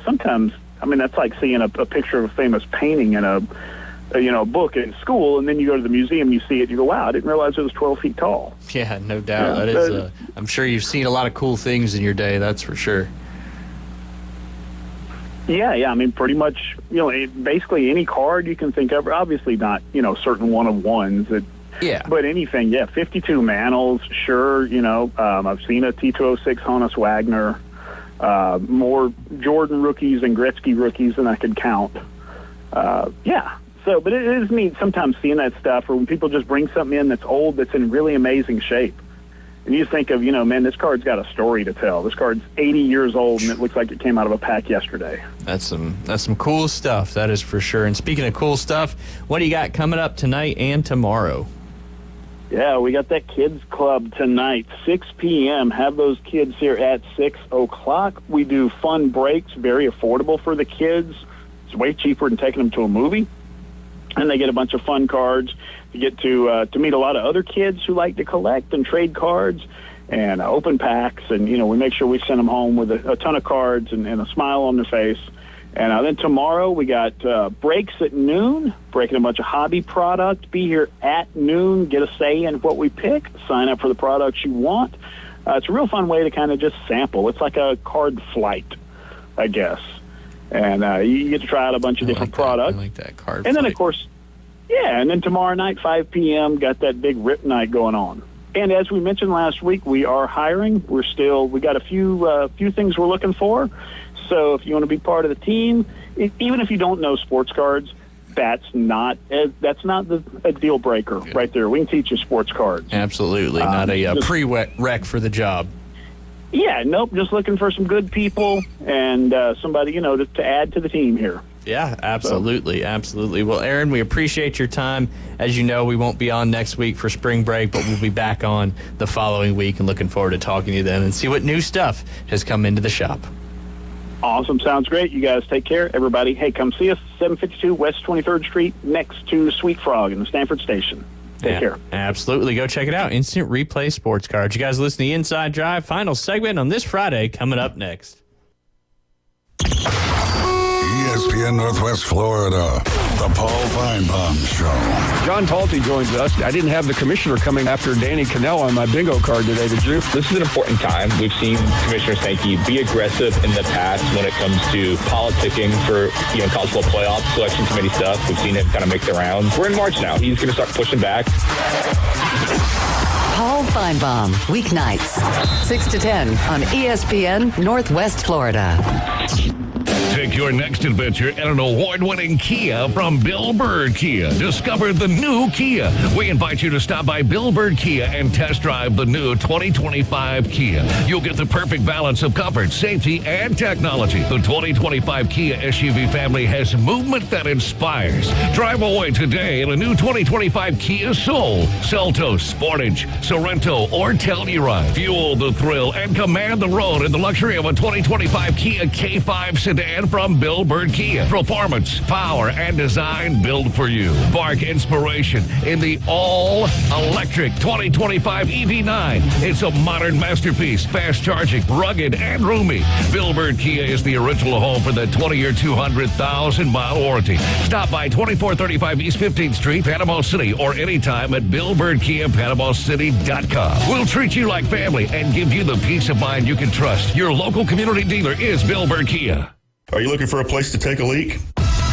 sometimes, that's like seeing a picture of a famous painting in a book in school, and then you go to the museum, you see it, you go, wow, I didn't realize it was 12 feet tall. Yeah, no doubt. That is. I'm sure you've seen a lot of cool things in your day, that's for sure. Yeah. Pretty much, basically any card you can think of. Obviously not, certain one-of-ones. But anything, 52 Mantles, sure. I've seen a T206 Honus Wagner, more Jordan rookies and Gretzky rookies than I could count. So, but it is neat sometimes seeing that stuff, or when people just bring something in that's old, that's in really amazing shape. And you think of, man, this card's got a story to tell. This card's 80 years old, and it looks like it came out of a pack yesterday. That's some cool stuff, that is for sure. And speaking of cool stuff, what do you got coming up tonight and tomorrow? Yeah, we got that kids club tonight, 6 p.m. Have those kids here at 6 o'clock. We do fun breaks, very affordable for the kids. It's way cheaper than taking them to a movie. And they get a bunch of fun cards. You get to meet a lot of other kids who like to collect and trade cards and open packs. And, we make sure we send them home with a ton of cards and a smile on their face. And then tomorrow we got breaks at noon, breaking a bunch of hobby product. Be here at noon, get a say in what we pick, sign up for the products you want. It's a real fun way to kind of just sample. It's like a card flight, I guess. And you get to try out a bunch of different products. I like that card. And then, of course, and then tomorrow night, 5 p.m., got that big RIP night going on. And as we mentioned last week, we are hiring. We got a few things we're looking for. So if you want to be part of the team, even if you don't know sports cards, that's not a deal breaker right there. We can teach you sports cards. Absolutely, not a pre-rec for the job. Yeah, nope, just looking for some good people and somebody, to add to the team here. Yeah, absolutely, absolutely. Well, Aaron, we appreciate your time. As you know, we won't be on next week for spring break, but we'll be back on the following week and looking forward to talking to you then and see what new stuff has come into the shop. Awesome. Sounds great. You guys take care, everybody. Hey, come see us, 752 West 23rd Street, next to Sweet Frog in the Stanford Station. Take care. Absolutely. Go check it out. Instant Replay Sports Cards. You guys listen to the Inside Drive. Final segment on this Friday coming up next. ESPN Northwest Florida, the Paul Feinbaum Show. John Talty joins us. I didn't have the commissioner coming after Danny Cannell on my bingo card today, did you? This is an important time. We've seen Commissioner Sankey be aggressive in the past when it comes to politicking for college football playoff selection committee stuff. We've seen him kind of make the rounds. We're in March now. He's going to start pushing back. Paul Feinbaum, weeknights, 6 to 10 on ESPN Northwest Florida. Take your next adventure in an award-winning Kia from Bill Bird Kia. Discover the new Kia. We invite you to stop by Bill Bird Kia and test drive the new 2025 Kia. You'll get the perfect balance of comfort, safety, and technology. The 2025 Kia SUV family has movement that inspires. Drive away today in a new 2025 Kia Soul, Seltos, Sportage, Sorento, or Telluride. Fuel the thrill and command the road in the luxury of a 2025 Kia K5 sedan from Bill Bird Kia. Performance, power, and design built for you. Spark inspiration in the all-electric 2025 EV9. It's a modern masterpiece, fast charging, rugged, and roomy. Bill Bird Kia is the original home for the 20-year, 200,000-mile warranty. Stop by 2435 East 15th Street, Panama City, or anytime at BillBirdKia.PanamaCity.com. We'll treat you like family and give you the peace of mind you can trust. Your local community dealer is Bill Bird Kia. Are you looking for a place to take a leak?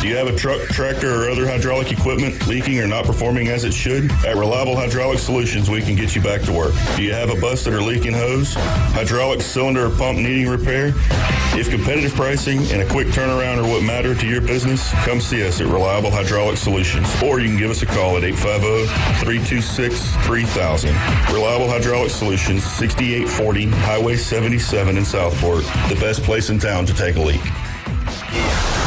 Do you have a truck, tractor, or other hydraulic equipment leaking or not performing as it should? At Reliable Hydraulic Solutions, we can get you back to work. Do you have a busted or leaking hose, hydraulic cylinder or pump needing repair? If competitive pricing and a quick turnaround are what matter to your business, come see us at Reliable Hydraulic Solutions. Or you can give us a call at 850-326-3000. Reliable Hydraulic Solutions, 6840 Highway 77 in Southport. The best place in town to take a leak.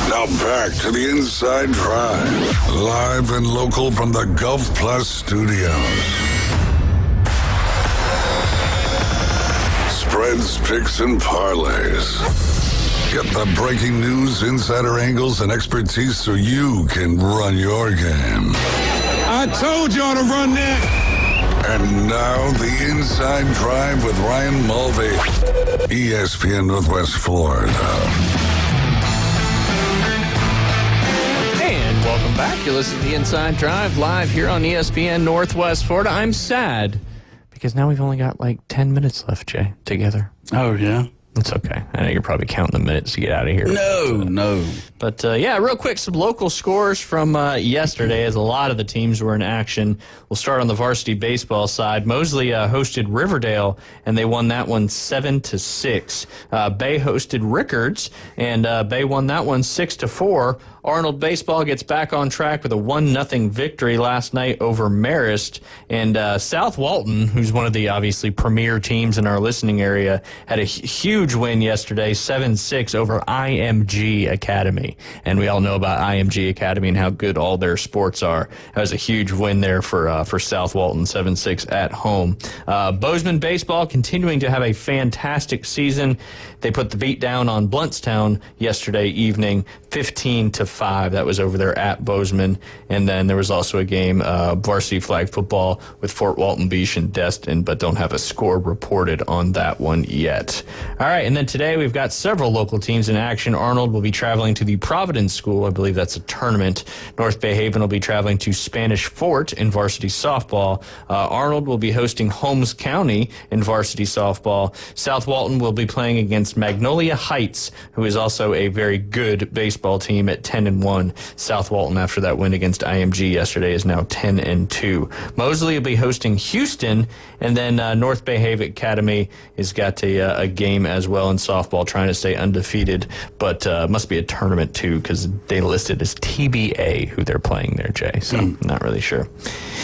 Now back to the Inside Drive, live and local from the Gulf Plus studios. Spreads, picks, and parlays. Get the breaking news, insider angles, and expertise so you can run your game. I told y'all to run that. And now the Inside Drive with Ryan Mulvey, ESPN Northwest Florida. And welcome back. You're listening to the Inside Drive live here on ESPN Northwest Florida. I'm sad because now we've only got like 10 minutes left, Jay, together. Oh, yeah? It's okay. I know you're probably counting the minutes to get out of here. No. But, yeah, real quick, some local scores from yesterday as a lot of the teams were in action. We'll start on the varsity baseball side. Mosley hosted Riverdale, and they won that one 7-6. Bay hosted Rickards, and Bay won that one 6-4. Arnold baseball gets back on track with a 1-0 victory last night over Marist. And South Walton, who's one of the obviously premier teams in our listening area, had a huge win yesterday, 7-6 over IMG Academy. And we all know about IMG Academy and how good all their sports are. That was a huge win there for South Walton, 7-6 at home. Bozeman baseball continuing to have a fantastic season. They put the beat down on Bluntstown yesterday evening, 15-5. That was over there at Bozeman. And then there was also a game, varsity flag football with Fort Walton Beach and Destin, but don't have a score reported on that one yet. All right, and then today we've got several local teams in action. Arnold will be traveling to the Providence School. I believe that's a tournament. North Bay Haven will be traveling to Spanish Fort in varsity softball. Arnold will be hosting Holmes County in varsity softball. South Walton will be playing against Magnolia Heights, who is also a very good baseball team at 10-1. South Walton, after that win against IMG yesterday, is now 10-2. Mosley will be hosting Houston, and then North Bay Haven Academy has got a game as well in softball, trying to stay undefeated, but must be a tournament too, because they listed as TBA who they're playing there, Jay. So not really sure.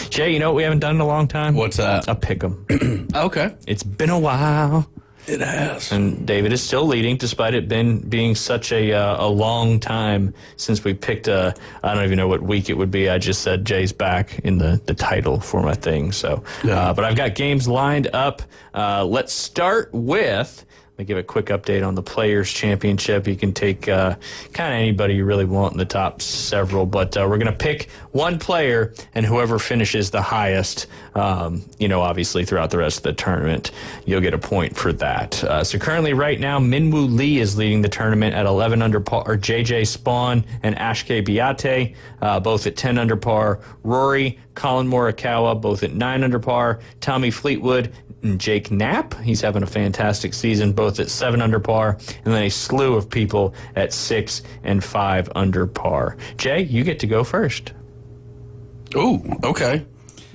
Jay, you know what we haven't done in a long time? What's that? A pick'em. Okay. It's been a while. It has. And David is still leading, despite it being such a long time since we picked I don't even know what week it would be. I just said Jay's back in the title for my thing. So, Yeah. but I've got games lined up. Let's start with. Let me give a quick update on the Players' Championship. You can take kind of anybody you really want in the top several, but we're going to pick one player, and whoever finishes the highest, obviously throughout the rest of the tournament, you'll get a point for that. So currently right now, Minwoo Lee is leading the tournament at 11 under par. JJ Spawn and Ashke Biate, both at 10 under par. Rory, Colin Morikawa, both at 9 under par. Tommy Fleetwood and Jake Knapp, he's having a fantastic season, both at 7 under par, and then a slew of people at 6 and 5 under par. Jay, you get to go first. Ooh, okay.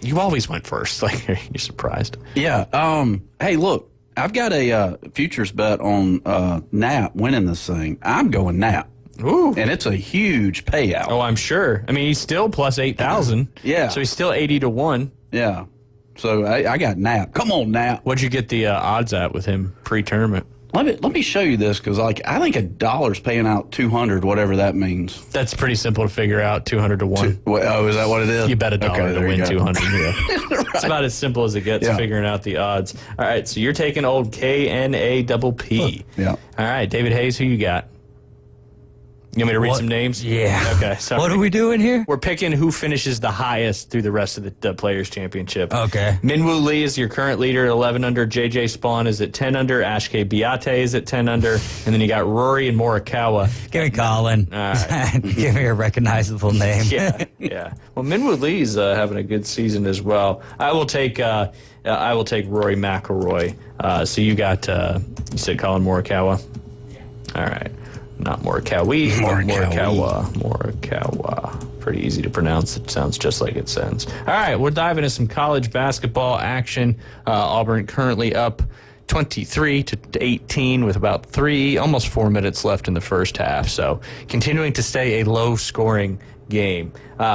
You always went first. Like, you're surprised. Yeah. Hey, look, I've got a futures bet on Knapp winning this thing. I'm going Knapp. Ooh. And it's a huge payout. Oh, I'm sure. I mean, he's still plus 8,000. Yeah. So he's still 80-1. Yeah. So I got Knapp. Come on, Knapp. What'd you get the odds at with him pre-tournament? Let me show you this, because I think $1's paying out 200, whatever that means. That's pretty simple to figure out. 200-1. Oh, is that what it is? You bet $1 to win 200. Yeah. Right. It's about as simple as it gets, figuring out the odds. All right, so you're taking old KNAPP. Yeah. All right, David Hayes, who you got? You want me to read some names? Yeah. Okay. Sorry. What are we doing here? We're picking who finishes the highest through the rest of the Players' Championship. Okay. Minwoo Lee is your current leader at 11 under. JJ Spawn is at 10 under. Ashke Biate is at 10 under. And then you got Rory and Morikawa. Give me Colin. All right. Give me a recognizable name. Yeah. Well, Minwoo Lee's having a good season as well. I will take Rory McIlroy. So you got, you said Colin Morikawa? All right. Not Morikawa. Morikawa. Pretty easy to pronounce. It sounds just like it sounds. All right, we're diving into some college basketball action. Auburn currently up 23-18 with about almost 4 minutes left in the first half. So continuing to stay a low-scoring game.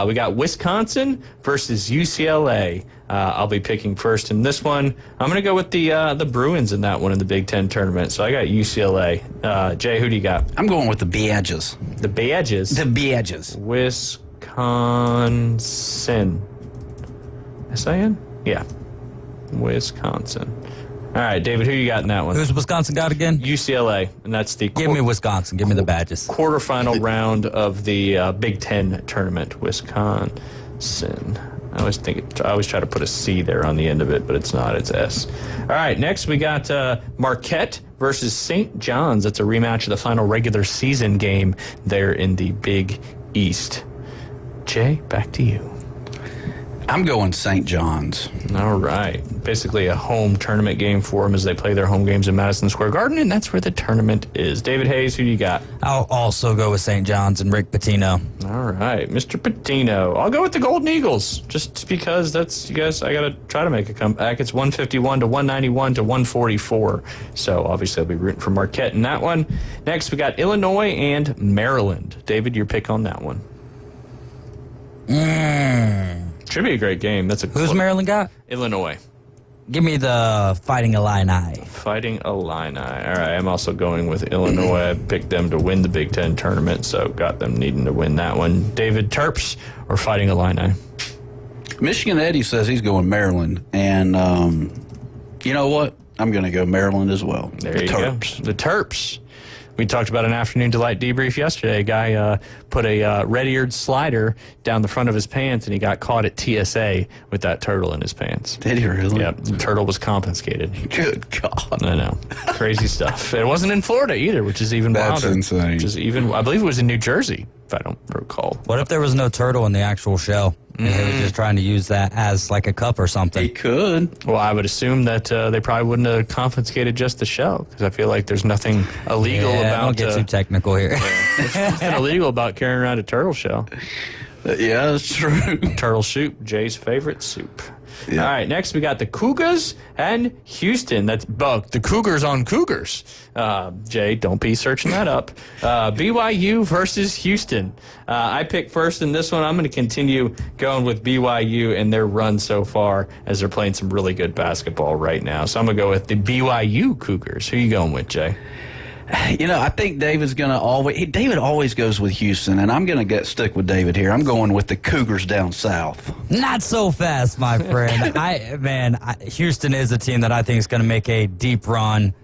We got Wisconsin versus UCLA. I'll be picking first in this one. I'm going to go with the Bruins in that one in the Big Ten tournament. So I got UCLA. Jay, who do you got? I'm going with the Badgers. The Badgers? The Badgers. Wisconsin. S-I-N? Yeah. Wisconsin. All right, David, who you got in that one? Who's Wisconsin got again? UCLA, and that's the... Give me Wisconsin. Give me the Badgers. Quarterfinal round of the Big Ten tournament. Wisconsin. I always try to put a C there on the end of it, but it's not. It's S. All right, next we got Marquette versus St. John's. That's a rematch of the final regular season game there in the Big East. Jay, back to you. I'm going St. John's. All right. Basically a home tournament game for them as they play their home games in Madison Square Garden, and that's where the tournament is. David Hayes, who do you got? I'll also go with St. John's and Rick Pitino. All right, Mr. Pitino. I'll go with the Golden Eagles, just because that's, you guys, I got to try to make a comeback. It's 151 to 191 to 144. So obviously I'll be rooting for Marquette in that one. Next, we got Illinois and Maryland. David, your pick on that one. Should be a great game. That's Who's Maryland got? Illinois. Give me the Fighting Illini. Fighting Illini. All right, I'm also going with Illinois. I picked them to win the Big Ten tournament, so got them needing to win that one. David, Terps or Fighting Illini? Michigan Eddie says he's going Maryland, and you know what? I'm going to go Maryland as well. There you go. The Terps. We talked about an afternoon delight debrief yesterday. A guy put a red-eared slider down the front of his pants, and he got caught at TSA with that turtle in his pants. Did he really? Yep. The turtle was confiscated. Good God. I know. Crazy stuff. It wasn't in Florida either, which is even wilder. That's insane. Which is even, I believe it was in New Jersey, if I don't recall. What if there was no turtle in the actual shell? And he was just trying to use that as like a cup or something. He could. Well, I would assume that they probably wouldn't have confiscated just the shell, because I feel like there's nothing illegal about... don't get too technical here. There's nothing illegal about carrying around a turtle shell. Yeah, that's true. Turtle soup, Jay's favorite soup. Yeah. All right, next we got the Cougars and Houston. That's the Cougars on Cougars. Jay, don't be searching that up. BYU versus Houston. I picked first in this one. I'm going to continue going with BYU and their run so far, as they're playing some really good basketball right now. So I'm going to go with the BYU Cougars. Who are you going with, Jay? You know, I think David's going to David always goes with Houston, and I'm going to stick with David here. I'm going with the Cougars down south. Not so fast, my friend. Houston is a team that I think is going to make a deep run.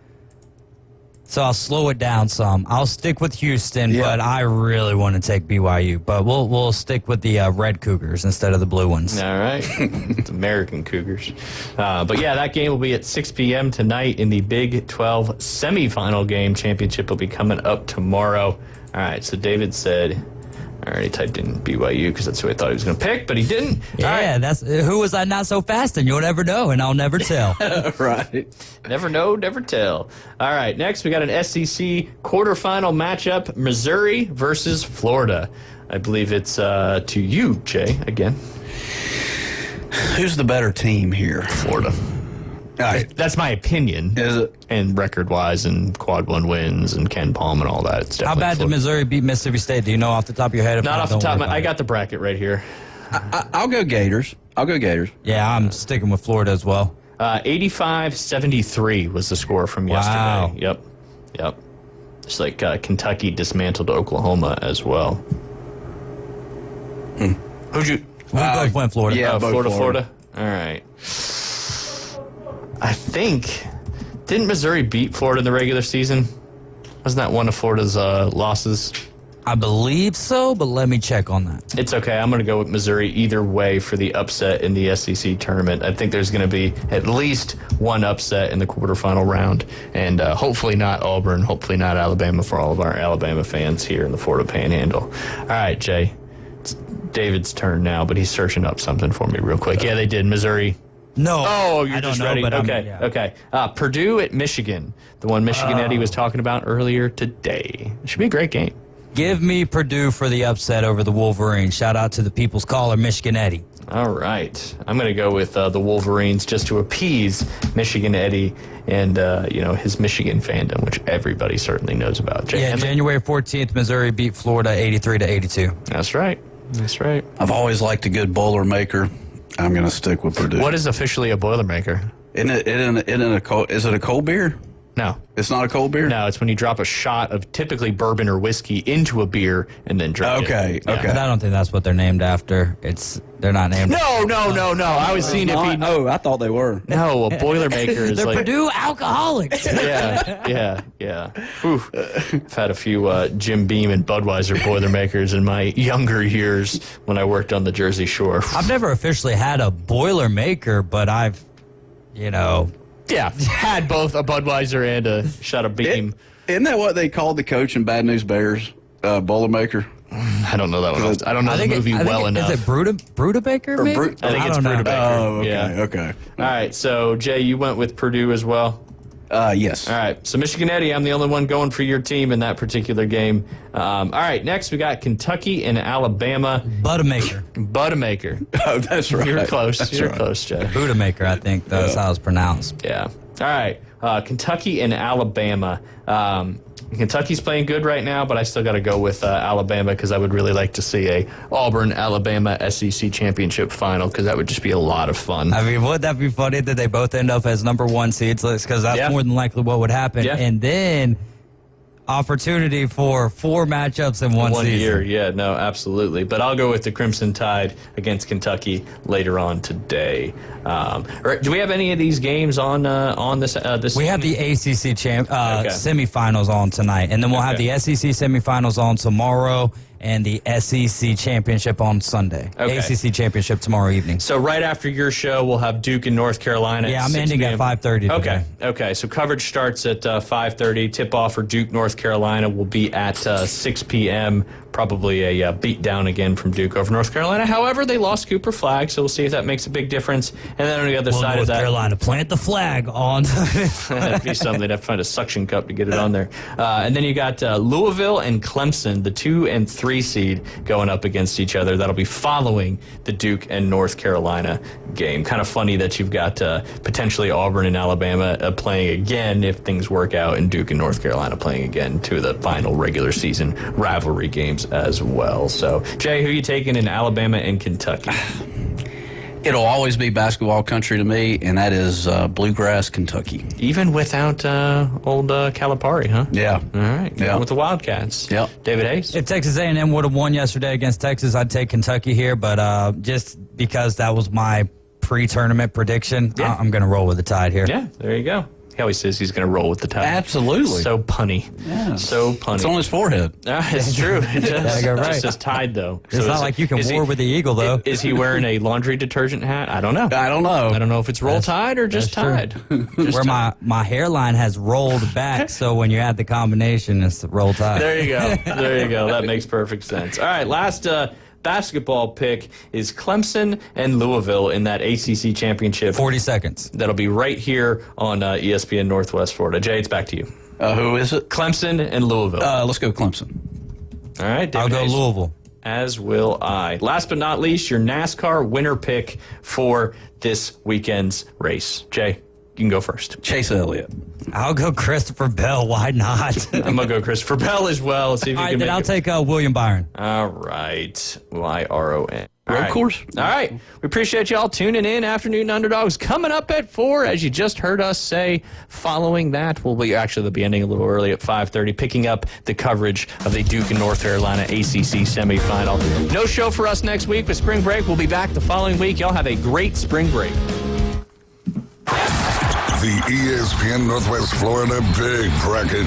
So I'll slow it down some. I'll stick with Houston, but I really want to take BYU. But we'll stick with the red Cougars instead of the blue ones. All right. It's American Cougars. But yeah, that game will be at 6 p.m. tonight in the Big 12 semifinal game. Championship will be coming up tomorrow. All right, so David said... I already typed in BYU because that's who I thought he was going to pick, but he didn't. Yeah, that's who was I not so fast, and you'll never know, and I'll never tell. Right. Never know, never tell. All right, next we got an SEC quarterfinal matchup, Missouri versus Florida. I believe it's to you, Jay, again. Who's the better team here? Florida. That's my opinion. Is it? And record-wise, and quad one wins, and Ken Palm and all that. It's How bad did Missouri beat Mississippi State? Do you know off the top of your head? Not off the top. I got the bracket right here. I'll go Gators. Yeah, I'm sticking with Florida as well. 85-73 was the score from yesterday. Yep. It's like Kentucky dismantled Oklahoma as well. Who'd you... We both went Florida. Yeah, Florida. All right. I think, didn't Missouri beat Florida in the regular season? Wasn't that one of Florida's losses? I believe so, but let me check on that. It's okay. I'm going to go with Missouri either way for the upset in the SEC tournament. I think there's going to be at least one upset in the quarterfinal round, and hopefully not Auburn, hopefully not Alabama for all of our Alabama fans here in the Florida Panhandle. All right, Jay. It's David's turn now, but he's searching up something for me real quick. Yeah, they did. Missouri No. Oh, you're I don't just know, ready. but Okay. Purdue at Michigan, the one Michigan Eddie was talking about earlier today. It should be a great game. Give me Purdue for the upset over the Wolverines. Shout out to the People's Caller, Michigan Eddie. All right. I'm going to go with the Wolverines just to appease Michigan Eddie and, his Michigan fandom, which everybody certainly knows about. January 14th, Missouri beat Florida 83-82. That's right. I've always liked a good Boilermaker. I'm going to stick with Purdue. What is officially a Boilermaker? Is it a cold beer? No. It's not a cold beer? No, it's when you drop a shot of typically bourbon or whiskey into a beer and then drink it. Okay. But I don't think that's what they're named after. They're not named No. I was seeing if he... Oh, I thought they were. No, a Boilermaker is they're like... Purdue alcoholics. Yeah. Whew. I've had a few Jim Beam and Budweiser Boilermakers in my younger years when I worked on the Jersey Shore. I've never officially had a Boilermaker, but I've, Yeah, had both a Budweiser and a shot of Beam. Isn't that what they called the coach in Bad News Bears, Boilermaker? I don't know that one. I don't know the movie well enough. Is it Brudabaker, maybe? I think it's Brudabaker. Oh, okay, yeah. okay. All right, so Jay, you went with Purdue as well? Yes. All right, so Michigan Eddie, I'm the only one going for your team in that particular game. All right, next we got Kentucky and Alabama. Budamaker. Oh, that's right. You're close. That's You're right. close, Jay. Budamaker, I think that's how it's pronounced. Yeah. All right, Kentucky and Alabama. Kentucky's playing good right now, but I still got to go with Alabama because I would really like to see a Auburn-Alabama SEC championship final because that would just be a lot of fun. I mean, wouldn't that be funny that they both end up as number one seeds? Because that's more than likely what would happen. Yeah. And then opportunity for 4 matchups in one season. year. Yeah, no, absolutely. But I'll go with the Crimson Tide against Kentucky later on today. Do we have any of these games on this? This We have the ACC semifinals on tonight, and then we'll have the SEC semifinals on tomorrow and the SEC championship on Sunday. Okay. ACC championship tomorrow evening. So right after your show, we'll have Duke and North Carolina. Yeah, at I'm 6 ending p.m. at 5:30 Okay. So coverage starts at 5:30. Tip-off for Duke, North Carolina will be at 6 p.m. Probably a beatdown again from Duke over North Carolina. However, they lost Cooper Flagg, so we'll see if that makes a big difference. And then on the other side of that... North Carolina, plant the flag on. That'd be something. They'd have to find a suction cup to get it on there. And then you got Louisville and Clemson, the 2 and 3 seed, going up against each other. That'll be following the Duke and North Carolina game. Kind of funny that you've got potentially Auburn and Alabama playing again if things work out, and Duke and North Carolina playing again to the final regular season rivalry games as well. So, Jay, who are you taking in Alabama and Kentucky? It'll always be basketball country to me, and that is Bluegrass, Kentucky. Even without old Calipari, huh? Yeah. All right. Yeah. With the Wildcats. Yep. David Hayes? If Texas A&M would have won yesterday against Texas, I'd take Kentucky here, but just because that was my pre-tournament prediction, I'm going to roll with the Tide here. Yeah, there you go. He always says he's going to roll with the Tide. Absolutely. So punny. Yeah. So punny. It's on his forehead. It's true. It just, Gotta go right. just says Tide, though. It's So not is- like you can is war with the Eagle, though. Is he wearing a laundry detergent hat? I don't know. I don't know. I don't know if it's Roll Tide or just That's Tide. Just Where Tide. my hairline has rolled back, so when you add the combination, it's the Roll Tide. There you go. There you go. That makes perfect sense. All right, last basketball pick is Clemson and Louisville in that ACC championship. 40 seconds. That'll be right here on ESPN Northwest Florida. Jay, it's back to you. Who is it? Clemson and Louisville. Let's go Clemson. All right, David I'll go Hayes. Louisville. As will I. Last but not least, your NASCAR winner pick for this weekend's race. Jay, you can go first. Chase Elliott. I'll go Christopher Bell. Why not? I'm going to go Christopher Bell as well. Let's see if you All right, can then make I'll it. take William Byron. All right. Y-R-O-N. All Road right. course? All right. We appreciate y'all tuning in. Afternoon Underdogs coming up at 4, as you just heard us say. Following that, they'll be ending a little early at 5:30, picking up the coverage of the Duke and North Carolina ACC semifinal. No show for us next week with spring break. We'll be back the following week. Y'all have a great spring break. The ESPN Northwest Florida Big Bracket